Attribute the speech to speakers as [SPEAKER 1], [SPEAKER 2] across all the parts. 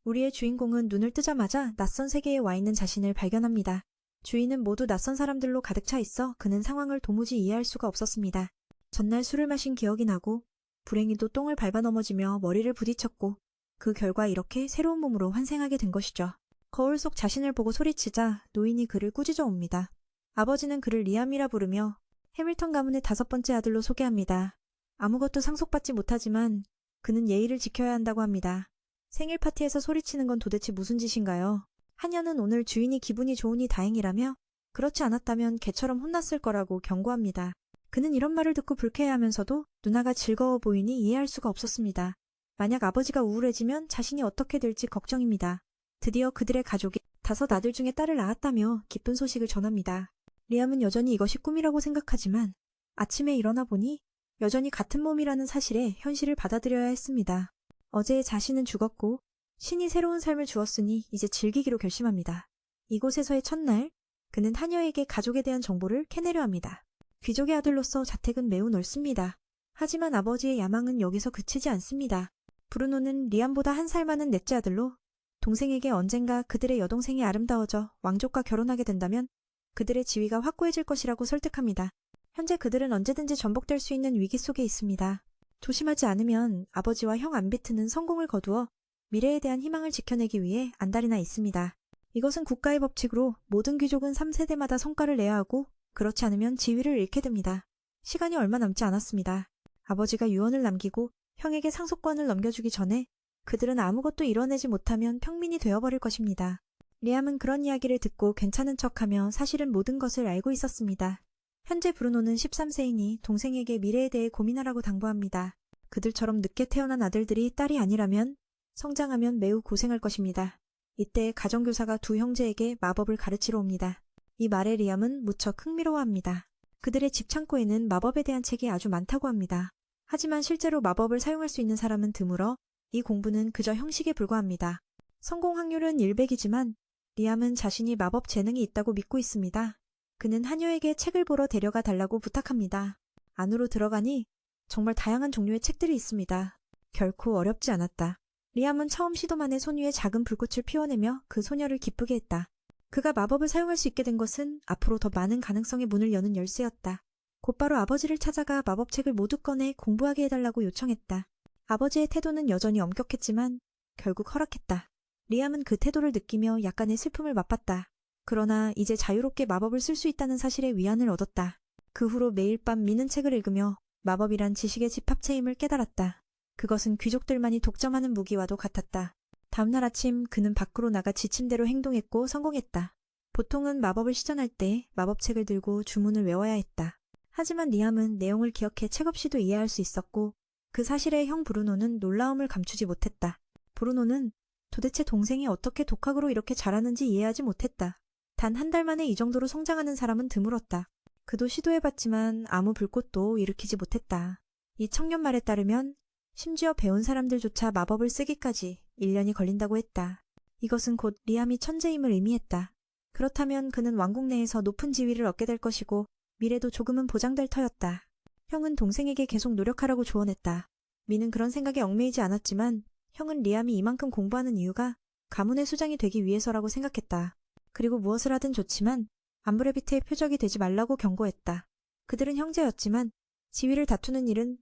[SPEAKER 1] 우리의 주인공은 눈을 뜨자마자 낯선 세계에 와 있는 자신을 발견합니다. 주위는 모두 낯선 사람들로 가득 차 있어 그는 상황을 도무지 이해할 수가 없었습니다. 전날 술을 마신 기억이 나고 불행히도 똥을 밟아 넘어지며 머리를 부딪혔고 그 결과 이렇게 새로운 몸으로 환생하게 된 것이죠. 거울 속 자신을 보고 소리치자 노인이 그를 꾸짖어 옵니다. 아버지는 그를 리암이라 부르며 해밀턴 가문의 5번째 아들로 소개합니다. 아무것도 상속받지 못하지만 그는 예의를 지켜야 한다고 합니다. 생일 파티에서 소리치는 건 도대체 무슨 짓인가요? 하녀는 오늘 주인이 기분이 좋으니 다행이라며 그렇지 않았다면 개처럼 혼났을 거라고 경고합니다. 그는 이런 말을 듣고 불쾌해하면서도 누나가 즐거워 보이니 이해할 수가 없었습니다. 만약 아버지가 우울해지면 자신이 어떻게 될지 걱정입니다. 드디어 그들의 가족이 5 아들 중에 딸을 낳았다며 기쁜 소식을 전합니다. 리암은 여전히 이것이 꿈이라고 생각하지만 아침에 일어나 보니 여전히 같은 몸이라는 사실에 현실을 받아들여야 했습니다. 어제의 자신은 죽었고 신이 새로운 삶을 주었으니 이제 즐기기로 결심합니다. 이곳에서의 첫날, 그는 하녀에게 가족에 대한 정보를 캐내려 합니다. 귀족의 아들로서 자택은 매우 넓습니다. 하지만 아버지의 야망은 여기서 그치지 않습니다. 브루노는 리암보다 1살 많은 넷째 아들로 동생에게 언젠가 그들의 여동생이 아름다워져 왕족과 결혼하게 된다면 그들의 지위가 확고해질 것이라고 설득합니다. 현재 그들은 언제든지 전복될 수 있는 위기 속에 있습니다. 조심하지 않으면 아버지와 형 안비트는 성공을 거두어 미래에 대한 희망을 지켜내기 위해 안달이나 있습니다. 이것은 국가의 법칙으로 모든 귀족은 3세대마다 성과를 내야 하고 그렇지 않으면 지위를 잃게 됩니다. 시간이 얼마 남지 않았습니다. 아버지가 유언을 남기고 형에게 상속권을 넘겨주기 전에 그들은 아무것도 이뤄내지 못하면 평민이 되어버릴 것입니다. 리암은 그런 이야기를 듣고 괜찮은 척하며 사실은 모든 것을 알고 있었습니다. 현재 브루노는 13세이니 동생에게 미래에 대해 고민하라고 당부합니다. 그들처럼 늦게 태어난 아들들이 딸이 아니라면 성장하면 매우 고생할 것입니다. 이때 가정교사가 2 형제에게 마법을 가르치러 옵니다. 이 말에 리암은 무척 흥미로워합니다. 그들의 집 창고에는 마법에 대한 책이 아주 많다고 합니다. 하지만 실제로 마법을 사용할 수 있는 사람은 드물어 이 공부는 그저 형식에 불과합니다. 성공 확률은 100이지만 리암은 자신이 마법 재능이 있다고 믿고 있습니다. 그는 하녀에게 책을 보러 데려가 달라고 부탁합니다. 안으로 들어가니 정말 다양한 종류의 책들이 있습니다. 결코 어렵지 않았다. 리암은 처음 시도만에 손 위에 작은 불꽃을 피워내며 그 소녀를 기쁘게 했다. 그가 마법을 사용할 수 있게 된 것은 앞으로 더 많은 가능성의 문을 여는 열쇠였다. 곧바로 아버지를 찾아가 마법책을 모두 꺼내 공부하게 해달라고 요청했다. 아버지의 태도는 여전히 엄격했지만 결국 허락했다. 리암은 그 태도를 느끼며 약간의 슬픔을 맛봤다. 그러나 이제 자유롭게 마법을 쓸 수 있다는 사실에 위안을 얻었다. 그 후로 매일 밤 미는 책을 읽으며 마법이란 지식의 집합체임을 깨달았다. 그것은 귀족들만이 독점하는 무기와도 같았다. 다음날 아침 그는 밖으로 나가 지침대로 행동했고 성공했다. 보통은 마법을 시전할 때 마법책을 들고 주문을 외워야 했다. 하지만 리암은 내용을 기억해 책 없이도 이해할 수 있었고 그 사실에 형 브루노는 놀라움을 감추지 못했다. 브루노는 도대체 동생이 어떻게 독학으로 이렇게 잘하는지 이해하지 못했다. 단 1달 만에 이 정도로 성장하는 사람은 드물었다. 그도 시도해봤지만 아무 불꽃도 일으키지 못했다. 이 청년 말에 따르면 심지어 배운 사람들조차 마법을 쓰기까지 1년이 걸린다고 했다. 이것은 곧 리암이 천재임을 의미했다. 그렇다면 그는 왕국 내에서 높은 지위를 얻게 될 것이고 미래도 조금은 보장될 터였다. 형은 동생에게 계속 노력하라고 조언했다. 미는 그런 생각에 얽매이지 않았지만 형은 리암이 이만큼 공부하는 이유가 가문의 수장이 되기 위해서라고 생각했다. 그리고 무엇을 하든 좋지만 암브레비트의 표적이 되지 말라고 경고했다. 그들은 형제였지만 지위를 다투는 일은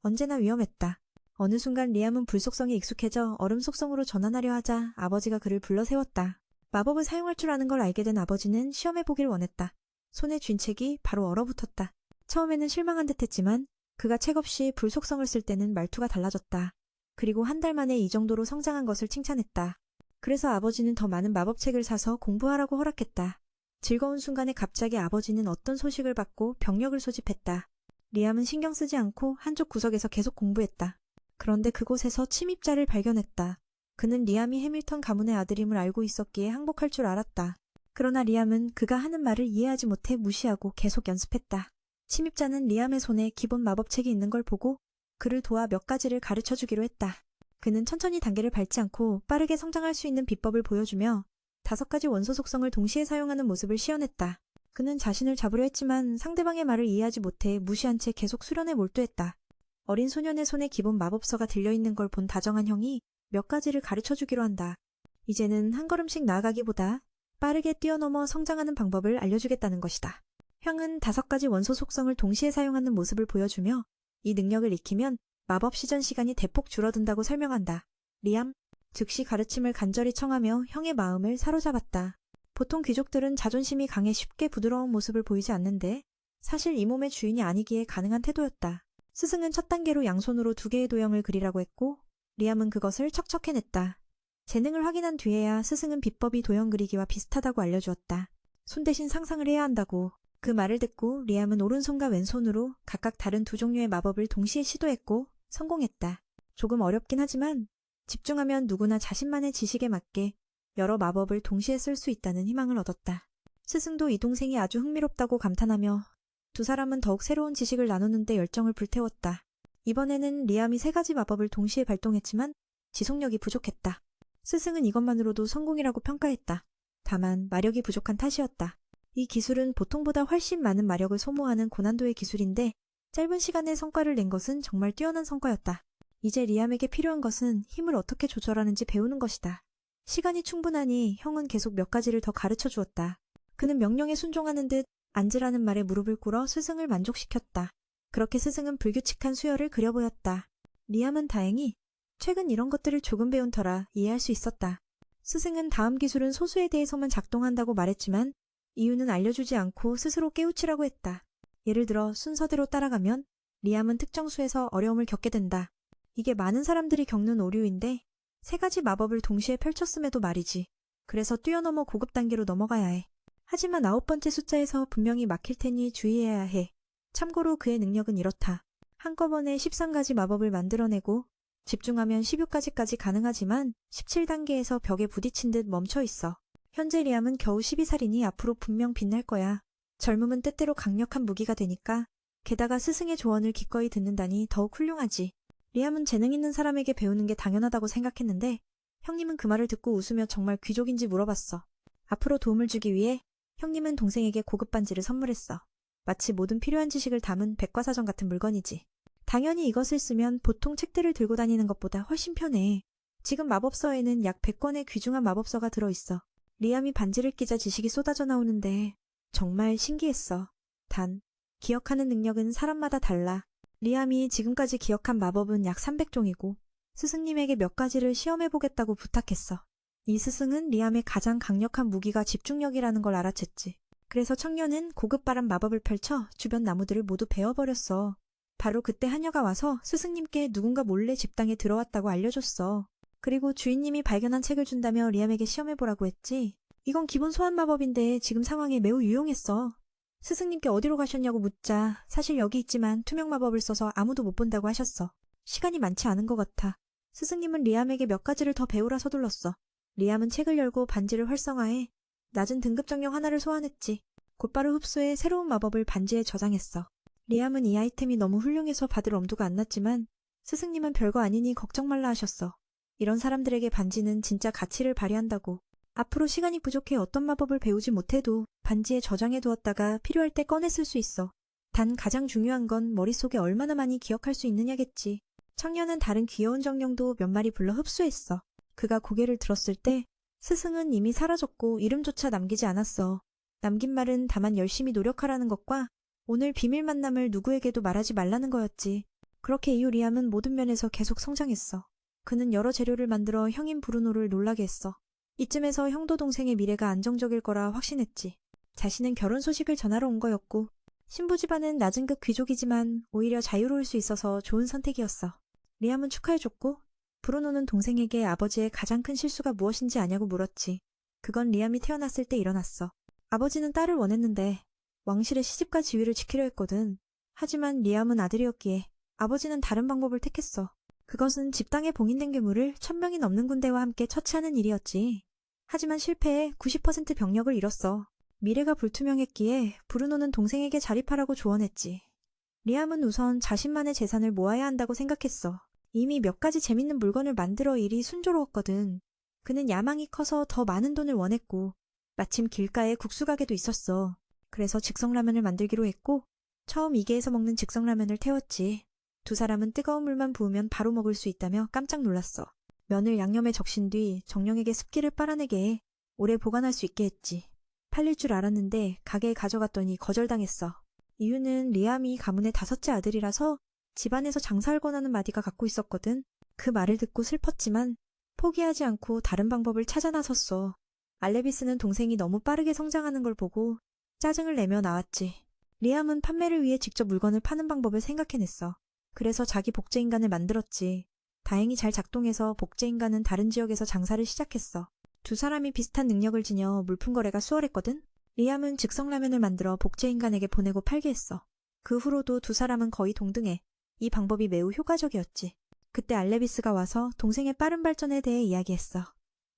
[SPEAKER 1] 언제나 위험했다. 어느 순간 리암은 불 속성에 익숙해져 얼음 속성으로 전환하려 하자 아버지가 그를 불러 세웠다. 마법을 사용할 줄 아는 걸 알게 된 아버지는 시험해보길 원했다. 손에 쥔 책이 바로 얼어붙었다. 처음에는 실망한 듯했지만 그가 책 없이 불 속성을 쓸 때는 말투가 달라졌다. 그리고 1달 만에 이 정도로 성장한 것을 칭찬했다. 그래서 아버지는 더 많은 마법책을 사서 공부하라고 허락했다. 즐거운 순간에 갑자기 아버지는 어떤 소식을 받고 병력을 소집했다. 리암은 신경 쓰지 않고 한쪽 구석에서 계속 공부했다. 그런데 그곳에서 침입자를 발견했다. 그는 리암이 해밀턴 가문의 아들임을 알고 있었기에 항복할 줄 알았다. 그러나 리암은 그가 하는 말을 이해하지 못해 무시하고 계속 연습했다. 침입자는 리암의 손에 기본 마법책이 있는 걸 보고 그를 도와 몇 가지를 가르쳐주기로 했다. 그는 천천히 단계를 밟지 않고 빠르게 성장할 수 있는 비법을 보여주며 5가지 원소 속성을 동시에 사용하는 모습을 시연했다. 그는 자신을 잡으려 했지만 상대방의 말을 이해하지 못해 무시한 채 계속 수련에 몰두했다. 어린 소년의 손에 기본 마법서가 들려있는 걸 본 다정한 형이 몇 가지를 가르쳐주기로 한다. 이제는 한 걸음씩 나아가기보다 빠르게 뛰어넘어 성장하는 방법을 알려주겠다는 것이다. 형은 5가지 원소 속성을 동시에 사용하는 모습을 보여주며 이 능력을 익히면 마법 시전 시간이 대폭 줄어든다고 설명한다. 리암, 즉시 가르침을 간절히 청하며 형의 마음을 사로잡았다. 보통 귀족들은 자존심이 강해 쉽게 부드러운 모습을 보이지 않는데 사실 이 몸의 주인이 아니기에 가능한 태도였다. 스승은 첫 단계로 양손으로 2개의 도형을 그리라고 했고 리암은 그것을 척척 해냈다. 재능을 확인한 뒤에야 스승은 비법이 도형 그리기와 비슷하다고 알려주었다. 손 대신 상상을 해야 한다고. 그 말을 듣고 리암은 오른손과 왼손으로 각각 다른 2종류의 마법을 동시에 시도했고 성공했다. 조금 어렵긴 하지만 집중하면 누구나 자신만의 지식에 맞게 여러 마법을 동시에 쓸 수 있다는 희망을 얻었다. 스승도 이 동생이 아주 흥미롭다고 감탄하며 2사람은 더욱 새로운 지식을 나누는데 열정을 불태웠다. 이번에는 리암이 3가지 마법을 동시에 발동했지만 지속력이 부족했다. 스승은 이것만으로도 성공이라고 평가했다. 다만 마력이 부족한 탓이었다. 이 기술은 보통보다 훨씬 많은 마력을 소모하는 고난도의 기술인데 짧은 시간에 성과를 낸 것은 정말 뛰어난 성과였다. 이제 리암에게 필요한 것은 힘을 어떻게 조절하는지 배우는 것이다. 시간이 충분하니 형은 계속 몇 가지를 더 가르쳐 주었다. 그는 명령에 순종하는 듯 앉으라는 말에 무릎을 꿇어 스승을 만족시켰다. 그렇게 스승은 불규칙한 수열을 그려보였다. 리암은 다행히 최근 이런 것들을 조금 배운 터라 이해할 수 있었다. 스승은 다음 기술은 소수에 대해서만 작동한다고 말했지만 이유는 알려주지 않고 스스로 깨우치라고 했다. 예를 들어 순서대로 따라가면 리암은 특정 수에서 어려움을 겪게 된다. 이게 많은 사람들이 겪는 오류인데 3가지 마법을 동시에 펼쳤음에도 말이지. 그래서 뛰어넘어 고급 단계로 넘어가야 해. 하지만 9번째 숫자에서 분명히 막힐 테니 주의해야 해. 참고로 그의 능력은 이렇다. 한꺼번에 13가지 마법을 만들어내고 집중하면 16가지까지 가능하지만 17단계에서 벽에 부딪힌 듯 멈춰 있어. 현재 리암은 겨우 12살이니 앞으로 분명 빛날 거야. 젊음은 때때로 강력한 무기가 되니까 게다가 스승의 조언을 기꺼이 듣는다니 더욱 훌륭하지. 리암은 재능 있는 사람에게 배우는 게 당연하다고 생각했는데 형님은 그 말을 듣고 웃으며 정말 귀족인지 물어봤어. 앞으로 도움을 주기 위해 형님은 동생에게 고급 반지를 선물했어. 마치 모든 필요한 지식을 담은 백과사전 같은 물건이지. 당연히 이것을 쓰면 보통 책들을 들고 다니는 것보다 훨씬 편해. 지금 마법서에는 약 100권의 귀중한 마법서가 들어있어. 리암이 반지를 끼자 지식이 쏟아져 나오는데 정말 신기했어. 단, 기억하는 능력은 사람마다 달라. 리암이 지금까지 기억한 마법은 약 300종이고 스승님에게 몇 가지를 시험해보겠다고 부탁했어. 이 스승은 리암의 가장 강력한 무기가 집중력이라는 걸 알아챘지. 그래서 청년은 고급바람 마법을 펼쳐 주변 나무들을 모두 베어버렸어. 바로 그때 하녀가 와서 스승님께 누군가 몰래 집당에 들어왔다고 알려줬어. 그리고 주인님이 발견한 책을 준다며 리암에게 시험해보라고 했지. 이건 기본 소환 마법인데 지금 상황에 매우 유용했어. 스승님께 어디로 가셨냐고 묻자 사실 여기 있지만 투명 마법을 써서 아무도 못 본다고 하셨어. 시간이 많지 않은 것 같아. 스승님은 리암에게 몇 가지를 더 배우라 서둘렀어. 리암은 책을 열고 반지를 활성화해 낮은 등급 정령 하나를 소환했지. 곧바로 흡수해 새로운 마법을 반지에 저장했어. 리암은 이 아이템이 너무 훌륭해서 받을 엄두가 안 났지만 스승님은 별거 아니니 걱정 말라 하셨어. 이런 사람들에게 반지는 진짜 가치를 발휘한다고. 앞으로 시간이 부족해 어떤 마법을 배우지 못해도 반지에 저장해 두었다가 필요할 때 꺼내 쓸 수 있어. 단 가장 중요한 건 머릿속에 얼마나 많이 기억할 수 있느냐겠지. 청년은 다른 귀여운 정령도 몇 마리 불러 흡수했어. 그가 고개를 들었을 때 스승은 이미 사라졌고 이름조차 남기지 않았어. 남긴 말은 다만 열심히 노력하라는 것과 오늘 비밀 만남을 누구에게도 말하지 말라는 거였지. 그렇게 이후 리암은 모든 면에서 계속 성장했어. 그는 여러 재료를 만들어 형인 브루노를 놀라게 했어. 이쯤에서 형도 동생의 미래가 안정적일 거라 확신했지. 자신은 결혼 소식을 전하러 온 거였고 신부 집안은 낮은 급 귀족이지만 오히려 자유로울 수 있어서 좋은 선택이었어. 리암은 축하해줬고 브루노는 동생에게 아버지의 가장 큰 실수가 무엇인지 아냐고 물었지. 그건 리암이 태어났을 때 일어났어. 아버지는 딸을 원했는데 왕실의 시집과 지위를 지키려 했거든. 하지만 리암은 아들이었기에 아버지는 다른 방법을 택했어. 그것은 집당에 봉인된 괴물을 1000명이 넘는 군대와 함께 처치하는 일이었지. 하지만 실패해 90% 병력을 잃었어. 미래가 불투명했기에 브루노는 동생에게 자립하라고 조언했지. 리암은 우선 자신만의 재산을 모아야 한다고 생각했어. 이미 몇 가지 재밌는 물건을 만들어 일이 순조로웠거든. 그는 야망이 커서 더 많은 돈을 원했고 마침 길가에 국수 가게도 있었어. 그래서 즉석라면을 만들기로 했고 처음 이계에서 먹는 즉석라면을 태웠지. 2사람은 뜨거운 물만 부으면 바로 먹을 수 있다며 깜짝 놀랐어. 면을 양념에 적신 뒤 정령에게 습기를 빨아내게 해 오래 보관할 수 있게 했지. 팔릴 줄 알았는데 가게에 가져갔더니 거절당했어. 이유는 리암이 가문의 5째 아들이라서 집안에서 장사할 권하는 마디가 갖고 있었거든. 그 말을 듣고 슬펐지만 포기하지 않고 다른 방법을 찾아 나섰어. 알레비스는 동생이 너무 빠르게 성장하는 걸 보고 짜증을 내며 나왔지. 리암은 판매를 위해 직접 물건을 파는 방법을 생각해냈어. 그래서 자기 복제인간을 만들었지. 다행히 잘 작동해서 복제인간은 다른 지역에서 장사를 시작했어. 두 사람이 비슷한 능력을 지녀 물품 거래가 수월했거든. 리암은 즉석라면을 만들어 복제인간에게 보내고 팔게 했어. 그 후로도 두 사람은 거의 동등해. 이 방법이 매우 효과적이었지. 그때 알레비스가 와서 동생의 빠른 발전에 대해 이야기했어.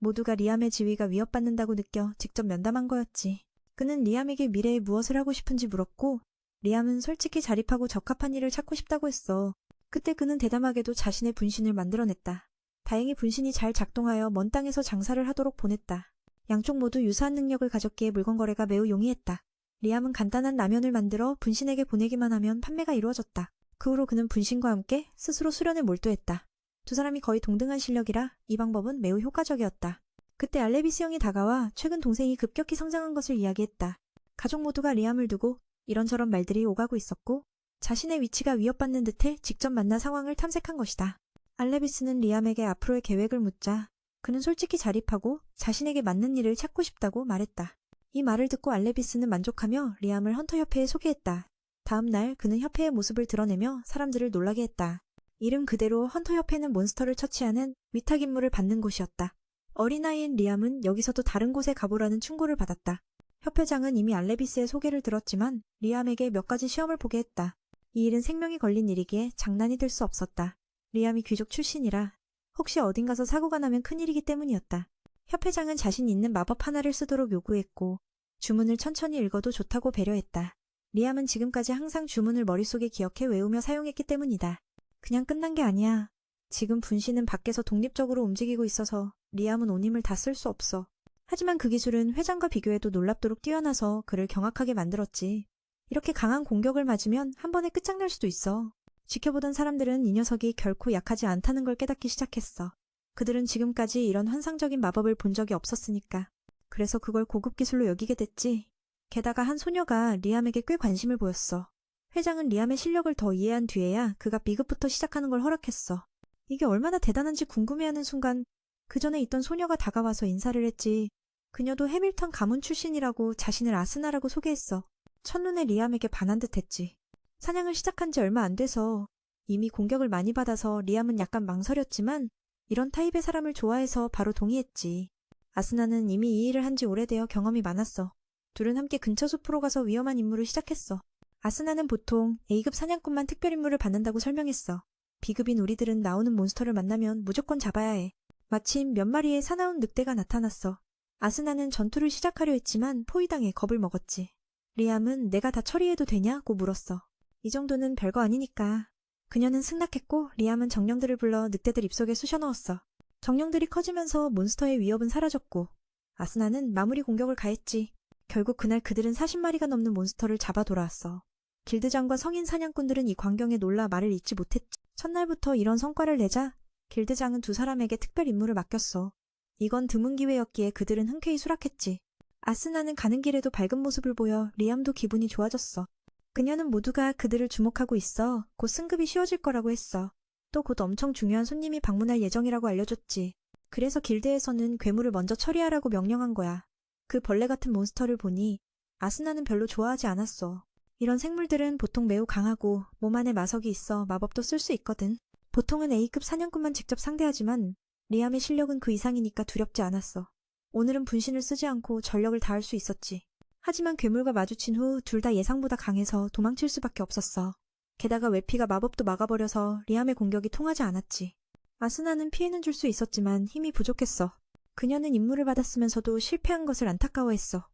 [SPEAKER 1] 모두가 리암의 지위가 위협받는다고 느껴 직접 면담한 거였지. 그는 리암에게 미래에 무엇을 하고 싶은지 물었고 리암은 솔직히 자립하고 적합한 일을 찾고 싶다고 했어. 그때 그는 대담하게도 자신의 분신을 만들어냈다. 다행히 분신이 잘 작동하여 먼 땅에서 장사를 하도록 보냈다. 양쪽 모두 유사한 능력을 가졌기에 물건 거래가 매우 용이했다. 리암은 간단한 라면을 만들어 분신에게 보내기만 하면 판매가 이루어졌다. 그 후로 그는 분신과 함께 스스로 수련에 몰두했다. 두 사람이 거의 동등한 실력이라 이 방법은 매우 효과적이었다. 그때 알레비스 형이 다가와 최근 동생이 급격히 성장한 것을 이야기했다. 가족 모두가 리암을 두고 이런저런 말들이 오가고 있었고 자신의 위치가 위협받는 듯해 직접 만나 상황을 탐색한 것이다. 알레비스는 리암에게 앞으로의 계획을 묻자 그는 솔직히 자립하고 자신에게 맞는 일을 찾고 싶다고 말했다. 이 말을 듣고 알레비스는 만족하며 리암을 헌터협회에 소개했다. 다음 날 그는 협회의 모습을 드러내며 사람들을 놀라게 했다. 이름 그대로 헌터협회는 몬스터를 처치하는 위탁 임무를 받는 곳이었다. 어린아이인 리암은 여기서도 다른 곳에 가보라는 충고를 받았다. 협회장은 이미 알레비스의 소개를 들었지만 리암에게 몇 가지 시험을 보게 했다. 이 일은 생명이 걸린 일이기에 장난이 될 수 없었다. 리암이 귀족 출신이라 혹시 어딘가서 사고가 나면 큰일이기 때문이었다. 협회장은 자신 있는 마법 하나를 쓰도록 요구했고 주문을 천천히 읽어도 좋다고 배려했다. 리암은 지금까지 항상 주문을 머릿속에 기억해 외우며 사용했기 때문이다. 그냥 끝난 게 아니야. 지금 분신은 밖에서 독립적으로 움직이고 있어서 리암은 온 힘을 다 쓸 수 없어. 하지만 그 기술은 회장과 비교해도 놀랍도록 뛰어나서 그를 경악하게 만들었지. 이렇게 강한 공격을 맞으면 한 번에 끝장날 수도 있어. 지켜보던 사람들은 이 녀석이 결코 약하지 않다는 걸 깨닫기 시작했어. 그들은 지금까지 이런 환상적인 마법을 본 적이 없었으니까. 그래서 그걸 고급 기술로 여기게 됐지. 게다가 한 소녀가 리암에게 꽤 관심을 보였어. 회장은 리암의 실력을 더 이해한 뒤에야 그가 비급부터 시작하는 걸 허락했어. 이게 얼마나 대단한지 궁금해하는 순간 그 전에 있던 소녀가 다가와서 인사를 했지. 그녀도 해밀턴 가문 출신이라고 자신을 아스나라고 소개했어. 첫눈에 리암에게 반한 듯 했지. 사냥을 시작한 지 얼마 안 돼서 이미 공격을 많이 받아서 리암은 약간 망설였지만 이런 타입의 사람을 좋아해서 바로 동의했지. 아스나는 이미 이 일을 한 지 오래되어 경험이 많았어. 둘은 함께 근처 숲으로 가서 위험한 임무를 시작했어. 아스나는 보통 A급 사냥꾼만 특별 임무를 받는다고 설명했어. B급인 우리들은 나오는 몬스터를 만나면 무조건 잡아야 해. 마침 몇 마리의 사나운 늑대가 나타났어. 아스나는 전투를 시작하려 했지만 포위당해 겁을 먹었지. 리암은 내가 다 처리해도 되냐고 물었어. 이 정도는 별거 아니니까. 그녀는 승낙했고 리암은 정령들을 불러 늑대들 입속에 쑤셔넣었어. 정령들이 커지면서 몬스터의 위협은 사라졌고 아스나는 마무리 공격을 가했지. 결국 그날 그들은 40마리가 넘는 몬스터를 잡아 돌아왔어. 길드장과 성인 사냥꾼들은 이 광경에 놀라 말을 잇지 못했지. 첫날부터 이런 성과를 내자 길드장은 두 사람에게 특별 임무를 맡겼어. 이건 드문 기회였기에 그들은 흔쾌히 수락했지. 아스나는 가는 길에도 밝은 모습을 보여 리암도 기분이 좋아졌어. 그녀는 모두가 그들을 주목하고 있어 곧 승급이 쉬워질 거라고 했어. 또 곧 엄청 중요한 손님이 방문할 예정이라고 알려줬지. 그래서 길드에서는 괴물을 먼저 처리하라고 명령한 거야. 그 벌레 같은 몬스터를 보니 아스나는 별로 좋아하지 않았어. 이런 생물들은 보통 매우 강하고 몸 안에 마석이 있어 마법도 쓸 수 있거든. 보통은 A급 사냥꾼만 직접 상대하지만 리암의 실력은 그 이상이니까 두렵지 않았어. 오늘은 분신을 쓰지 않고 전력을 다할 수 있었지. 하지만 괴물과 마주친 후 둘 다 예상보다 강해서 도망칠 수밖에 없었어. 게다가 외피가 마법도 막아버려서 리암의 공격이 통하지 않았지. 아스나는 피해는 줄 수 있었지만 힘이 부족했어. 그녀는 임무를 받았으면서도 실패한 것을 안타까워했어.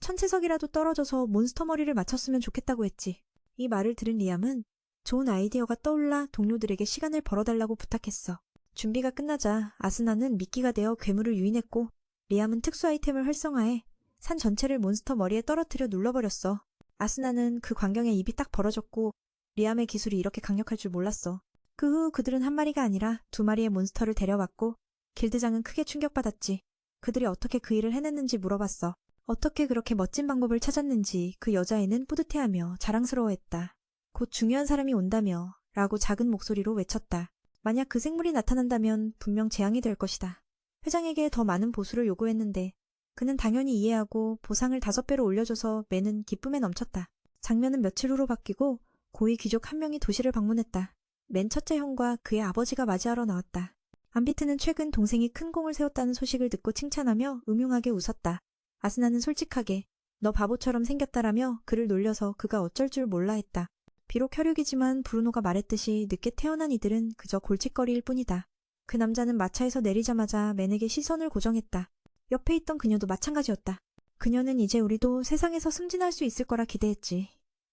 [SPEAKER 1] 천체석이라도 떨어져서 몬스터 머리를 맞췄으면 좋겠다고 했지. 이 말을 들은 리암은 좋은 아이디어가 떠올라 동료들에게 시간을 벌어달라고 부탁했어. 준비가 끝나자 아스나는 미끼가 되어 괴물을 유인했고 리암은 특수 아이템을 활성화해 산 전체를 몬스터 머리에 떨어뜨려 눌러버렸어. 아스나는 그 광경에 입이 딱 벌어졌고 리암의 기술이 이렇게 강력할 줄 몰랐어. 그 후 그들은 한 마리가 아니라 두 마리의 몬스터를 데려왔고 길드장은 크게 충격받았지. 그들이 어떻게 그 일을 해냈는지 물어봤어. 어떻게 그렇게 멋진 방법을 찾았는지 그 여자애는 뿌듯해하며 자랑스러워했다. 곧 중요한 사람이 온다며 라고 작은 목소리로 외쳤다. 만약 그 생물이 나타난다면 분명 재앙이 될 것이다. 회장에게 더 많은 보수를 요구했는데 그는 당연히 이해하고 보상을 5배로 올려줘서 매는 기쁨에 넘쳤다. 장면은 며칠 후로 바뀌고 고위 귀족 한 명이 도시를 방문했다. 맨 첫째 형과 그의 아버지가 맞이하러 나왔다. 암비트는 최근 동생이 큰 공을 세웠다는 소식을 듣고 칭찬하며 음흉하게 웃었다. 아스나는 솔직하게 너 바보처럼 생겼다라며 그를 놀려서 그가 어쩔 줄 몰라 했다. 비록 혈육이지만 브루노가 말했듯이 늦게 태어난 이들은 그저 골칫거리일 뿐이다. 그 남자는 마차에서 내리자마자 맨에게 시선을 고정했다. 옆에 있던 그녀도 마찬가지였다. 그녀는 이제 우리도 세상에서 승진할 수 있을 거라 기대했지.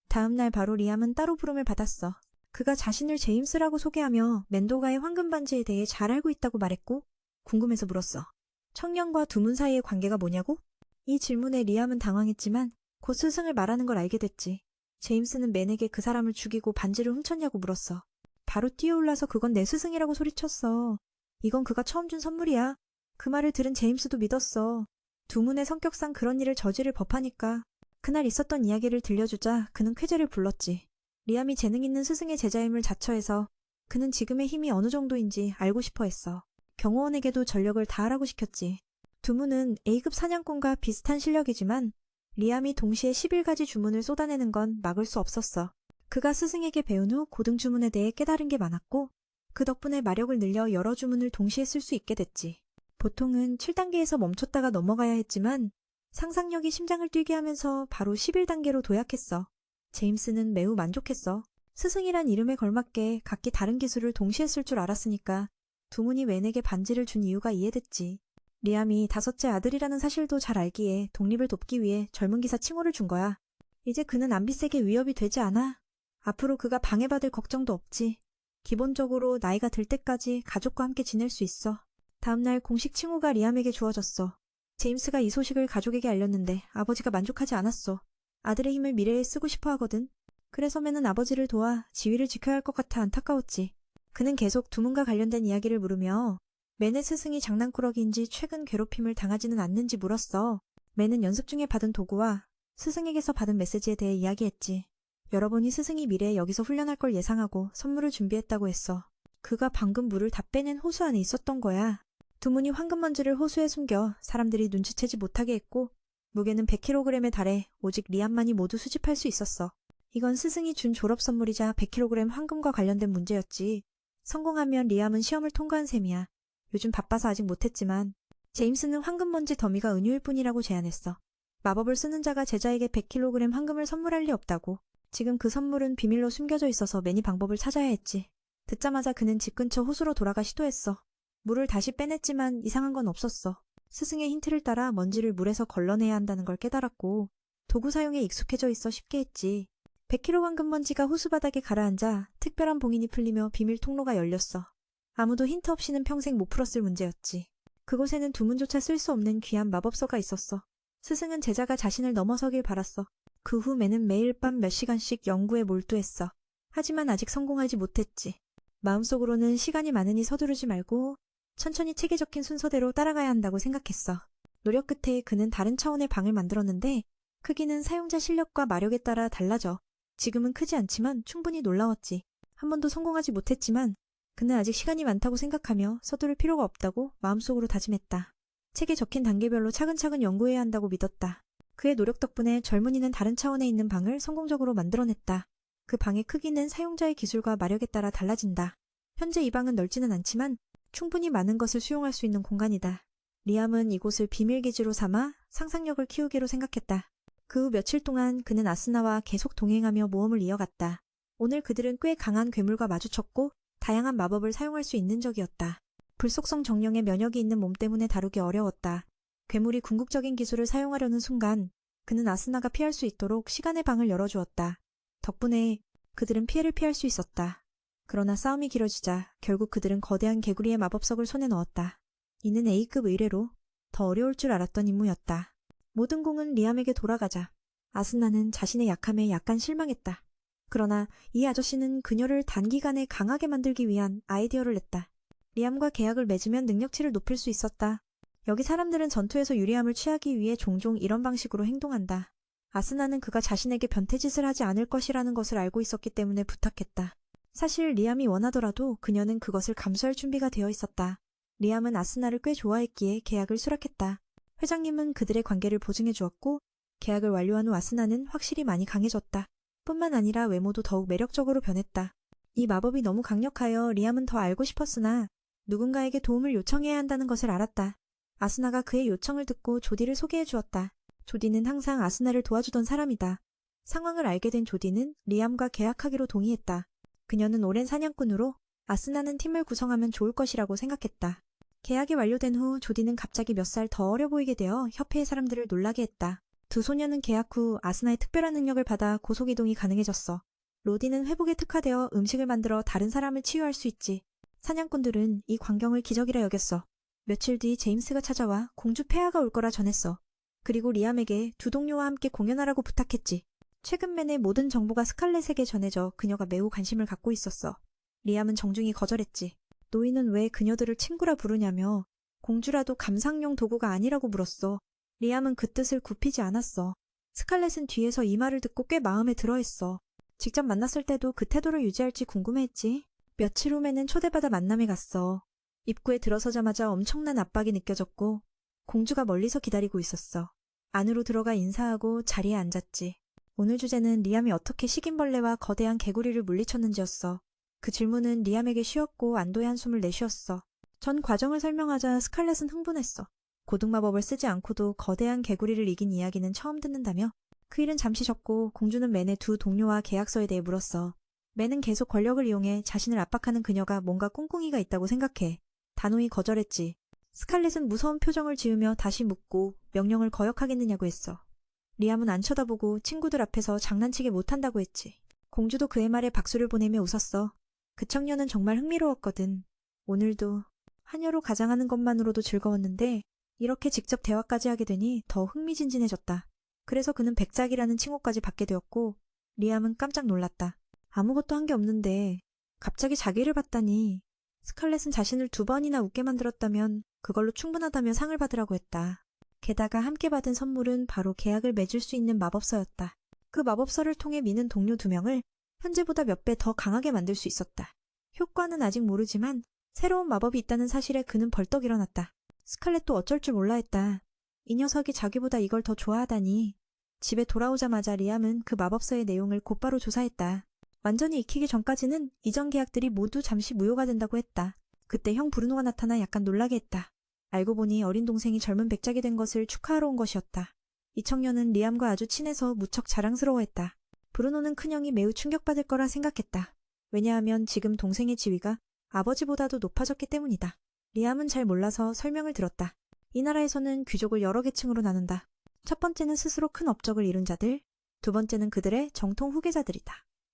[SPEAKER 1] 다음날 바로 리암은 따로 부름을 받았어. 그가 자신을 제임스라고 소개하며 멘도가의 황금 반지에 대해 잘 알고 있다고 말했고 궁금해서 물었어. 청년과 두문 사이의 관계가 뭐냐고? 이 질문에 리암은 당황했지만 곧 스승을 말하는 걸 알게 됐지. 제임스는 맨에게 그 사람을 죽이고 반지를 훔쳤냐고 물었어. 바로 뛰어올라서 그건 내 스승이라고 소리쳤어. 이건 그가 처음 준 선물이야. 그 말을 들은 제임스도 믿었어. 두문의 성격상 그런 일을 저지를 법하니까. 그날 있었던 이야기를 들려주자 그는 쾌재를 불렀지. 리암이 재능 있는 스승의 제자임을 자처해서 그는 지금의 힘이 어느 정도인지 알고 싶어 했어. 경호원에게도 전력을 다하라고 시켰지. 두문은 A급 사냥꾼과 비슷한 실력이지만 리암이 동시에 11가지 주문을 쏟아내는 건 막을 수 없었어. 그가 스승에게 배운 후 고등 주문에 대해 깨달은 게 많았고 그 덕분에 마력을 늘려 여러 주문을 동시에 쓸 수 있게 됐지. 보통은 7단계에서 멈췄다가 넘어가야 했지만 상상력이 심장을 뛰게 하면서 바로 11단계로 도약했어. 제임스는 매우 만족했어. 스승이란 이름에 걸맞게 각기 다른 기술을 동시에 쓸 줄 알았으니까 두문이 맨에게 반지를 준 이유가 이해됐지. 리암이 5째 아들이라는 사실도 잘 알기에 독립을 돕기 위해 젊은 기사 칭호를 준 거야. 이제 그는 암빗에게 위협이 되지 않아. 앞으로 그가 방해받을 걱정도 없지. 기본적으로 나이가 들 때까지 가족과 함께 지낼 수 있어. 다음날 공식 칭호가 리암에게 주어졌어. 제임스가 이 소식을 가족에게 알렸는데 아버지가 만족하지 않았어. 아들의 힘을 미래에 쓰고 싶어 하거든. 그래서 맨은 아버지를 도와 지위를 지켜야 할 것 같아 안타까웠지. 그는 계속 두문과 관련된 이야기를 물으며 맨의 스승이 장난꾸러기인지 최근 괴롭힘을 당하지는 않는지 물었어. 맨은 연습 중에 받은 도구와 스승에게서 받은 메시지에 대해 이야기했지. 여러분이 스승이 미래에 여기서 훈련할 걸 예상하고 선물을 준비했다고 했어. 그가 방금 물을 다 빼낸 호수 안에 있었던 거야. 두문이 황금먼지를 호수에 숨겨 사람들이 눈치채지 못하게 했고 무게는 100kg에 달해 오직 리암만이 모두 수집할 수 있었어. 이건 스승이 준 졸업 선물이자 100kg 황금과 관련된 문제였지. 성공하면 리암은 시험을 통과한 셈이야. 요즘 바빠서 아직 못했지만 제임스는 황금먼지 더미가 은유일 뿐이라고 제안했어. 마법을 쓰는 자가 제자에게 100kg 황금을 선물할 리 없다고. 지금 그 선물은 비밀로 숨겨져 있어서 매니 방법을 찾아야 했지. 듣자마자 그는 집 근처 호수로 돌아가 시도했어. 물을 다시 빼냈지만 이상한 건 없었어. 스승의 힌트를 따라 먼지를 물에서 걸러내야 한다는 걸 깨달았고 도구 사용에 익숙해져 있어 쉽게 했지. 100kg 황금먼지가 호수 바닥에 가라앉아 특별한 봉인이 풀리며 비밀 통로가 열렸어. 아무도 힌트 없이는 평생 못 풀었을 문제였지. 그곳에는 두문조차 쓸 수 없는 귀한 마법서가 있었어. 스승은 제자가 자신을 넘어서길 바랐어. 그 후 매는 매일 밤 몇 시간씩 연구에 몰두했어. 하지만 아직 성공하지 못했지. 마음속으로는 시간이 많으니 서두르지 말고 천천히 책에 적힌 순서대로 따라가야 한다고 생각했어. 노력 끝에 그는 다른 차원의 방을 만들었는데 크기는 사용자 실력과 마력에 따라 달라져. 지금은 크지 않지만 충분히 놀라웠지. 한 번도 성공하지 못했지만 그는 아직 시간이 많다고 생각하며 서두를 필요가 없다고 마음속으로 다짐했다. 책에 적힌 단계별로 차근차근 연구해야 한다고 믿었다. 그의 노력 덕분에 젊은이는 다른 차원에 있는 방을 성공적으로 만들어냈다. 그 방의 크기는 사용자의 기술과 마력에 따라 달라진다. 현재 이 방은 넓지는 않지만 충분히 많은 것을 수용할 수 있는 공간이다. 리암은 이곳을 비밀기지로 삼아 상상력을 키우기로 생각했다. 그 후 며칠 동안 그는 아스나와 계속 동행하며 모험을 이어갔다. 오늘 그들은 꽤 강한 괴물과 마주쳤고 다양한 마법을 사용할 수 있는 적이었다. 불속성 정령의 면역이 있는 몸 때문에 다루기 어려웠다. 괴물이 궁극적인 기술을 사용하려는 순간 그는 아스나가 피할 수 있도록 시간의 방을 열어주었다. 덕분에 그들은 피해를 피할 수 있었다. 그러나 싸움이 길어지자 결국 그들은 거대한 개구리의 마법석을 손에 넣었다. 이는 A급 의뢰로 더 어려울 줄 알았던 임무였다. 모든 공은 리암에게 돌아가자 아스나는 자신의 약함에 약간 실망했다. 그러나 이 아저씨는 그녀를 단기간에 강하게 만들기 위한 아이디어를 냈다. 리암과 계약을 맺으면 능력치를 높일 수 있었다. 여기 사람들은 전투에서 유리함을 취하기 위해 종종 이런 방식으로 행동한다. 아스나는 그가 자신에게 변태짓을 하지 않을 것이라는 것을 알고 있었기 때문에 부탁했다. 사실 리암이 원하더라도 그녀는 그것을 감수할 준비가 되어 있었다. 리암은 아스나를 꽤 좋아했기에 계약을 수락했다. 회장님은 그들의 관계를 보증해 주었고 계약을 완료한 후 아스나는 확실히 많이 강해졌다. 뿐만 아니라 외모도 더욱 매력적으로 변했다. 이 마법이 너무 강력하여 리암은 더 알고 싶었으나 누군가에게 도움을 요청해야 한다는 것을 알았다. 아스나가 그의 요청을 듣고 조디를 소개해 주었다. 조디는 항상 아스나를 도와주던 사람이다. 상황을 알게 된 조디는 리암과 계약하기로 동의했다. 그녀는 오랜 사냥꾼으로 아스나는 팀을 구성하면 좋을 것이라고 생각했다. 계약이 완료된 후 조디는 갑자기 몇 살 더 어려 보이게 되어 협회의 사람들을 놀라게 했다. 두 소녀는 계약 후 아스나의 특별한 능력을 받아 고속이동이 가능해졌어. 로디는 회복에 특화되어 음식을 만들어 다른 사람을 치유할 수 있지. 사냥꾼들은 이 광경을 기적이라 여겼어. 며칠 뒤 제임스가 찾아와 공주 폐하가 올 거라 전했어. 그리고 리암에게 두 동료와 함께 공연하라고 부탁했지. 최근 맨의 모든 정보가 스칼렛에게 전해져 그녀가 매우 관심을 갖고 있었어. 리암은 정중히 거절했지. 노인은 왜 그녀들을 친구라 부르냐며 공주라도 감상용 도구가 아니라고 물었어. 리암은 그 뜻을 굽히지 않았어. 스칼렛은 뒤에서 이 말을 듣고 꽤 마음에 들어했어. 직접 만났을 때도 그 태도를 유지할지 궁금해했지. 며칠 후 맨은 초대받아 만남에 갔어. 입구에 들어서자마자 엄청난 압박이 느껴졌고 공주가 멀리서 기다리고 있었어. 안으로 들어가 인사하고 자리에 앉았지. 오늘 주제는 리암이 어떻게 식인벌레와 거대한 개구리를 물리쳤는지였어. 그 질문은 리암에게 쉬웠고 안도의 한숨을 내쉬었어. 전 과정을 설명하자 스칼렛은 흥분했어. 고등마법을 쓰지 않고도 거대한 개구리를 이긴 이야기는 처음 듣는다며 그 일은 잠시 적고 공주는 맨의 두 동료와 계약서에 대해 물었어. 맨은 계속 권력을 이용해 자신을 압박하는 그녀가 뭔가 꿍꿍이가 있다고 생각해. 단호히 거절했지. 스칼렛은 무서운 표정을 지으며 다시 묻고 명령을 거역하겠느냐고 했어. 리암은 안 쳐다보고 친구들 앞에서 장난치게 못한다고 했지. 공주도 그의 말에 박수를 보내며 웃었어. 그 청년은 정말 흥미로웠거든. 오늘도 하녀로 가장하는 것만으로도 즐거웠는데 이렇게 직접 대화까지 하게 되니 더 흥미진진해졌다. 그래서 그는 백작이라는 칭호까지 받게 되었고 리암은 깜짝 놀랐다. 아무것도 한 게 없는데 갑자기 자기를 봤다니. 스칼렛은 자신을 2번이나 웃게 만들었다면 그걸로 충분하다며 상을 받으라고 했다. 게다가 함께 받은 선물은 바로 계약을 맺을 수 있는 마법서였다. 그 마법서를 통해 미는 동료 2명을 현재보다 몇 배 더 강하게 만들 수 있었다. 효과는 아직 모르지만 새로운 마법이 있다는 사실에 그는 벌떡 일어났다. 스칼렛도 어쩔 줄 몰라 했다. 이 녀석이 자기보다 이걸 더 좋아하다니. 집에 돌아오자마자 리암은 그 마법서의 내용을 곧바로 조사했다. 완전히 익히기 전까지는 이전 계약들이 모두 잠시 무효가 된다고 했다. 그때 형 브루노가 나타나 약간 놀라게 했다. 알고 보니 어린 동생이 젊은 백작이 된 것을 축하하러 온 것이었다. 이 청년은 리암과 아주 친해서 무척 자랑스러워했다. 브루노는 큰형이 매우 충격받을 거라 생각했다. 왜냐하면 지금 동생의 지위가 아버지보다도 높아졌기 때문이다. 리암은 잘 몰라서 설명을 들었다. 이 나라에서는 귀족을 여러 계층으로 나눈다. 첫 번째는 스스로 큰 업적을 이룬 자들, 두 번째는 그들의 정통 후계자들이다.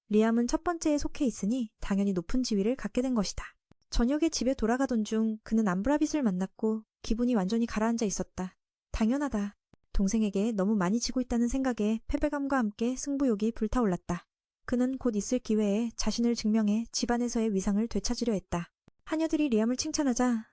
[SPEAKER 1] 리암은 첫 번째에 속해 있으니 당연히 높은 지위를 갖게 된 것이다. 저녁에 집에 돌아가던 중 그는 암브라빗을 만났고 기분이 완전히 가라앉아 있었다. 당연하다. 동생에게 너무 많이 지고 있다는 생각에 패배감과 함께 승부욕이 불타올랐다. 그는 곧 있을 기회에 자신을 증명해 집안에서의 위상을 되찾으려 했다. 하녀들이 리암을 칭찬하자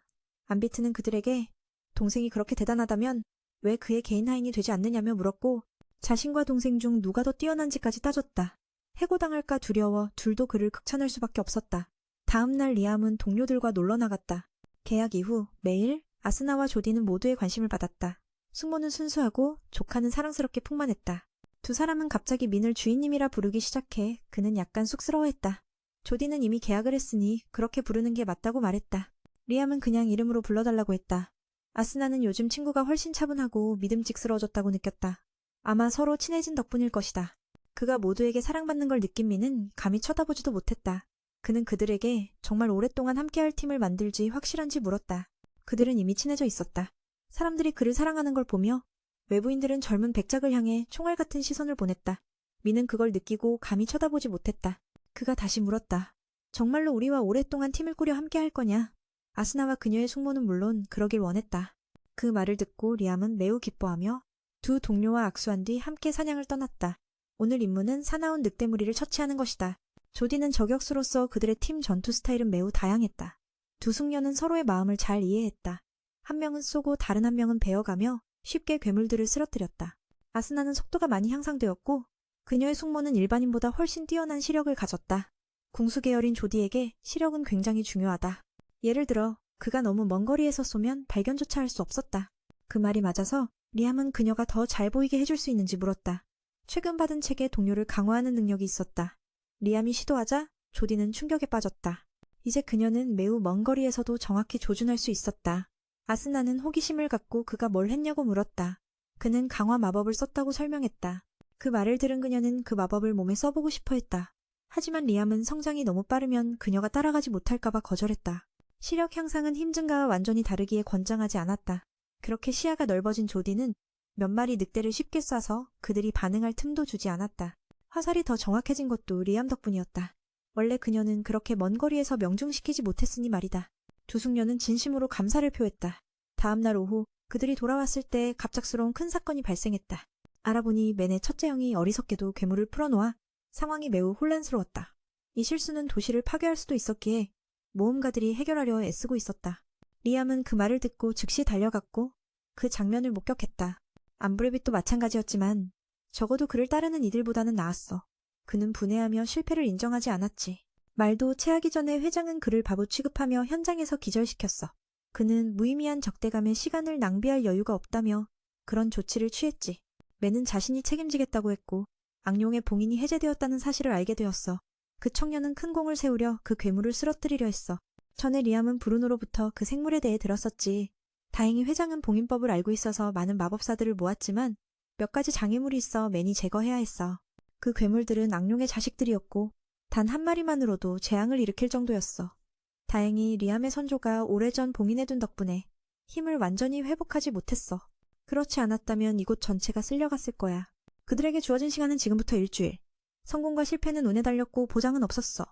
[SPEAKER 1] 암비트는 그들에게 동생이 그렇게 대단하다면 왜 그의 개인 하인이 되지 않느냐며 물었고 자신과 동생 중 누가 더 뛰어난지까지 따졌다. 해고당할까 두려워 둘도 그를 극찬할 수밖에 없었다. 다음 날 리암은 동료들과 놀러 나갔다. 계약 이후 매일 아스나와 조디는 모두의 관심을 받았다. 숙모는 순수하고 조카는 사랑스럽게 풍만했다. 두 사람은 갑자기 민을 주인님이라 부르기 시작해 그는 약간 쑥스러워했다. 조디는 이미 계약을 했으니 그렇게 부르는 게 맞다고 말했다. 리암은 그냥 이름으로 불러달라고 했다. 아스나는 요즘 친구가 훨씬 차분하고 믿음직스러워졌다고 느꼈다. 아마 서로 친해진 덕분일 것이다. 그가 모두에게 사랑받는 걸 느낀 민은 감히 쳐다보지도 못했다. 그는 그들에게 정말 오랫동안 함께할 팀을 만들지 확실한지 물었다. 그들은 이미 친해져 있었다. 사람들이 그를 사랑하는 걸 보며 외부인들은 젊은 백작을 향해 총알 같은 시선을 보냈다. 민은 그걸 느끼고 감히 쳐다보지 못했다. 그가 다시 물었다. 정말로 우리와 오랫동안 팀을 꾸려 함께할 거냐? 아스나와 그녀의 숙모는 물론 그러길 원했다. 그 말을 듣고 리암은 매우 기뻐하며 두 동료와 악수한 뒤 함께 사냥을 떠났다. 오늘 임무는 사나운 늑대무리를 처치하는 것이다. 조디는 저격수로서 그들의 팀 전투 스타일은 매우 다양했다. 두 숙녀는 서로의 마음을 잘 이해했다. 한 명은 쏘고 다른 한 명은 베어가며 쉽게 괴물들을 쓰러뜨렸다. 아스나는 속도가 많이 향상되었고 그녀의 숙모는 일반인보다 훨씬 뛰어난 시력을 가졌다. 궁수 계열인 조디에게 시력은 굉장히 중요하다. 예를 들어 그가 너무 먼 거리에서 쏘면 발견조차 할 수 없었다. 그 말이 맞아서 리암은 그녀가 더 잘 보이게 해줄 수 있는지 물었다. 최근 받은 책에 동료를 강화하는 능력이 있었다. 리암이 시도하자 조디는 충격에 빠졌다. 이제 그녀는 매우 먼 거리에서도 정확히 조준할 수 있었다. 아스나는 호기심을 갖고 그가 뭘 했냐고 물었다. 그는 강화 마법을 썼다고 설명했다. 그 말을 들은 그녀는 그 마법을 몸에 써보고 싶어 했다. 하지만 리암은 성장이 너무 빠르면 그녀가 따라가지 못할까봐 거절했다. 시력 향상은 힘 증가와 완전히 다르기에 권장하지 않았다. 그렇게 시야가 넓어진 조디는 몇 마리 늑대를 쉽게 쏴서 그들이 반응할 틈도 주지 않았다. 화살이 더 정확해진 것도 리암 덕분이었다. 원래 그녀는 그렇게 먼 거리에서 명중시키지 못했으니 말이다. 두 숙녀는 진심으로 감사를 표했다. 다음 날 오후 그들이 돌아왔을 때 갑작스러운 큰 사건이 발생했다. 알아보니 맨의 첫째 형이 어리석게도 괴물을 풀어놓아 상황이 매우 혼란스러웠다. 이 실수는 도시를 파괴할 수도 있었기에 모험가들이 해결하려 애쓰고 있었다. 리암은 그 말을 듣고 즉시 달려갔고 그 장면을 목격했다. 암브레빗도 마찬가지였지만 적어도 그를 따르는 이들보다는 나았어. 그는 분해하며 실패를 인정하지 않았지. 말도 채하기 전에 회장은 그를 바보 취급하며 현장에서 기절시켰어. 그는 무의미한 적대감에 시간을 낭비할 여유가 없다며 그런 조치를 취했지. 맨은 자신이 책임지겠다고 했고 악룡의 봉인이 해제되었다는 사실을 알게 되었어. 그 청년은 큰 공을 세우려 그 괴물을 쓰러뜨리려 했어. 전에 리암은 브루노로부터 그 생물에 대해 들었었지. 다행히 회장은 봉인법을 알고 있어서 많은 마법사들을 모았지만 몇 가지 장애물이 있어 맨이 제거해야 했어. 그 괴물들은 악룡의 자식들이었고 단 한 마리만으로도 재앙을 일으킬 정도였어. 다행히 리암의 선조가 오래전 봉인해둔 덕분에 힘을 완전히 회복하지 못했어. 그렇지 않았다면 이곳 전체가 쓸려갔을 거야. 그들에게 주어진 시간은 지금부터 일주일. 성공과 실패는 운에 달렸고 보장은 없었어.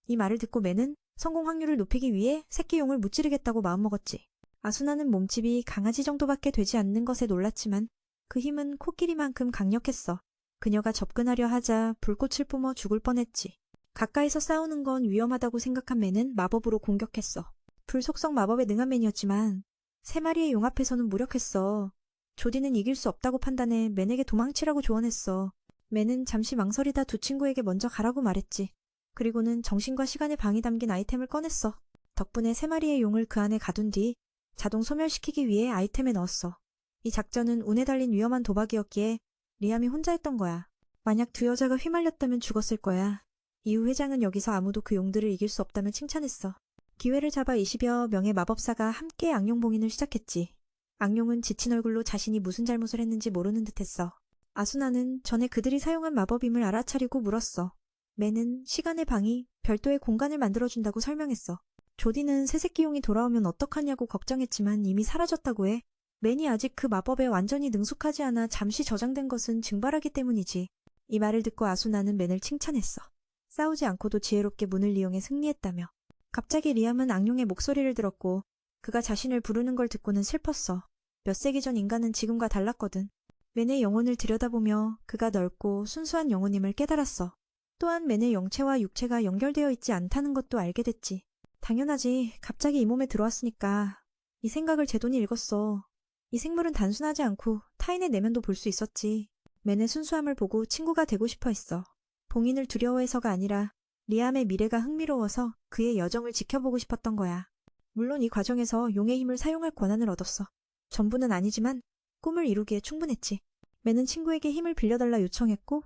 [SPEAKER 1] 이 말을 듣고 맨은 성공 확률을 높이기 위해 새끼용을 무찌르겠다고 마음먹었지. 아수나는 몸집이 강아지 정도밖에 되지 않는 것에 놀랐지만 그 힘은 코끼리만큼 강력했어. 그녀가 접근하려 하자 불꽃을 뿜어 죽을 뻔했지. 가까이서 싸우는 건 위험하다고 생각한 맨은 마법으로 공격했어. 불속성 마법에 능한 맨이었지만 세 마리의 용 앞에서는 무력했어. 조디는 이길 수 없다고 판단해 맨에게 도망치라고 조언했어. 맨은 잠시 망설이다 두 친구에게 먼저 가라고 말했지. 그리고는 정신과 시간의 방이 담긴 아이템을 꺼냈어. 덕분에 세 마리의 용을 그 안에 가둔 뒤 자동 소멸시키기 위해 아이템에 넣었어. 이 작전은 운에 달린 위험한 도박이었기에 리암이 혼자 했던 거야. 만약 두 여자가 휘말렸다면 죽었을 거야. 이후 회장은 여기서 아무도 그 용들을 이길 수 없다며 칭찬했어. 기회를 잡아 20여 명의 마법사가 함께 악룡 봉인을 시작했지. 악룡은 지친 얼굴로 자신이 무슨 잘못을 했는지 모르는 듯했어. 아수나는 전에 그들이 사용한 마법임을 알아차리고 물었어. 맨은 시간의 방이 별도의 공간을 만들어준다고 설명했어. 조디는 새새끼용이 돌아오면 어떡하냐고 걱정했지만 이미 사라졌다고 해. 맨이 아직 그 마법에 완전히 능숙하지 않아 잠시 저장된 것은 증발하기 때문이지. 이 말을 듣고 아수나는 맨을 칭찬했어. 싸우지 않고도 지혜롭게 문을 이용해 승리했다며. 갑자기 리암은 악룡의 목소리를 들었고 그가 자신을 부르는 걸 듣고는 슬펐어. 몇 세기 전 인간은 지금과 달랐거든. 맨의 영혼을 들여다보며 그가 넓고 순수한 영혼임을 깨달았어. 또한 맨의 영체와 육체가 연결되어 있지 않다는 것도 알게 됐지. 당연하지. 갑자기 이 몸에 들어왔으니까. 이 생각을 제돈이 읽었어. 이 생물은 단순하지 않고 타인의 내면도 볼 수 있었지. 맨의 순수함을 보고 친구가 되고 싶어 했어. 봉인을 두려워해서가 아니라 리암의 미래가 흥미로워서 그의 여정을 지켜보고 싶었던 거야. 물론 이 과정에서 용의 힘을 사용할 권한을 얻었어. 전부는 아니지만 꿈을 이루기에 충분했지. 맨은 친구에게 힘을 빌려달라 요청했고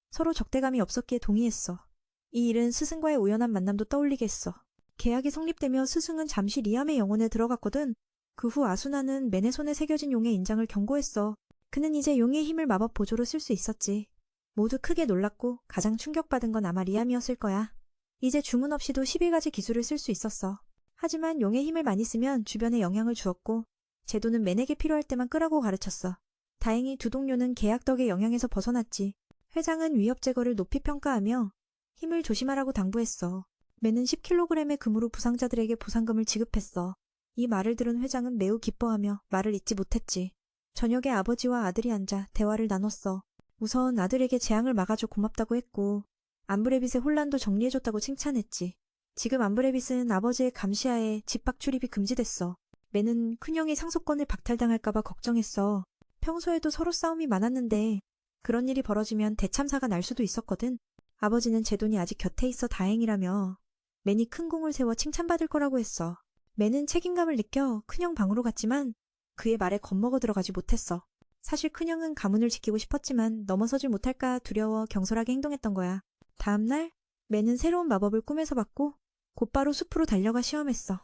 [SPEAKER 1] 서로 적대감이 없었기에 동의했어. 이 일은 스승과의 우연한 만남도 떠올리게 했어. 계약이 성립되며 스승은 잠시 리암의 영혼에 들어갔거든. 그 후 아수나는 맨의 손에 새겨진 용의 인장을 경고했어. 그는 이제 용의 힘을 마법 보조로 쓸 수 있었지. 모두 크게 놀랐고 가장 충격받은 건 아마 리암이었을 거야. 이제 주문 없이도 11가지 기술을 쓸 수 있었어. 하지만 용의 힘을 많이 쓰면 주변에 영향을 주었고 제도는 맨에게 필요할 때만 끄라고 가르쳤어. 다행히 두 동료는 계약 덕의 영향에서 벗어났지. 회장은 위협 제거를 높이 평가하며 힘을 조심하라고 당부했어. 맨은 10kg의 금으로 부상자들에게 보상금을 지급했어. 이 말을 들은 회장은 매우 기뻐하며 말을 잇지 못했지. 저녁에 아버지와 아들이 앉아 대화를 나눴어. 우선 아들에게 재앙을 막아줘 고맙다고 했고 암브레빗의 혼란도 정리해줬다고 칭찬했지. 지금 암브레빗은 아버지의 감시하에 집 밖 출입이 금지됐어. 매는 큰형이 상속권을 박탈당할까봐 걱정했어. 평소에도 서로 싸움이 많았는데 그런 일이 벌어지면 대참사가 날 수도 있었거든. 아버지는 제 돈이 아직 곁에 있어 다행이라며 맨이 큰 공을 세워 칭찬받을 거라고 했어. 맨은 책임감을 느껴 큰형 방으로 갔지만 그의 말에 겁먹어 들어가지 못했어. 사실 큰형은 가문을 지키고 싶었지만 넘어서질 못할까 두려워 경솔하게 행동했던 거야. 다음날 맨은 새로운 마법을 꿈에서 받고 곧바로 숲으로 달려가 시험했어.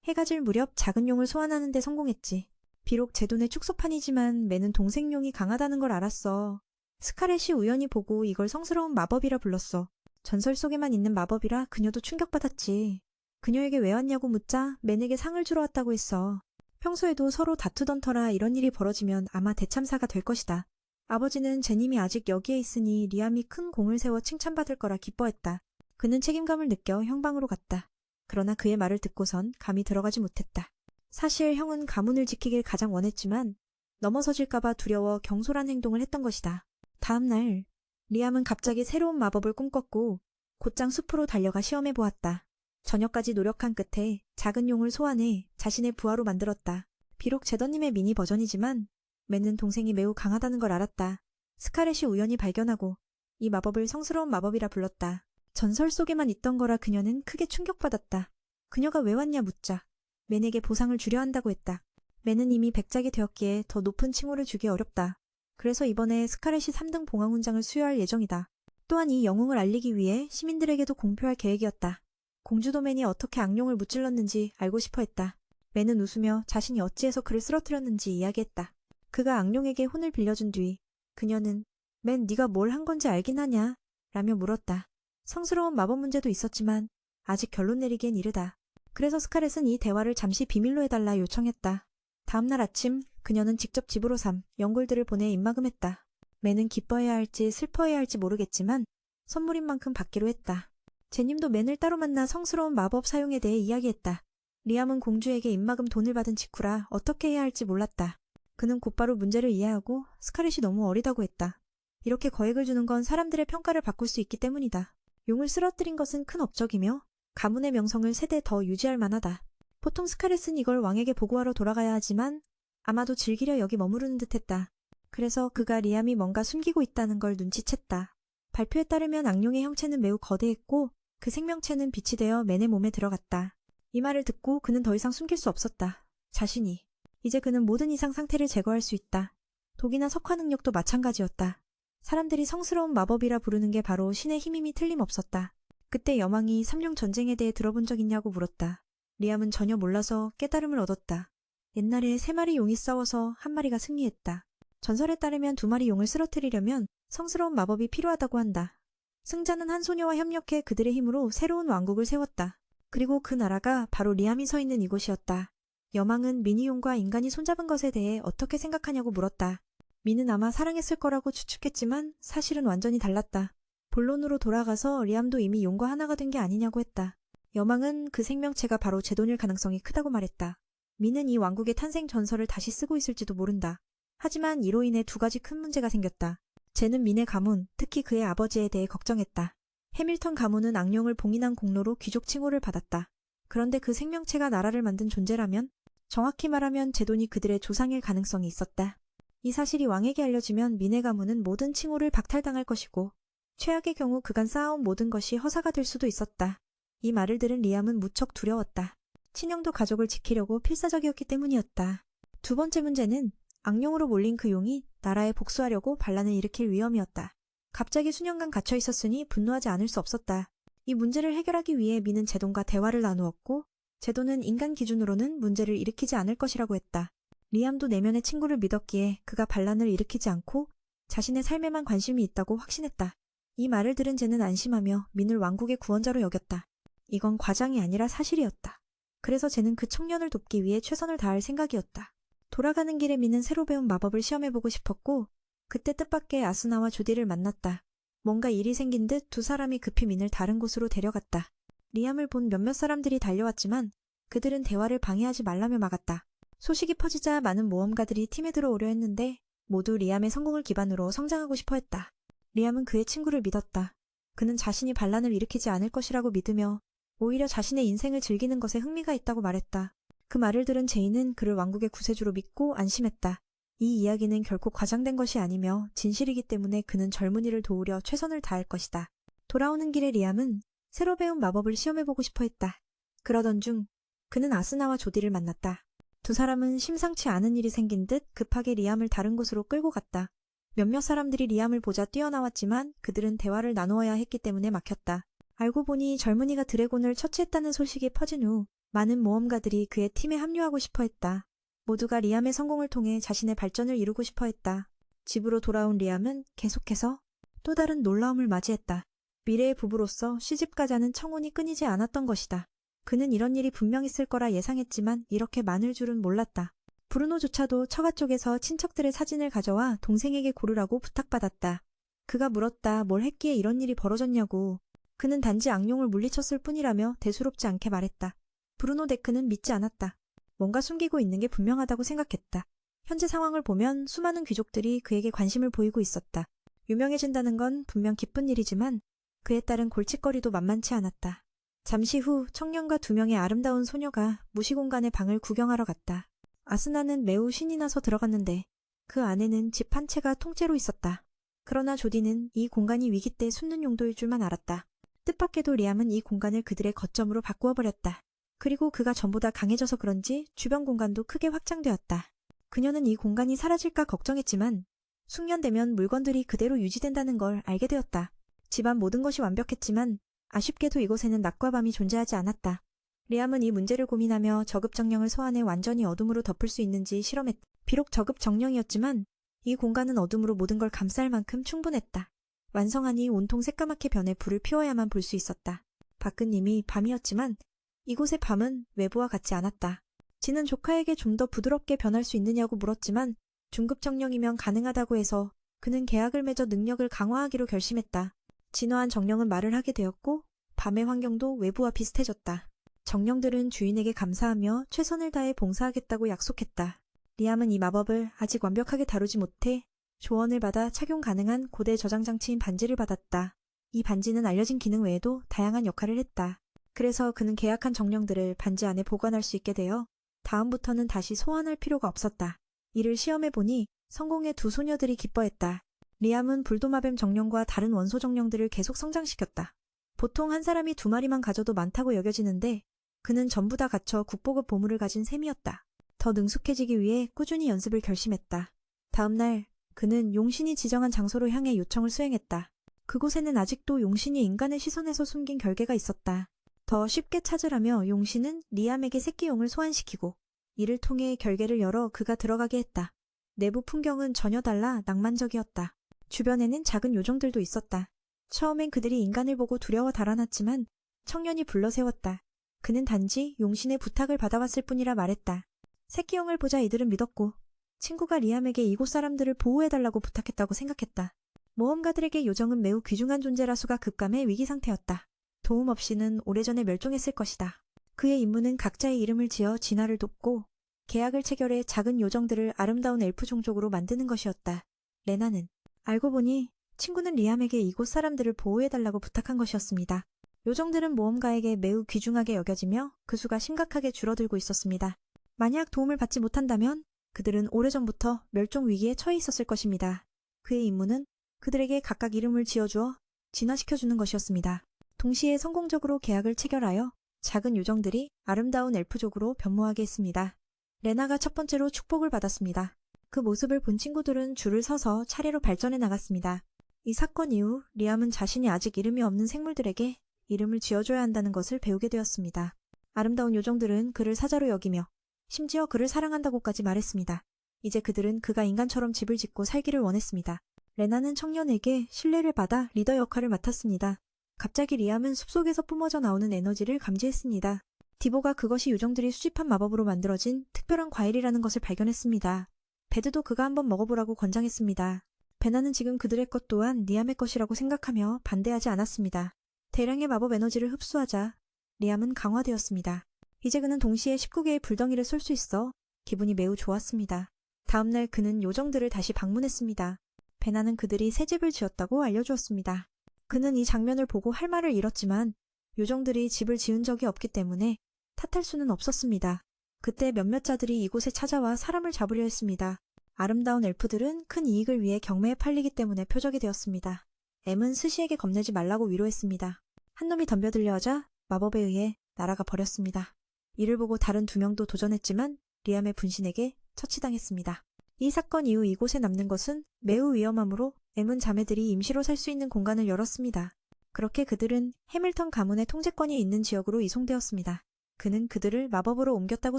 [SPEAKER 1] 해가 질 무렵 작은 용을 소환하는 데 성공했지. 비록 제 돈의 축소판이지만 맨은 동생 용이 강하다는 걸 알았어. 스카렛이 우연히 보고 이걸 성스러운 마법이라 불렀어. 전설 속에만 있는 마법이라 그녀도 충격받았지. 그녀에게 왜 왔냐고 묻자 맨에게 상을 주러 왔다고 했어. 평소에도 서로 다투던 터라 이런 일이 벌어지면 아마 대참사가 될 것이다. 아버지는 제님이 아직 여기에 있으니 리암이 큰 공을 세워 칭찬받을 거라 기뻐했다. 그는 책임감을 느껴 형 방으로 갔다. 그러나 그의 말을 듣고선 감히 들어가지 못했다. 사실 형은 가문을 지키길 가장 원했지만 넘어서질까봐 두려워 경솔한 행동을 했던 것이다. 다음 날 리암은 갑자기 새로운 마법을 꿈꿨고 곧장 숲으로 달려가 시험해보았다. 저녁까지 노력한 끝에 작은 용을 소환해 자신의 부하로 만들었다. 비록 제더님의 미니 버전이지만 맨은 동생이 매우 강하다는 걸 알았다. 스카렛이 우연히 발견하고 이 마법을 성스러운 마법이라 불렀다. 전설 속에만 있던 거라 그녀는 크게 충격받았다. 그녀가 왜 왔냐 묻자 맨에게 보상을 주려 한다고 했다. 맨은 이미 백작이 되었기에 더 높은 칭호를 주기 어렵다. 그래서 이번에 스카렛이 3등 봉황훈장을 수여할 예정이다. 또한 이 영웅을 알리기 위해 시민들에게도 공표할 계획이었다. 공주도 맨이 어떻게 악룡을 무찔렀는지 알고 싶어 했다. 맨은 웃으며 자신이 어찌해서 그를 쓰러뜨렸는지 이야기했다. 그가 악룡에게 혼을 빌려준 뒤 그녀는 맨 네가 뭘 한 건지 알긴 하냐? 라며 물었다. 성스러운 마법 문제도 있었지만 아직 결론 내리기엔 이르다. 그래서 스카렛은 이 대화를 잠시 비밀로 해달라 요청했다. 다음날 아침 그녀는 직접 집으로 연골들을 보내 입마금했다. 맨은 기뻐해야 할지 슬퍼해야 할지 모르겠지만 선물인 만큼 받기로 했다. 제님도 맨을 따로 만나 성스러운 마법 사용에 대해 이야기했다. 리암은 공주에게 입마금 돈을 받은 직후라 어떻게 해야 할지 몰랐다. 그는 곧바로 문제를 이해하고 스카렛이 너무 어리다고 했다. 이렇게 거액을 주는 건 사람들의 평가를 바꿀 수 있기 때문이다. 용을 쓰러뜨린 것은 큰 업적이며 가문의 명성을 세대 더 유지할 만하다. 보통 스카렛은 이걸 왕에게 보고하러 돌아가야 하지만 아마도 즐기려 여기 머무르는 듯했다. 그래서 그가 리암이 뭔가 숨기고 있다는 걸 눈치챘다. 발표에 따르면 악룡의 형체는 매우 거대했고 그 생명체는 빛이 되어 맨의 몸에 들어갔다. 이 말을 듣고 그는 더 이상 숨길 수 없었다. 자신이. 이제 그는 모든 이상 상태를 제거할 수 있다. 독이나 석화 능력도 마찬가지였다. 사람들이 성스러운 마법이라 부르는 게 바로 신의 힘임이 틀림없었다. 그때 여망이 삼룡 전쟁에 대해 들어본 적 있냐고 물었다. 리암은 전혀 몰라서 깨달음을 얻었다. 옛날에 3마리 용이 싸워서 1마리가 승리했다. 전설에 따르면 2마리 용을 쓰러뜨리려면 성스러운 마법이 필요하다고 한다. 승자는 한 소녀와 협력해 그들의 힘으로 새로운 왕국을 세웠다. 그리고 그 나라가 바로 리암이 서 있는 이곳이었다. 여망은 미니용과 인간이 손잡은 것에 대해 어떻게 생각하냐고 물었다. 미는 아마 사랑했을 거라고 추측했지만 사실은 완전히 달랐다. 본론으로 돌아가서 리암도 이미 용과 하나가 된 게 아니냐고 했다. 여망은 그 생명체가 바로 제돈일 가능성이 크다고 말했다. 미는 이 왕국의 탄생 전설을 다시 쓰고 있을지도 모른다. 하지만 이로 인해 2가지 큰 문제가 생겼다. 쟤는 민의 가문, 특히 그의 아버지에 대해 걱정했다. 해밀턴 가문은 악령을 봉인한 공로로 귀족 칭호를 받았다. 그런데 그 생명체가 나라를 만든 존재라면 정확히 말하면 제돈이 그들의 조상일 가능성이 있었다. 이 사실이 왕에게 알려지면 민의 가문은 모든 칭호를 박탈당할 것이고 최악의 경우 그간 쌓아온 모든 것이 허사가 될 수도 있었다. 이 말을 들은 리암은 무척 두려웠다. 친형도 가족을 지키려고 필사적이었기 때문이었다. 2번째 문제는 악령으로 몰린 그 용이 나라에 복수하려고 반란을 일으킬 위험이었다. 갑자기 수년간 갇혀 있었으니 분노하지 않을 수 없었다. 이 문제를 해결하기 위해 미는 제돈과 대화를 나누었고 제돈은 인간 기준으로는 문제를 일으키지 않을 것이라고 했다. 리암도 내면의 친구를 믿었기에 그가 반란을 일으키지 않고 자신의 삶에만 관심이 있다고 확신했다. 이 말을 들은 쟤는 안심하며 민을 왕국의 구원자로 여겼다. 이건 과장이 아니라 사실이었다. 그래서 쟤는 그 청년을 돕기 위해 최선을 다할 생각이었다. 돌아가는 길에 민은 새로 배운 마법을 시험해보고 싶었고 그때 뜻밖의 아스나와 조디를 만났다. 뭔가 일이 생긴 듯 2사람이 급히 민을 다른 곳으로 데려갔다. 리암을 본 몇몇 사람들이 달려왔지만 그들은 대화를 방해하지 말라며 막았다. 소식이 퍼지자 많은 모험가들이 팀에 들어오려 했는데 모두 리암의 성공을 기반으로 성장하고 싶어 했다. 리암은 그의 친구를 믿었다. 그는 자신이 반란을 일으키지 않을 것이라고 믿으며 오히려 자신의 인생을 즐기는 것에 흥미가 있다고 말했다. 그 말을 들은 제이는 그를 왕국의 구세주로 믿고 안심했다. 이 이야기는 결코 과장된 것이 아니며 진실이기 때문에 그는 젊은이를 도우려 최선을 다할 것이다. 돌아오는 길에 리암은 새로 배운 마법을 시험해보고 싶어 했다. 그러던 중 그는 아스나와 조디를 만났다. 두 사람은 심상치 않은 일이 생긴 듯 급하게 리암을 다른 곳으로 끌고 갔다. 몇몇 사람들이 리암을 보자 뛰어나왔지만 그들은 대화를 나누어야 했기 때문에 막혔다. 알고 보니 젊은이가 드래곤을 처치했다는 소식이 퍼진 후 많은 모험가들이 그의 팀에 합류하고 싶어 했다. 모두가 리암의 성공을 통해 자신의 발전을 이루고 싶어 했다. 집으로 돌아온 리암은 계속해서 또 다른 놀라움을 맞이했다. 미래의 부부로서 시집가자는 청혼이 끊이지 않았던 것이다. 그는 이런 일이 분명 있을 거라 예상했지만 이렇게 많을 줄은 몰랐다. 브루노조차도 처가 쪽에서 친척들의 사진을 가져와 동생에게 고르라고 부탁받았다. 그가 물었다. 뭘 했기에 이런 일이 벌어졌냐고. 그는 단지 악룡을 물리쳤을 뿐이라며 대수롭지 않게 말했다. 브루노 데크는 믿지 않았다. 뭔가 숨기고 있는 게 분명하다고 생각했다. 현재 상황을 보면 수많은 귀족들이 그에게 관심을 보이고 있었다. 유명해진다는 건 분명 기쁜 일이지만 그에 따른 골칫거리도 만만치 않았다. 잠시 후 청년과 두 명의 아름다운 소녀가 무시공간의 방을 구경하러 갔다. 아스나는 매우 신이 나서 들어갔는데 그 안에는 집 한 채가 통째로 있었다. 그러나 조디는 이 공간이 위기 때 숨는 용도일 줄만 알았다. 뜻밖에도 리암은 이 공간을 그들의 거점으로 바꾸어 버렸다. 그리고 그가 전보다 강해져서 그런지 주변 공간도 크게 확장되었다. 그녀는 이 공간이 사라질까 걱정했지만 숙련되면 물건들이 그대로 유지된다는 걸 알게 되었다. 집안 모든 것이 완벽했지만 아쉽게도 이곳에는 낮과 밤이 존재하지 않았다. 리암은 이 문제를 고민하며 저급정령을 소환해 완전히 어둠으로 덮을 수 있는지 실험했다. 비록 저급정령이었지만 이 공간은 어둠으로 모든 걸 감쌀 만큼 충분했다. 완성하니 온통 새까맣게 변해 불을 피워야만 볼 수 있었다. 밖은 이미 밤이었지만 이곳의 밤은 외부와 같지 않았다. 지는 조카에게 좀 더 부드럽게 변할 수 있느냐고 물었지만 중급정령이면 가능하다고 해서 그는 계약을 맺어 능력을 강화하기로 결심했다. 진화한 정령은 말을 하게 되었고 밤의 환경도 외부와 비슷해졌다. 정령들은 주인에게 감사하며 최선을 다해 봉사하겠다고 약속했다. 리암은 이 마법을 아직 완벽하게 다루지 못해 조언을 받아 착용 가능한 고대 저장 장치인 반지를 받았다. 이 반지는 알려진 기능 외에도 다양한 역할을 했다. 그래서 그는 계약한 정령들을 반지 안에 보관할 수 있게 되어 다음부터는 다시 소환할 필요가 없었다. 이를 시험해보니 성공의 두 소녀들이 기뻐했다. 리암은 불도마뱀 정령과 다른 원소 정령들을 계속 성장시켰다. 보통 한 사람이 2마리만 가져도 많다고 여겨지는데 그는 전부 다 갖춰 국보급 보물을 가진 셈이었다. 더 능숙해지기 위해 꾸준히 연습을 결심했다. 다음 날 그는 용신이 지정한 장소로 향해 요청을 수행했다. 그곳에는 아직도 용신이 인간의 시선에서 숨긴 결계가 있었다. 더 쉽게 찾으라며 용신은 리암에게 새끼용을 소환시키고 이를 통해 결계를 열어 그가 들어가게 했다. 내부 풍경은 전혀 달라 낭만적이었다. 주변에는 작은 요정들도 있었다. 처음엔 그들이 인간을 보고 두려워 달아났지만 청년이 불러세웠다. 그는 단지 용신의 부탁을 받아왔을 뿐이라 말했다. 새끼용을 보자 이들은 믿었고 친구가 리암에게 이곳 사람들을 보호해달라고 부탁했다고 생각했다. 모험가들에게 요정은 매우 귀중한 존재라 수가 급감해 위기 상태였다. 도움 없이는 오래전에 멸종했을 것이다. 그의 임무는 각자의 이름을 지어 진화를 돕고 계약을 체결해 작은 요정들을 아름다운 엘프 종족으로 만드는 것이었다. 레나는 알고 보니 친구는 리암에게 이곳 사람들을 보호해달라고 부탁한 것이었습니다. 요정들은 모험가에게 매우 귀중하게 여겨지며 그 수가 심각하게 줄어들고 있었습니다. 만약 도움을 받지 못한다면 그들은 오래전부터 멸종 위기에 처해 있었을 것입니다. 그의 임무는 그들에게 각각 이름을 지어주어 진화시켜주는 것이었습니다. 동시에 성공적으로 계약을 체결하여 작은 요정들이 아름다운 엘프족으로 변모하게 했습니다. 레나가 첫 번째로 축복을 받았습니다. 그 모습을 본 친구들은 줄을 서서 차례로 발전해 나갔습니다. 이 사건 이후 리암은 자신이 아직 이름이 없는 생물들에게 이름을 지어줘야 한다는 것을 배우게 되었습니다. 아름다운 요정들은 그를 사자로 여기며 심지어 그를 사랑한다고까지 말했습니다. 이제 그들은 그가 인간처럼 집을 짓고 살기를 원했습니다. 레나는 청년에게 신뢰를 받아 리더 역할을 맡았습니다. 갑자기 리암은 숲속에서 뿜어져 나오는 에너지를 감지했습니다. 디보가 그것이 요정들이 수집한 마법으로 만들어진 특별한 과일이라는 것을 발견했습니다. 베드도 그가 한번 먹어보라고 권장했습니다. 베나는 지금 그들의 것 또한 리암의 것이라고 생각하며 반대하지 않았습니다. 대량의 마법 에너지를 흡수하자 리암은 강화되었습니다. 이제 그는 동시에 19개의 불덩이를 쏠 수 있어 기분이 매우 좋았습니다. 다음날 그는 요정들을 다시 방문했습니다. 베나는 그들이 새 집을 지었다고 알려주었습니다. 그는 이 장면을 보고 할 말을 잃었지만 요정들이 집을 지은 적이 없기 때문에 탓할 수는 없었습니다. 그때 몇몇 자들이 이곳에 찾아와 사람을 잡으려 했습니다. 아름다운 엘프들은 큰 이익을 위해 경매에 팔리기 때문에 표적이 되었습니다. M은 스시에게 겁내지 말라고 위로했습니다. 한 놈이 덤벼들려 하자 마법에 의해 날아가 버렸습니다. 이를 보고 다른 2명도 도전했지만 리암의 분신에게 처치당했습니다. 이 사건 이후 이곳에 남는 것은 매우 위험하므로 M은 자매들이 임시로 살 수 있는 공간을 열었습니다. 그렇게 그들은 해밀턴 가문의 통제권이 있는 지역으로 이송되었습니다. 그는 그들을 마법으로 옮겼다고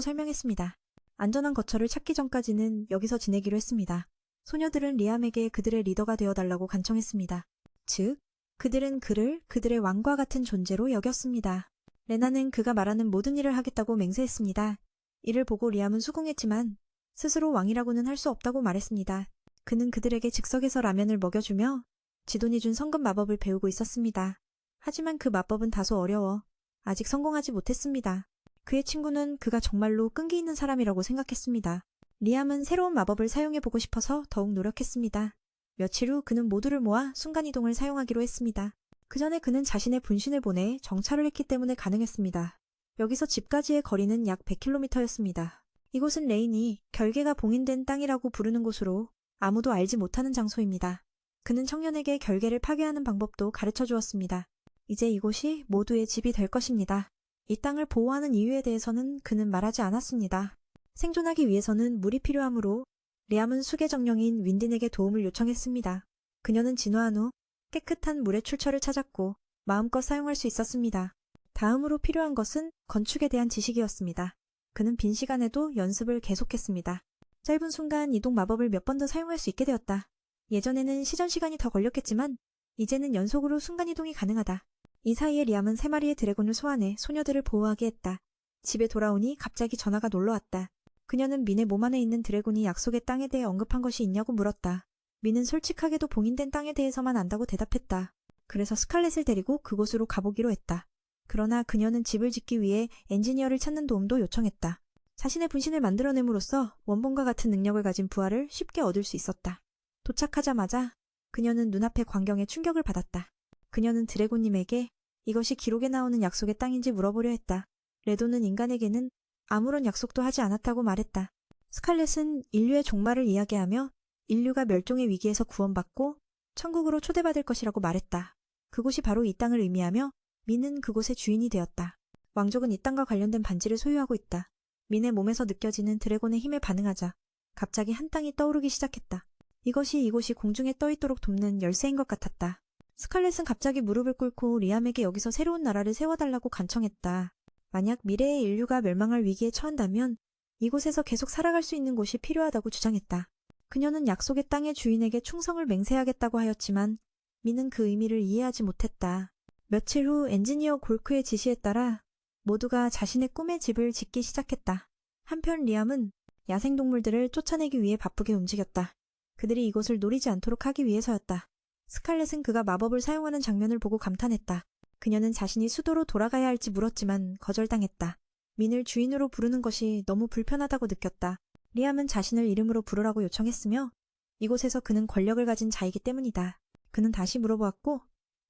[SPEAKER 1] 설명했습니다. 안전한 거처를 찾기 전까지는 여기서 지내기로 했습니다. 소녀들은 리암에게 그들의 리더가 되어달라고 간청했습니다. 즉, 그들은 그를 그들의 왕과 같은 존재로 여겼습니다. 레나는 그가 말하는 모든 일을 하겠다고 맹세했습니다. 이를 보고 리암은 수긍했지만 스스로 왕이라고는 할 수 없다고 말했습니다. 그는 그들에게 즉석에서 라면을 먹여주며 지돈이 준 성급 마법을 배우고 있었습니다. 하지만 그 마법은 다소 어려워 아직 성공하지 못했습니다. 그의 친구는 그가 정말로 끈기 있는 사람이라고 생각했습니다. 리암은 새로운 마법을 사용해보고 싶어서 더욱 노력했습니다. 며칠 후 그는 모두를 모아 순간이동을 사용하기로 했습니다. 그 전에 그는 자신의 분신을 보내 정찰을 했기 때문에 가능했습니다. 여기서 집까지의 거리는 약 100km였습니다. 이곳은 레인이 결계가 봉인된 땅이라고 부르는 곳으로 아무도 알지 못하는 장소입니다. 그는 청년에게 결계를 파괴하는 방법도 가르쳐 주었습니다. 이제 이곳이 모두의 집이 될 것입니다. 이 땅을 보호하는 이유에 대해서는 그는 말하지 않았습니다. 생존하기 위해서는 물이 필요하므로 리암은 수계정령인 윈딘에게 도움을 요청했습니다. 그녀는 진화한 후 깨끗한 물의 출처를 찾았고 마음껏 사용할 수 있었습니다. 다음으로 필요한 것은 건축에 대한 지식이었습니다. 그는 빈 시간에도 연습을 계속했습니다. 짧은 순간 이동 마법을 몇 번 더 사용할 수 있게 되었다. 예전에는 시전 시간이 더 걸렸겠지만 이제는 연속으로 순간이동이 가능하다. 이 사이에 리암은 3마리의 드래곤을 소환해 소녀들을 보호하게 했다. 집에 돌아오니 갑자기 전화가 놀러왔다. 그녀는 민의 몸 안에 있는 드래곤이 약속의 땅에 대해 언급한 것이 있냐고 물었다. 민은 솔직하게도 봉인된 땅에 대해서만 안다고 대답했다. 그래서 스칼렛을 데리고 그곳으로 가보기로 했다. 그러나 그녀는 집을 짓기 위해 엔지니어를 찾는 도움도 요청했다. 자신의 분신을 만들어냄으로써 원본과 같은 능력을 가진 부하를 쉽게 얻을 수 있었다. 도착하자마자 그녀는 눈앞의 광경에 충격을 받았다. 그녀는 드래곤님에게 이것이 기록에 나오는 약속의 땅인지 물어보려 했다. 레도는 인간에게는 아무런 약속도 하지 않았다고 말했다. 스칼렛은 인류의 종말을 이야기하며 인류가 멸종의 위기에서 구원받고 천국으로 초대받을 것이라고 말했다. 그곳이 바로 이 땅을 의미하며 민은 그곳의 주인이 되었다. 왕족은 이 땅과 관련된 반지를 소유하고 있다. 민의 몸에서 느껴지는 드래곤의 힘에 반응하자 갑자기 한 땅이 떠오르기 시작했다. 이곳이 공중에 떠있도록 돕는 열쇠인 것 같았다. 스칼렛은 갑자기 무릎을 꿇고 리암에게 여기서 새로운 나라를 세워달라고 간청했다. 만약 미래의 인류가 멸망할 위기에 처한다면 이곳에서 계속 살아갈 수 있는 곳이 필요하다고 주장했다. 그녀는 약속의 땅의 주인에게 충성을 맹세하겠다고 하였지만 민은 그 의미를 이해하지 못했다. 며칠 후 엔지니어 골크의 지시에 따라 모두가 자신의 꿈의 집을 짓기 시작했다. 한편 리암은 야생동물들을 쫓아내기 위해 바쁘게 움직였다. 그들이 이곳을 노리지 않도록 하기 위해서였다. 스칼렛은 그가 마법을 사용하는 장면을 보고 감탄했다. 그녀는 자신이 수도로 돌아가야 할지 물었지만 거절당했다. 민을 주인으로 부르는 것이 너무 불편하다고 느꼈다. 리암은 자신을 이름으로 부르라고 요청했으며 이곳에서 그는 권력을 가진 자이기 때문이다. 그는 다시 물어보았고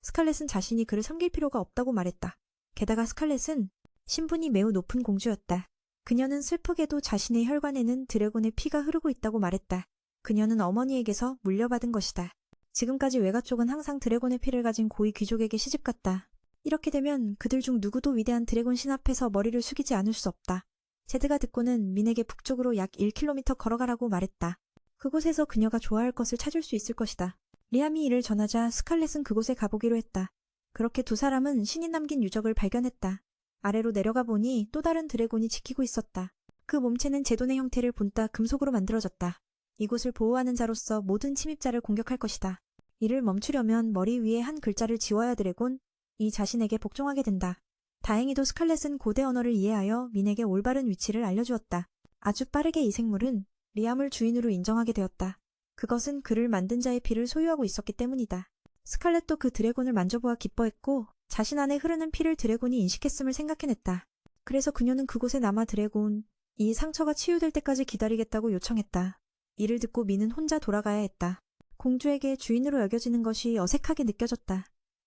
[SPEAKER 1] 스칼렛은 자신이 그를 섬길 필요가 없다고 말했다. 게다가 스칼렛은 신분이 매우 높은 공주였다. 그녀는 슬프게도 자신의 혈관에는 드래곤의 피가 흐르고 있다고 말했다. 그녀는 어머니에게서 물려받은 것이다. 지금까지 외가 쪽은 항상 드래곤의 피를 가진 고위 귀족에게 시집갔다. 이렇게 되면 그들 중 누구도 위대한 드래곤 신 앞에서 머리를 숙이지 않을 수 없다. 제드가 듣고는 민에게 북쪽으로 약 1km 걸어가라고 말했다. 그곳에서 그녀가 좋아할 것을 찾을 수 있을 것이다. 리암이 이를 전하자 스칼렛은 그곳에 가보기로 했다. 그렇게 두 사람은 신이 남긴 유적을 발견했다. 아래로 내려가 보니 또 다른 드래곤이 지키고 있었다. 그 몸체는 제돈의 형태를 본따 금속으로 만들어졌다. 이곳을 보호하는 자로서 모든 침입자를 공격할 것이다. 이를 멈추려면 머리 위에 한 글자를 지워야 드래곤, 이 자신에게 복종하게 된다. 다행히도 스칼렛은 고대 언어를 이해하여 민에게 올바른 위치를 알려주었다. 아주 빠르게 이 생물은 리암을 주인으로 인정하게 되었다. 그것은 그를 만든 자의 피를 소유하고 있었기 때문이다. 스칼렛도 그 드래곤을 만져보아 기뻐했고 자신 안에 흐르는 피를 드래곤이 인식했음을 생각해냈다. 그래서 그녀는 그곳에 남아 드래곤, 이 상처가 치유될 때까지 기다리겠다고 요청했다. 이를 듣고 민은 혼자 돌아가야 했다. 공주에게 주인으로 여겨지는 것이 어색하게 느껴졌다.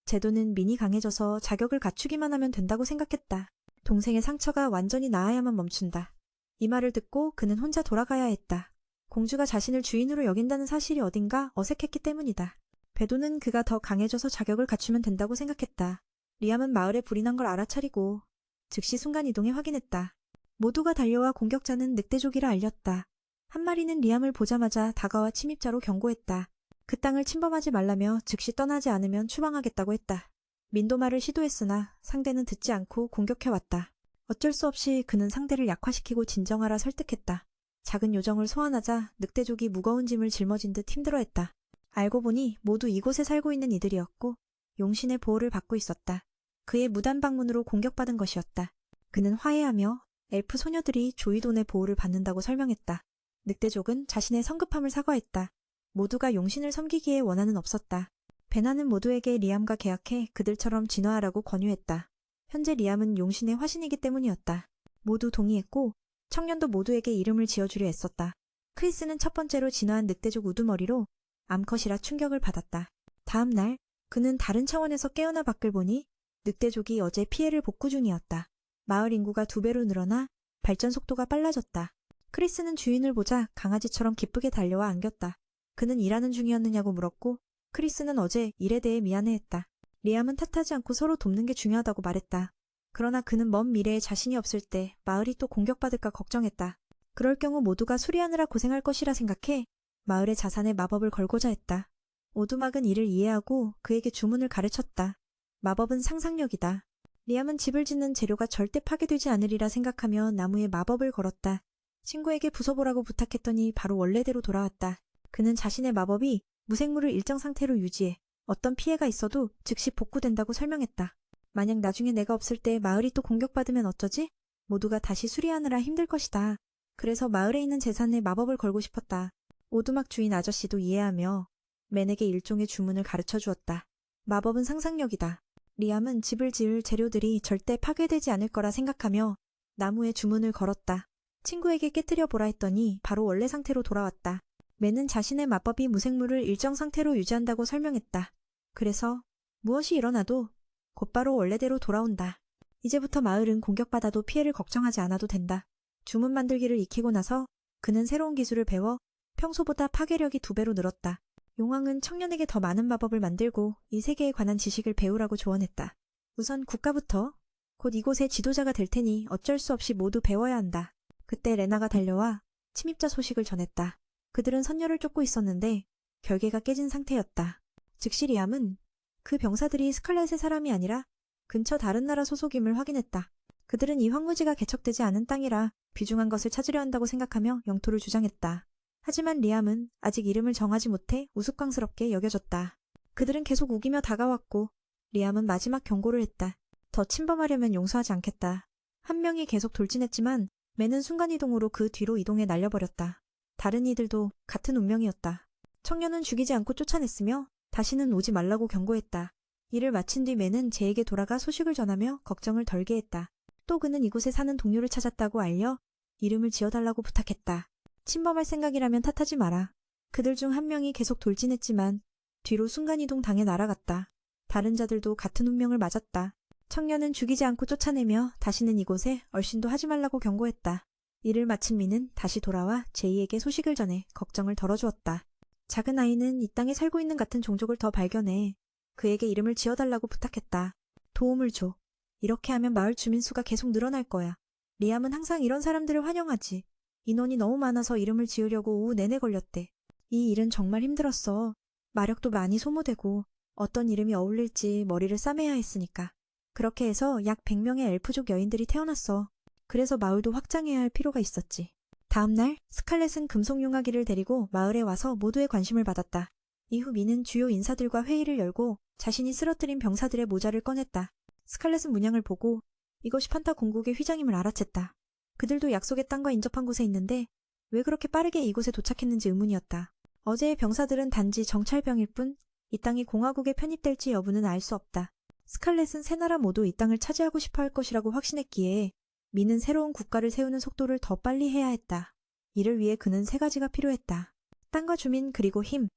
[SPEAKER 1] 제도는 민이 강해져서 자격을 갖추기만 하면 된다고 생각했다. 동생의 상처가 완전히 나아야만 멈춘다. 이 말을 듣고 그는 혼자 돌아가야 했다. 공주가 자신을 주인으로 여긴다는 사실이 어딘가 어색했기 때문이다. 베도는 그가 더 강해져서 자격을 갖추면 된다고 생각했다. 리암은 마을에 불이 난 걸 알아차리고 즉시 순간이동해 확인했다. 모두가 달려와 공격자는 늑대족이라 알렸다. 한 마리는 리암을 보자마자 다가와 침입자로 경고했다. 그 땅을 침범하지 말라며 즉시 떠나지 않으면 추방하겠다고 했다. 민도 말을 시도했으나 상대는 듣지 않고 공격해왔다. 어쩔 수 없이 그는 상대를 약화시키고 진정하라 설득했다. 작은 요정을 소환하자 늑대족이 무거운 짐을 짊어진 듯 힘들어했다. 알고 보니 모두 이곳에 살고 있는 이들이었고 용신의 보호를 받고 있었다. 그의 무단 방문으로 공격받은 것이었다. 그는 화해하며 엘프 소녀들이 조이돈의 보호를 받는다고 설명했다. 늑대족은 자신의 성급함을 사과했다. 모두가 용신을 섬기기에 원한은 없었다. 베나는 모두에게 리암과 계약해 그들처럼 진화하라고 권유했다. 현재 리암은 용신의 화신이기 때문이었다. 모두 동의했고 청년도 모두에게 이름을 지어주려 애썼다. 크리스는 첫 번째로 진화한 늑대족 우두머리로 암컷이라 충격을 받았다. 다음 날 그는 다른 차원에서 깨어나 밖을 보니 늑대족이 어제 피해를 복구 중이었다. 마을 인구가 2배로 늘어나 발전 속도가 빨라졌다. 크리스는 주인을 보자 강아지처럼 기쁘게 달려와 안겼다. 그는 일하는 중이었느냐고 물었고 크리스는 어제 일에 대해 미안해했다. 리암은 탓하지 않고 서로 돕는 게 중요하다고 말했다. 그러나 그는 먼 미래에 자신이 없을 때 마을이 또 공격받을까 걱정했다. 그럴 경우 모두가 수리하느라 고생할 것이라 생각해 마을의 자산에 마법을 걸고자 했다. 오두막은 이를 이해하고 그에게 주문을 가르쳤다. 마법은 상상력이다. 리암은 집을 짓는 재료가 절대 파괴되지 않으리라 생각하며 나무에 마법을 걸었다. 친구에게 부숴보라고 부탁했더니 바로 원래대로 돌아왔다. 그는 자신의 마법이 무생물을 일정 상태로 유지해 어떤 피해가 있어도 즉시 복구된다고 설명했다. 만약 나중에 내가 없을 때 마을이 또 공격받으면 어쩌지? 모두가 다시 수리하느라 힘들 것이다. 그래서 마을에 있는 재산에 마법을 걸고 싶었다. 오두막 주인 아저씨도 이해하며 맨에게 일종의 주문을 가르쳐 주었다. 마법은 상상력이다. 리암은 집을 지을 재료들이 절대 파괴되지 않을 거라 생각하며 나무에 주문을 걸었다. 친구에게 깨뜨려 보라 했더니 바로 원래 상태로 돌아왔다. 맨은 자신의 마법이 무생물을 일정 상태로 유지한다고 설명했다. 그래서 무엇이 일어나도 곧바로 원래대로 돌아온다. 이제부터 마을은 공격받아도 피해를 걱정하지 않아도 된다. 주문 만들기를 익히고 나서 그는 새로운 기술을 배워 평소보다 파괴력이 2배로 늘었다. 용왕은 청년에게 더 많은 마법을 만들고 이 세계에 관한 지식을 배우라고 조언했다. 우선 국가부터 곧 이곳의 지도자가 될 테니 어쩔 수 없이 모두 배워야 한다. 그때 레나가 달려와 침입자 소식을 전했다. 그들은 선녀를 쫓고 있었는데 결계가 깨진 상태였다. 즉시 리암은 그 병사들이 스칼렛의 사람이 아니라 근처 다른 나라 소속임을 확인했다. 그들은 이 황무지가 개척되지 않은 땅이라 귀중한 것을 찾으려 한다고 생각하며 영토를 주장했다. 하지만 리암은 아직 이름을 정하지 못해 우스꽝스럽게 여겨졌다. 그들은 계속 우기며 다가왔고 리암은 마지막 경고를 했다. 더 침범하려면 용서하지 않겠다. 한 명이 계속 돌진했지만 맨은 순간이동으로 그 뒤로 이동해 날려버렸다. 다른 이들도 같은 운명이었다. 청년은 죽이지 않고 쫓아냈으며 다시는 오지 말라고 경고했다. 일을 마친 뒤 맨은 제에게 돌아가 소식을 전하며 걱정을 덜게 했다. 또 그는 이곳에 사는 동료를 찾았다고 알려 이름을 지어달라고 부탁했다. 침범할 생각이라면 탓하지 마라. 그들 중 한 명이 계속 돌진했지만 뒤로 순간이동 당해 날아갔다. 다른 자들도 같은 운명을 맞았다. 청년은 죽이지 않고 쫓아내며 다시는 이곳에 얼씬도 하지 말라고 경고했다. 일을 마친 미는 다시 돌아와 제이에게 소식을 전해 걱정을 덜어주었다. 작은 아이는 이 땅에 살고 있는 같은 종족을 더 발견해 그에게 이름을 지어달라고 부탁했다. 도움을 줘. 이렇게 하면 마을 주민 수가 계속 늘어날 거야. 리암은 항상 이런 사람들을 환영하지. 인원이 너무 많아서 이름을 지으려고 오후 내내 걸렸대. 이 일은 정말 힘들었어. 마력도 많이 소모되고 어떤 이름이 어울릴지 머리를 싸매야 했으니까. 그렇게 해서 약 100명의 엘프족 여인들이 태어났어. 그래서 마을도 확장해야 할 필요가 있었지. 다음 날 스칼렛은 금속용화기를 데리고 마을에 와서 모두의 관심을 받았다. 이후 미는 주요 인사들과 회의를 열고 자신이 쓰러뜨린 병사들의 모자를 꺼냈다. 스칼렛은 문양을 보고 이것이 판타 공국의 휘장임을 알아챘다. 그들도 약속의 땅과 인접한 곳에 있는데 왜 그렇게 빠르게 이곳에 도착했는지 의문이었다. 어제의 병사들은 단지 정찰병일 뿐 이 땅이 공화국에 편입될지 여부는 알 수 없다. 스칼렛은 세 나라 모두 이 땅을 차지하고 싶어 할 것이라고 확신했기에 미는 새로운 국가를 세우는 속도를 더 빨리 해야 했다. 이를 위해 그는 3가지가 필요했다. 땅과 주민 그리고 힘.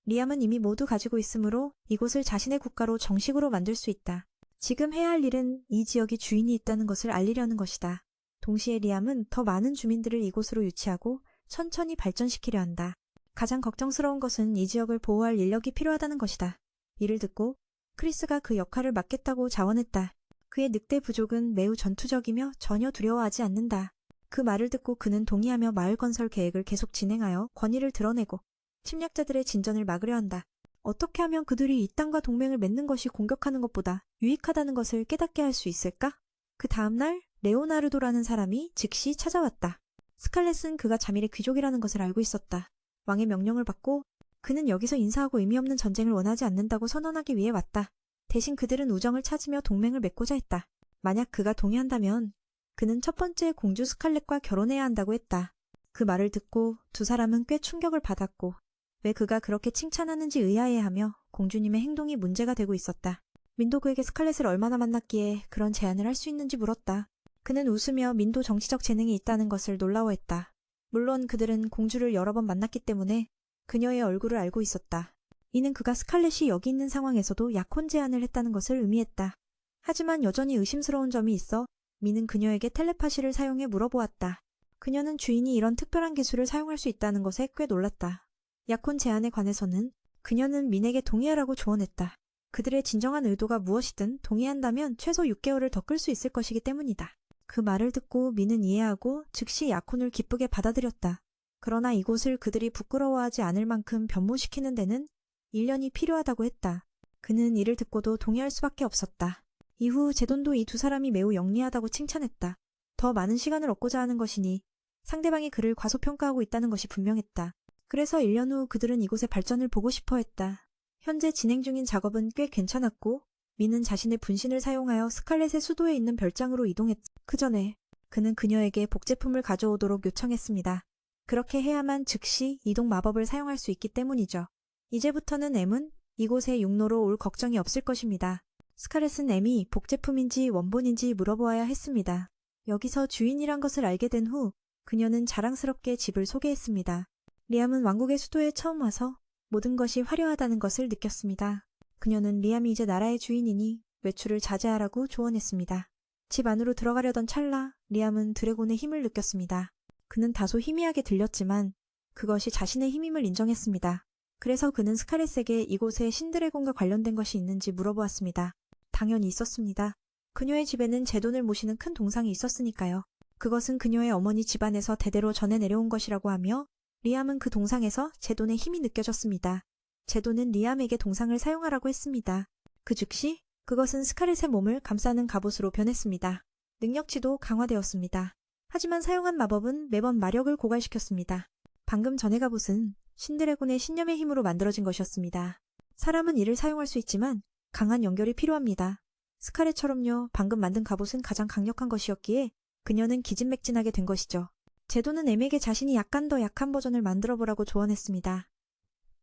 [SPEAKER 1] 리암은 이미 모두 가지고 있으므로 이곳을 자신의 국가로 정식으로 만들 수 있다. 지금 해야 할 일은 이 지역이 주인이 있다는 것을 알리려는 것이다. 동시에 리암은 더 많은 주민들을 이곳으로 유치하고 천천히 발전시키려 한다. 가장 걱정스러운 것은 이 지역을 보호할 인력이 필요하다는 것이다. 이를 듣고 크리스가 그 역할을 맡겠다고 자원했다. 그의 늑대 부족은 매우 전투적이며 전혀 두려워하지 않는다. 그 말을 듣고 그는 동의하며 마을 건설 계획을 계속 진행하여 권위를 드러내고 침략자들의 진전을 막으려 한다. 어떻게 하면 그들이 이 땅과 동맹을 맺는 것이 공격하는 것보다 유익하다는 것을 깨닫게 할 수 있을까? 그 다음날 레오나르도라는 사람이 즉시 찾아왔다. 스칼렛은 그가 자밀의 귀족이라는 것을 알고 있었다. 왕의 명령을 받고 그는 여기서 인사하고 의미 없는 전쟁을 원하지 않는다고 선언하기 위해 왔다. 대신 그들은 우정을 찾으며 동맹을 맺고자 했다. 만약 그가 동의한다면 그는 첫 번째 공주 스칼렛과 결혼해야 한다고 했다. 그 말을 듣고 두 사람은 꽤 충격을 받았고 왜 그가 그렇게 칭찬하는지 의아해하며 공주님의 행동이 문제가 되고 있었다. 민도 그에게 스칼렛을 얼마나 만났기에 그런 제안을 할 수 있는지 물었다. 그는 웃으며 민도 정치적 재능이 있다는 것을 놀라워했다. 물론 그들은 공주를 여러 번 만났기 때문에 그녀의 얼굴을 알고 있었다. 이는 그가 스칼렛이 여기 있는 상황에서도 약혼 제안을 했다는 것을 의미했다. 하지만 여전히 의심스러운 점이 있어 민은 그녀에게 텔레파시를 사용해 물어보았다. 그녀는 주인이 이런 특별한 기술을 사용할 수 있다는 것에 꽤 놀랐다. 약혼 제안에 관해서는 그녀는 민에게 동의하라고 조언했다. 그들의 진정한 의도가 무엇이든 동의한다면 최소 6개월을 더 끌 수 있을 것이기 때문이다. 그 말을 듣고 민은 이해하고 즉시 약혼을 기쁘게 받아들였다. 그러나 이곳을 그들이 부끄러워하지 않을 만큼 변모시키는 데는 1년이 필요하다고 했다. 그는 이를 듣고도 동의할 수밖에 없었다. 이후 제돈도 이 두 사람이 매우 영리하다고 칭찬했다. 더 많은 시간을 얻고자 하는 것이니 상대방이 그를 과소평가하고 있다는 것이 분명했다. 그래서 1년 후 그들은 이곳의 발전을 보고 싶어 했다. 현재 진행 중인 작업은 꽤 괜찮았고 민은 자신의 분신을 사용하여 스칼렛의 수도에 있는 별장으로 이동했다. 그 전에 그는 그녀에게 복제품을 가져오도록 요청했습니다. 그렇게 해야만 즉시 이동 마법을 사용할 수 있기 때문이죠. 이제부터는 M은 이곳에 육로로 올 걱정이 없을 것입니다. 스칼렛은 M이 복제품인지 원본인지 물어보아야 했습니다. 여기서 주인이란 것을 알게 된 후 그녀는 자랑스럽게 집을 소개했습니다. 리암은 왕국의 수도에 처음 와서 모든 것이 화려하다는 것을 느꼈습니다. 그녀는 리암이 이제 나라의 주인이니 외출을 자제하라고 조언했습니다. 집 안으로 들어가려던 찰나 리암은 드래곤의 힘을 느꼈습니다. 그는 다소 희미하게 들렸지만 그것이 자신의 힘임을 인정했습니다. 그래서 그는 스칼렛에게 이곳에 신드래곤과 관련된 것이 있는지 물어보았습니다. 당연히 있었습니다. 그녀의 집에는 제돈을 모시는 큰 동상이 있었으니까요. 그것은 그녀의 어머니 집안에서 대대로 전해 내려온 것이라고 하며 리암은 그 동상에서 제돈의 힘이 느껴졌습니다. 제돈은 리암에게 동상을 사용하라고 했습니다. 그 즉시 그것은 스칼렛의 몸을 감싸는 갑옷으로 변했습니다. 능력치도 강화되었습니다. 하지만 사용한 마법은 매번 마력을 고갈시켰습니다. 방금 전의 갑옷은 신드래곤의 신념의 힘으로 만들어진 것이었습니다. 사람은 이를 사용할 수 있지만 강한 연결이 필요합니다. 스칼렛처럼요, 방금 만든 갑옷은 가장 강력한 것이었기에 그녀는 기진맥진하게 된 것이죠. 제도는 M에게 자신이 약간 더 약한 버전을 만들어보라고 조언했습니다.